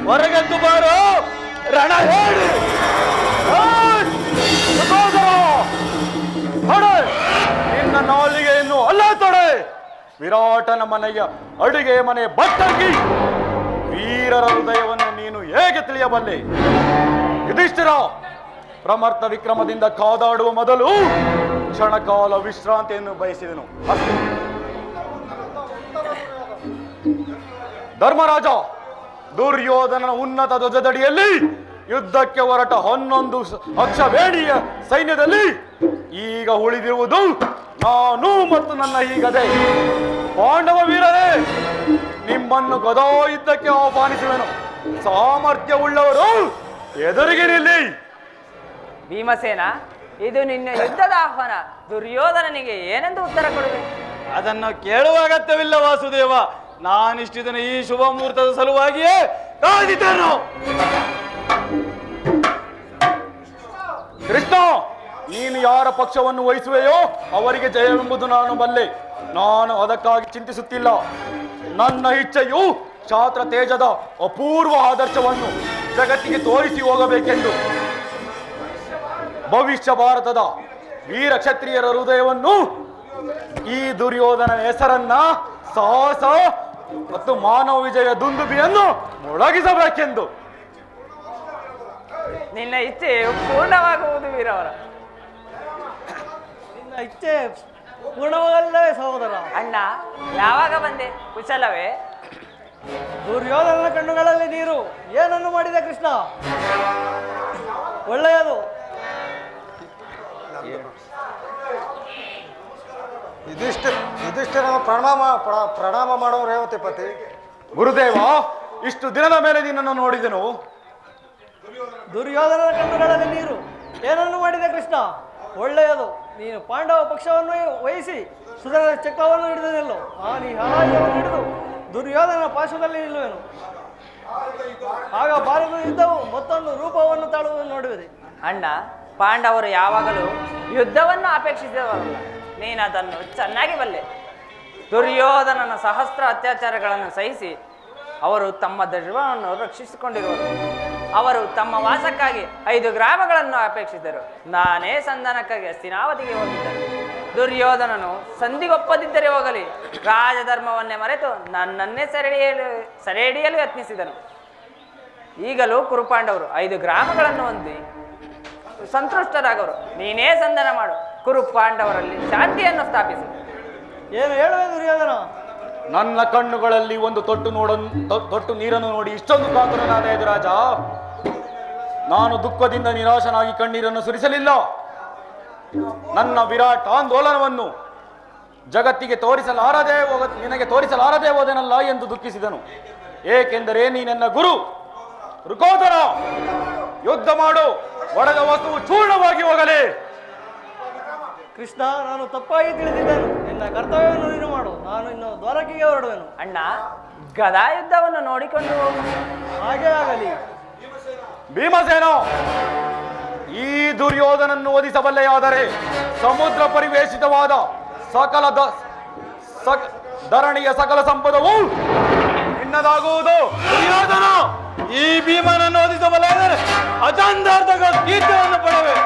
ಹೊರಗೆದ್ದು ಬಾರೋ, ರಣ ಹೇಳಿ. ನಿನ್ನ ನಾಲಿಗೆಯನ್ನು ಅಲ್ಲ ತೊಡೆ. ವಿರಾಟನ ಮನೆಯ ಅಡುಗೆ ಮನೆ ಬಟ್ಟಂಗಿ ವೀರರ ಹೃದಯವನ್ನು ನೀನು ಹೇಗೆ ತಿಳಿಯಬಲ್ಲೆ? ಯುಧಿಷ್ಠಿರ, ಪ್ರಮರ್ಥ ವಿಕ್ರಮದಿಂದ ಕಾದಾಡುವ ಮೊದಲು ಕ್ಷಣಕಾಲ ವಿಶ್ರಾಂತಿಯನ್ನು ಬಯಸಿದನು. ಧರ್ಮರಾಜ, ದುರ್ಯೋಧನನ ಉನ್ನತ ಧ್ವಜದಡಿಯಲ್ಲಿ ಯುದ್ಧಕ್ಕೆ ಹೊರಟ 11 ಅಕ್ಷವೇಣಿಯ ಸೈನ್ಯದಲ್ಲಿ ಈಗ ಉಳಿದಿರುವುದು ನಾನು ಮತ್ತು ನನ್ನ ಈ ಗದೆ. ಪಾಂಡವ ವೀರರೇ, ನಿಮ್ಮನ್ನು ಗದಾ ಯುದ್ಧಕ್ಕೆ ಆಹ್ವಾನಿಸುವೆನು. ಸಾಮರ್ಥ್ಯವುಳ್ಳವರು ಎದುರಿಗೆ ನಿಲ್ಲಿ. ಭೀಮಸೇನ, ಇದು ನಿನ್ನ ಯುದ್ಧದ ಆಹ್ವಾನ. ದುರ್ಯೋಧನನಿಗೆ ಏನೆಂದು ಉತ್ತರ ಕೊಡುವೆ? ಅದನ್ನು ಕೇಳುವ ಅಗತ್ಯವಿಲ್ಲ ವಾಸುದೇವ. ನಾನಿಷ್ಟು ದಿನ ಈ ಶುಭ ಮುಹೂರ್ತದ ಸಲುವಾಗಿಯೇ ಕಾದಿದ್ದೇನು. ಕೃಷ್ಣ, ನೀನು ಯಾರ ಪಕ್ಷವನ್ನು ವಹಿಸುವೆಯೋ ಅವರಿಗೆ ಜಯವೆಂಬುದು ನಾನು ಬಲ್ಲೆ. ನಾನು ಅದಕ್ಕಾಗಿ ಚಿಂತಿಸುತ್ತಿಲ್ಲ. ನನ್ನ ಇಚ್ಛೆಯು ಕ್ಷಾತ್ರ ತೇಜದ ಅಪೂರ್ವ ಆದರ್ಶವನ್ನು ಜಗತ್ತಿಗೆ ತೋರಿಸಿ ಹೋಗಬೇಕೆಂದು. ಭವಿಷ್ಯ ಭಾರತದ ವೀರ ಕ್ಷತ್ರಿಯರ ಹೃದಯವನ್ನು ಈ ದುರ್ಯೋಧನ ಹೆಸರನ್ನ, ಸಾಹಸ ಮತ್ತು ಮಾನವ ವಿಜಯ ದುಂದುಬಿಯನ್ನು ಮೊಳಗಿಸಬೇಕೆಂದು. ನಿನ್ನ ಇಚ್ಛೆ ಪೂರ್ಣವಾಗುವುದು ವೀರವರ. ನಿನ್ನ ಇಚ್ಛೆ ಪೂರ್ಣವಾಗಲಿಲ್ಲವೇ ಸಹೋದರ? ಅಣ್ಣ, ಯಾವಾಗ ಬಂದೆ? ಕುಶಲವೇ? ದುರ್ಯೋಧನನ ಕಣ್ಣುಗಳಲ್ಲಿ ನೀರು. ಏನನ್ನು ಮಾಡಿದೆ ಕೃಷ್ಣ? ಒಳ್ಳೆಯದು. ಯುಧಿಷ್ಠಿರನ ಪ್ರಣಾಮ ಮಾಡುವ ರೇವತಿಪತಿ. ಗುರುದೇವ, ಇಷ್ಟು ದಿನದ ಮೇಲೆ ನಿನ್ನನ್ನು ನೋಡಿದೆನು. ದುರ್ಯೋಧನನ ಕಣ್ಣುಗಳಲ್ಲಿ ನೀರು. ಏನನ್ನು ಮಾಡಿದೆ ಕೃಷ್ಣ? ಒಳ್ಳೆಯದು. ನೀನು ಪಾಂಡವ ಪಕ್ಷವನ್ನು ವಹಿಸಿ ಸುಧರ ಚಕ್ರವನ್ನು ಹಿಡಿದು ನಿಲ್ಲು. ನಾನು ಈ ಹರಾಜವನ್ನು ಹಿಡಿದು ದುರ್ಯೋಧನ ಪಾಶದಲ್ಲಿ ನಿಲ್ಲುವೆನು. ಆಗ ಭಾರತ ಯುದ್ಧವು ಮತ್ತೊಂದು ರೂಪವನ್ನು ತಾಳುವುದು ನೋಡುವಿರಿ. ಅಣ್ಣ, ಪಾಂಡವರು ಯಾವಾಗಲೂ ಯುದ್ಧವನ್ನು ಅಪೇಕ್ಷಿಸಿದವರಲ್ಲ. ನೀನು ಅದನ್ನು ಚೆನ್ನಾಗಿ ಬಲ್ಲೆ. ದುರ್ಯೋಧನನ ಸಹಸ್ರ ಅತ್ಯಾಚಾರಗಳನ್ನು ಸಹಿಸಿ ಅವರು ತಮ್ಮ ಧರ್ಮವನ್ನು ರಕ್ಷಿಸಿಕೊಂಡಿರುವರು. ಅವರು ತಮ್ಮ ವಾಸಕ್ಕಾಗಿ 5 ಗ್ರಾಮಗಳನ್ನು ಅಪೇಕ್ಷಿಸಿದರು. ನಾನೇ ಸಂಧಾನಕ್ಕಾಗಿ ಹಸ್ತಿನಾವತಿಗೆ ಹೋಗಿದ್ದರು. ದುರ್ಯೋಧನನು ಸಂಧಿಗೊಪ್ಪದಿದ್ದರೆ ಹೋಗಲಿ, ರಾಜಧರ್ಮವನ್ನೇ ಮರೆತು ನನ್ನನ್ನೇ ಸೆರೆಹಿಡಿಯಲು ಯತ್ನಿಸಿದನು. ಈಗಲೂ ಕುರುಪಾಂಡವರು 5 ಗ್ರಾಮಗಳನ್ನು ಹೊಂದಿ ಸಂತುಷ್ಟರಾಗವರು. ನೀನೇ ಸಂಧಾನ ಮಾಡು, ಕುರು ಪಾಂಡವರಲ್ಲಿ ಶಾಂತಿಯನ್ನು ಸ್ಥಾಪಿಸು. ಏನು ಹೇಳುವೆ ದುರ್ಯೋಧನ? ನನ್ನ ಕಣ್ಣುಗಳಲ್ಲಿ ಒಂದು ತೊಟ್ಟು ನೀರನ್ನು ನೋಡಿ ಇಷ್ಟೊಂದು ಕಾತುರನಾದ ಎದುರಾಜ. ನಾನು ದುಃಖದಿಂದ ನಿರಾಶನಾಗಿ ಕಣ್ಣೀರನ್ನು ಸುರಿಸಲಿಲ್ಲ. ನನ್ನ ವಿರಾಟ್ ಆಂದೋಲನವನ್ನು ಜಗತ್ತಿಗೆ ನಿನಗೆ ತೋರಿಸಲಾರದೆ ಹೋದೆನಲ್ಲ ಎಂದು ದುಃಖಿಸಿದನು. ಏಕೆಂದರೆ ನೀ ನನ್ನ ಗುರು ಋಕೋದರ. ಯುದ್ಧ ಮಾಡು, ಒಡೆದ ವಸ್ತುವು ಚೂರ್ಣವಾಗಿ ಹೋಗಲಿ. ಕೃಷ್ಣ, ನಾನು ತಪ್ಪಾಗಿ ತಿಳಿದಿದ್ದೇನೆ. ನಿನ್ನ ಕರ್ತವ್ಯವನ್ನು ನೀನು ಮಾಡು. ನಾನು ಇನ್ನು ದ್ವಾರಕೆಗೆ ಹೊರಡುವೆನು. ಅಣ್ಣ, ಗದಾ ಯುದ್ಧವನ್ನು ನೋಡಿಕೊಂಡು ಹೋಗು. ಹಾಗೇ ಆಗಲಿ. ಭೀಮಸೇನ, ಈ ದುರ್ಯೋಧನನ್ನು ವಧಿಸಬಲ್ಲೆಯಾದರೆ ಸಮುದ್ರ ಪರಿವೇಶಿತವಾದ ಧರಣಿಯ ಸಕಲ ಸಂಪದವು ನಿನ್ನದಾಗುವುದು. ದುರ್ಯೋಧನ, ಈ ಭೀಮನನ್ನು ಓದಿಸಬಲ್ಲಾದರೆ ಅಜಾಂತಾರ್ಥಕ ಕೀರ್ತಿಯನ್ನು ಪಡೆವೆ.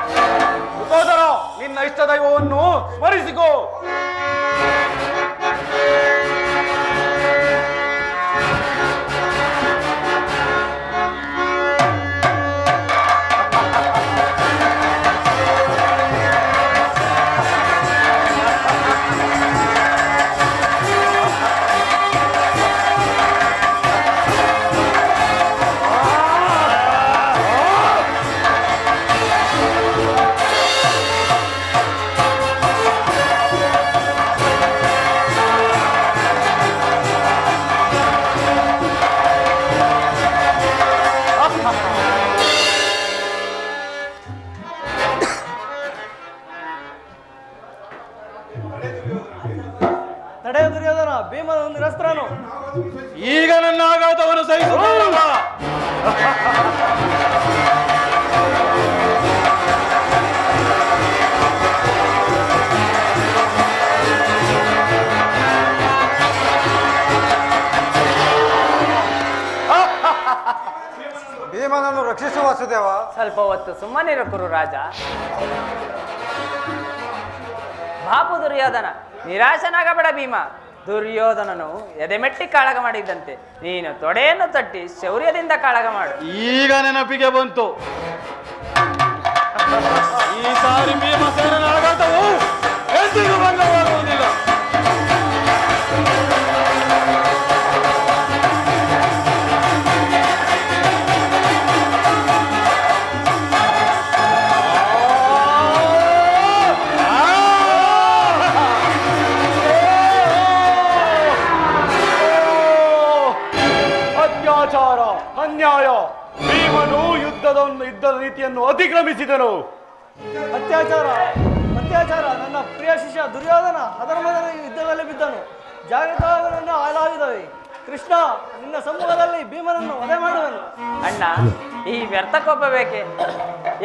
ಸಹೋದರ, ನಿನ್ನ ಇಷ್ಟ ದೈವವನ್ನು ಸ್ಮರಿಸಿಕೋ. ತಡೆಯ ದುರ್ಯೋಧನ, ಭೀಮನ ನಿರಸ್ತ್ರನು. ಈಗ ನನ್ನ ಆಘಾತವನ್ನು ಸಹಿಸುವುದಿಲ್ಲ. ಭೀಮನನ್ನು ರಕ್ಷಿಸುವ ವಾಸುದೇವ. ಸ್ವಲ್ಪ ಹೊತ್ತು ಸುಮ್ಮನಿರು ಕುರು ರಾಜ. ಬಾಪು ದುರ್ಯೋಧನ, ನಿರಾಶನಾಗಬೇಡ ಭೀಮ. ದುರ್ಯೋಧನನು ಎದೆಮೆಟ್ಟಿ ಕಾಳಗ ಮಾಡಿದ್ದಂತೆ ನೀನು ತೊಡೆಯನ್ನು ತಟ್ಟಿ ಶೌರ್ಯದಿಂದ ಕಾಳಗ ಮಾಡು. ಈಗ ನೆನಪಿಗೆ ಬಂತು. ಈ ಸಾರಿ ಭೀಮಸೇನನ ಆಘಾತವು ಎಂದಿಗೂ ಭಂಗವಾಗುವುದಿಲ್ಲ. ಅನ್ಯಾಯ. ಭೀಮನು ಯುದ್ಧದ ನೀತಿಯನ್ನು ಅತಿಕ್ರಮಿಸಿದನು. ಅತ್ಯಾಚಾರ. ನನ್ನ ಪ್ರಿಯ ಶಿಷ್ಯ ದುರ್ಯೋಧನ ಅಧರ್ಮದ ಯುದ್ಧದಲ್ಲಿ ಬಿದ್ದನು. ಜಾಗೃತವನ್ನು ಹಾಳಾಗಿದವೆ. ಕೃಷ್ಣ, ನಿನ್ನ ಸಮ್ಮುಖದಲ್ಲಿ ಭೀಮನನ್ನು ವಧೆ ಮಾಡುವನು. ಅಣ್ಣ, ಈ ವ್ಯರ್ಥ ಕೋಪ ಬೇಕೆ?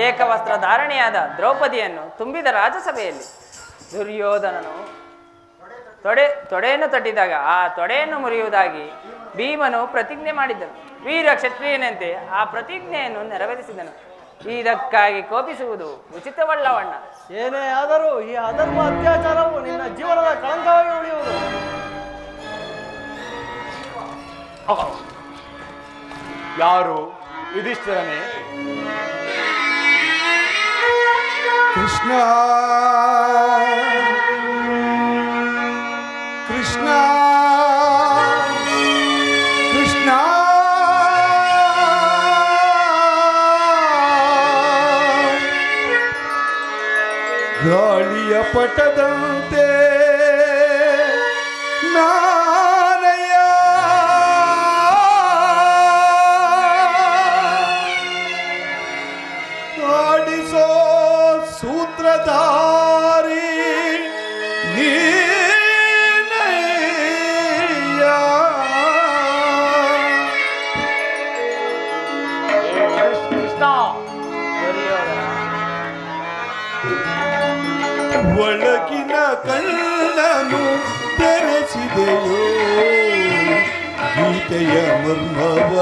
ಏಕವಸ್ತ್ರ ಧಾರಣೆಯಾದ ದ್ರೌಪದಿಯನ್ನು ತುಂಬಿದ ರಾಜಸಭೆಯಲ್ಲಿ ದುರ್ಯೋಧನನು ತೊಡೆಯನ್ನು ತಟ್ಟಿದಾಗ ಆ ತೊಡೆಯನ್ನು ಮುರಿಯುವುದಾಗಿ ಭೀಮನು ಪ್ರತಿಜ್ಞೆ ಮಾಡಿದ್ದನು. ವೀರ ಕ್ಷತ್ರಿಯನಂತೆ ಆ ಪ್ರತಿಜ್ಞೆಯನ್ನು ನೆರವೇರಿಸಿದನು. ಇದಕ್ಕಾಗಿ ಕೋಪಿಸುವುದು ಉಚಿತವಲ್ಲವಣ್ಣ. ಏನೇ ಆದರೂ ಈ ಅಧರ್ಮ ಅತ್ಯಾಚಾರವು ನಿನ್ನ ಜೀವನದ ಕಳಂಕವಾಗಿ ಉಳಿಯುವುದು. ಯಾರು? ಯುಧಿಷ್ಠಿರನೇ? ಕೃಷ್ಣ ಕೃಷ್ಣ ಕೃಷ್ಣ ಗಾಳಿಯ ಪಟದಂತೆ ನಾನಯ ಆಡಿಸೋ ಸೂತ್ರಧಾರಿ ನೀನಯ್ಯ. ಕೃಷ್ಣ, ಒಳಗಿನ ಕಣ್ಣನು ತೆರೆಸಿದೆಯೋ, ಗೀತೆಯ ಮರ್ಮವ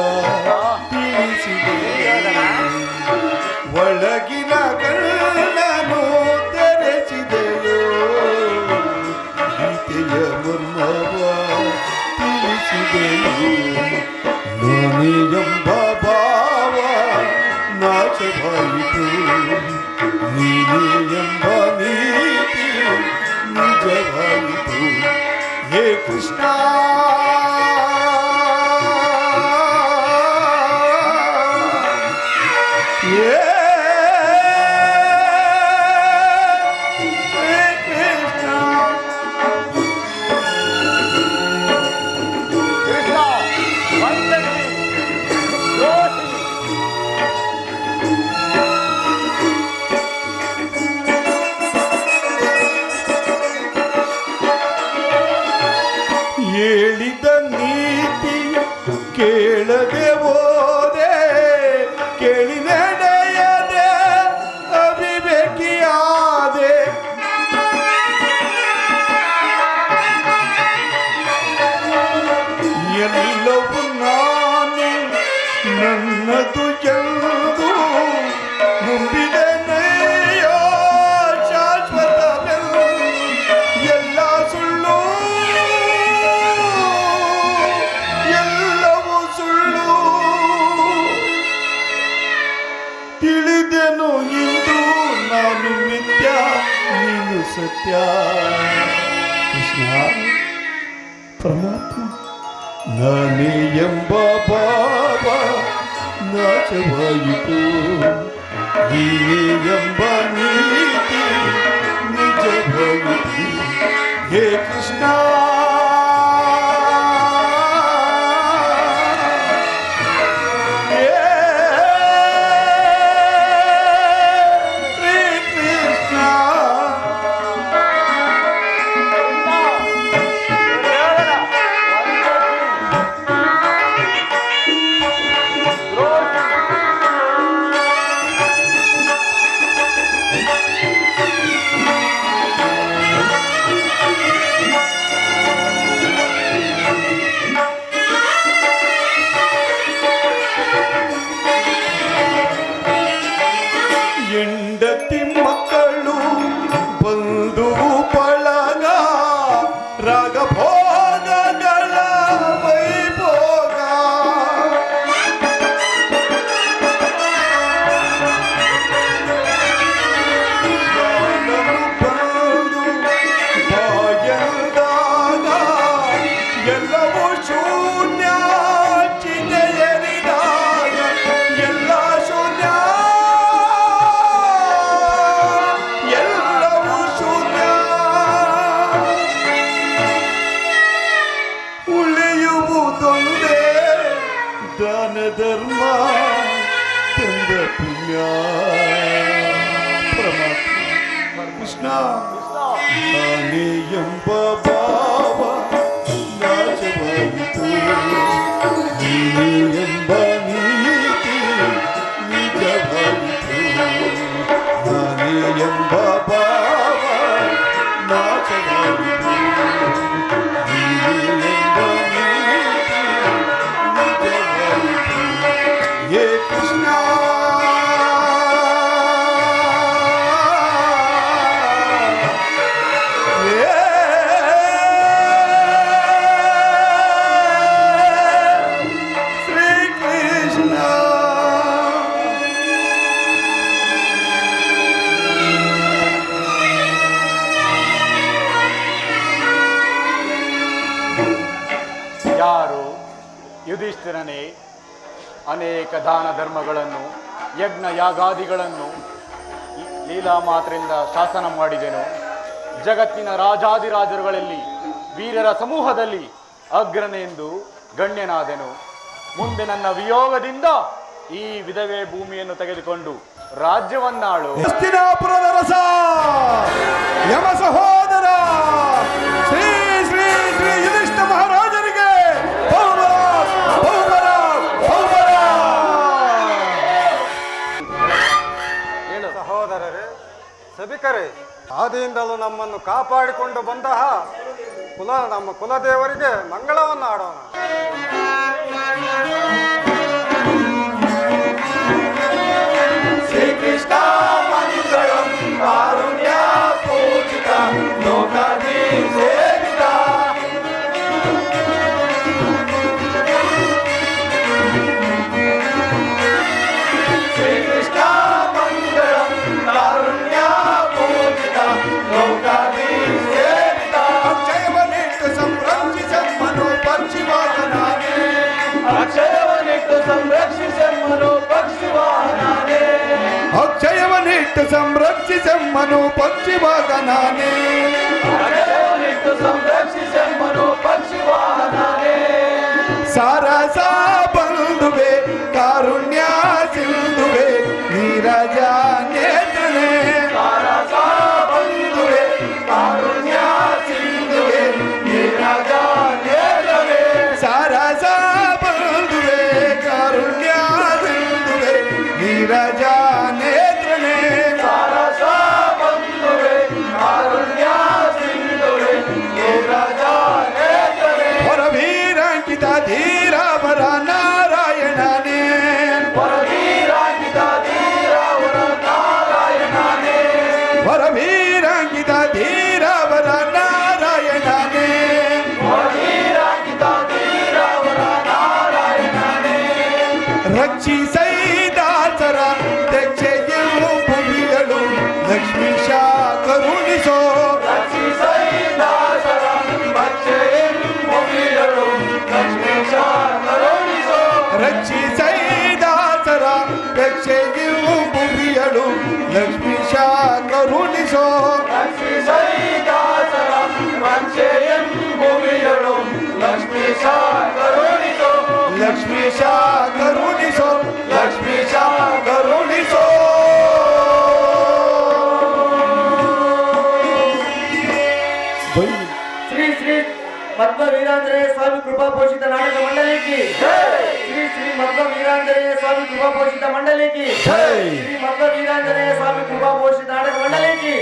ತಿಳಿಸಿದೆಯೋ. ಒಳಗಿನ ಕಣ್ಣನು ತೆರೆಸಿದೆಯೋ, ಗೀತೆಯ ಮರ್ಮವ ತಿಳಿಸಿದೆಯೋ. ನಾನೇ ಎಂಬ ಭಾವ ನಾಶವಾಯಿತು. ಹೇ ಕೃಷ್ಣ ಹೇಳಿದ ನೀತಿ ಕೇಳದೆ ಹೋದೆ ಕೇಳಿ ನಡೆಯದೆ ಅವಿವೇಕಿಯಾದೆ ಎಲ್ಲವೂ ನಾನು ನನ್ನದು ಎಂದು ನಂಬಿದೆನೆಯೋ ಶಾಶ್ವತವೆಂದು ಎಲ್ಲ ಸುಳ್ಳು ಎಲ್ಲವೂ ಸುಳ್ಳು ತಿಳಿದೆನು ಇಂದು ನಾನು ಮಿಥ್ಯ ನೀನು ಸತ್ಯ ಕೃಷ್ಣ ಪರಮಾತ್ಮ ನಾನೇ ಎಂಬ ಭಾವ ನಾಶವಾಯಿತು ನೀನೇ ಎಂಬ ನೀತಿ ನಿಜವಾಯಿತು ಹೇ ಕೃಷ್ಣ ಹೆಂಡತಿ ಮಕ್ಕಳು ಬಂಧು ಬಳಗ ರಾಗಭೋಗಗಳ ವೈಭೋಗ ಬಂದು ಬಾಯಲ್ದಾಗ ಎಲ್ಲವೂ ಶೂನ್ಯ ಚಿತೆಯರಿದಾಗ ಎಲ್ಲ ಶೂನ್ಯ ಎಲ್ಲವೂ ಶೂನ್ಯ ಉಳಿಯುವುದೊಂದೇ ದಾನ ಧರ್ಮ ತಂದ ಪುಣ್ಯ ಪರಮಾತ್ಮ ಕೃಷ್ಣ ನಾನೇ ಎಂಬ ಭಾವ ನಾಶವಾಯಿತು ನೀನೇ ಎಂಬ ನೀತಿ ನಿಜವಾಯಿತು ನಾನೇ ಎಂಬ ಭಾವ ನಾಶವಾಯಿತು ನೀನೇ ಎಂಬ ನೀತಿ ನಿಜವಾಯಿತು ಹೇ ಕೃಷ್ಣ ಶ್ರೀಕೃಷ್ಣ ಯಾರು ಯುಧಿಷ್ಠಿರನೇ ಅನೇಕ ದಾನ ಧರ್ಮಗಳನ್ನು ಯಜ್ಞ ಯಾಗಾದಿಗಳನ್ನು ಲೀಲಾ ಮಾತ್ರೆಯಿಂದ ಶಾಸನ ಮಾಡಿದೆನು. ಜಗತ್ತಿನ ರಾಜಾದಿರಾಜರುಗಳಲ್ಲಿ ವೀರರ ಸಮೂಹದಲ್ಲಿ ಅಗ್ರನೆಂದು ಗಣ್ಯನಾದೆನು. ಮುಂದೆ ನನ್ನ ವಿಯೋಗದಿಂದ ಈ ವಿಧವೆ ಭೂಮಿಯನ್ನು ತೆಗೆದುಕೊಂಡು ರಾಜ್ಯವನ್ನಾಳು. ಹಸ್ತಿನಾಪುರದ ರಸ ಯಮ ಸಹೋದರ ಶ್ರೀ ಶ್ರೀ ಶ್ರೀ ಯುಧಿಷ್ಠ ಮಹಾರಾಜರಿಗೆ ಬಹುಮರ ಬಹುಮರ ಬಹುಮರ. ಸಹೋದರರೇ, ಸಭಿಕರೇ, ಆದಿಯಿಂದಲೂ ನಮ್ಮನ್ನು ಕಾಪಾಡಿಕೊಂಡು ಬಂತಹ ನಮ್ಮ ಕುಲದೇವರಿಗೆ ಮಂಗಳವನ್ನು ಆಡೋಣ. ಶ್ರೀಕೃಷ್ಣ ಮಂಗಳಂ ಕಾರುಣ್ಯ ಪೂಜಿತ ಲೋಕಾದಿ ಸೇವಿತ ಶ್ರೀಕೃಷ್ಣ ಮಂಗಳಂ ಕಾರುಣ್ಯ ಪೂಜಿತ ಲೋಕಾದಿ ಸೇವಿತ ಜಯವನಿಟ್ಟು ಸಂಭ್ರಮ ರಜೆಯಲ್ಲಿಟ್ಟು ಸಂರಕ್ಷಿಸಮ್ಮನು ಪಕ್ಷಿ ವಾಹನಾನೇ ಸಾರಸ ಬಂಧುವೆ ಕಾರುಣ್ಯ ಸಿಂಧುವೆ ನೀರಜ ನೇತ್ರನೇ ಸಾರಸ ಬಂಧುವೆ ಕಾರುಣ್ಯ ಸಿಂಧುವೆ ನೀರಜ ನೇತ್ರನೇ ಸಾರಸ ಬಂಧುವೆ ಕಾರುಣ್ಯ ಸಿಂಧುವೆ ನೀರಜ ನೇತ್ರನೇ ಸಾರಸ ಬಂಧುವೆ ಕಾರುಣ್ಯ ಸಿಂಧುವೆ ನೀರಜ ನೇತ್ರನೇ ಹೊರವೀರಾಂಕಿತ ಧೀರಾವರ ನಾರಾಯಣನೇ ಹೊರವೀರಾಂಕಿತ ಧೀರಾವರ ನಾರಾಯಣನೇ ಹೊರವೀರಾಂಕಿತ ಧೀರಾವರ ನಾರಾಯಣನೇ ಹೊರವೀರಾಂಕಿತ ಧೀರಾವರ ನಾರಾಯಣನೇ ರಕ್ಷಿಸೈದಾಸರ ದಕ್ಷೆಯು ಭುವಿಯಳು ಲಕ್ಷ್ಮೀಶ ಕರುಣಿಸೋ ರಕ್ಷಿಸೈದಾಸರ ದಕ್ಷೆಯು ಭುವಿಯಳು ಲಕ್ಷ್ಮೀಶ ಕರುಣಿಸೋ ರಕ್ಷಿಸೈದಾಸರ ದಕ್ಷೆಯು ಭುವಿಯಳು ಲಕ್ಷ್ಮೀಶ ಕರುಣಿಸೋ ರಕ್ಷಿಸೈದಾಸರ ದಕ್ಷೆಯು ಭುವಿಯಳು ಲಕ್ಷ್ಮೀಶ ಕರುಣಿಸೋ ಲಕ್ಷ್ಮೀಶ ಕರುಣಿಸೋ ಲಕ್ಷ್ಮೀಶ ಕರುಣಿಸೋ ಶ್ರೀ ಶ್ರೀ ಮಧ್ವ ವೀರಾಂಜನೇಯ ಸ್ವಾಮಿ ಕೃಪಾ ಪೋಷಿತ ನಾಟಕ ಮಂಡಳಿಗೆ ಶ್ರೀ ಶ್ರೀ ಮಧ್ವ ವೀರಾಂಜನೇಯ ಸ್ವಾಮಿ ಕೃಪಾ ಪೋಷಿತ ಮಂಡಳಿಗೆ ಶ್ರೀ ಮಧ್ವ ವೀರಾಂಜನೇಯ ಸ್ವಾಮಿ ಕೃಪಾ ಪೋಷಿತ ನಾಟಕ ಮಂಡಳಿಗೆ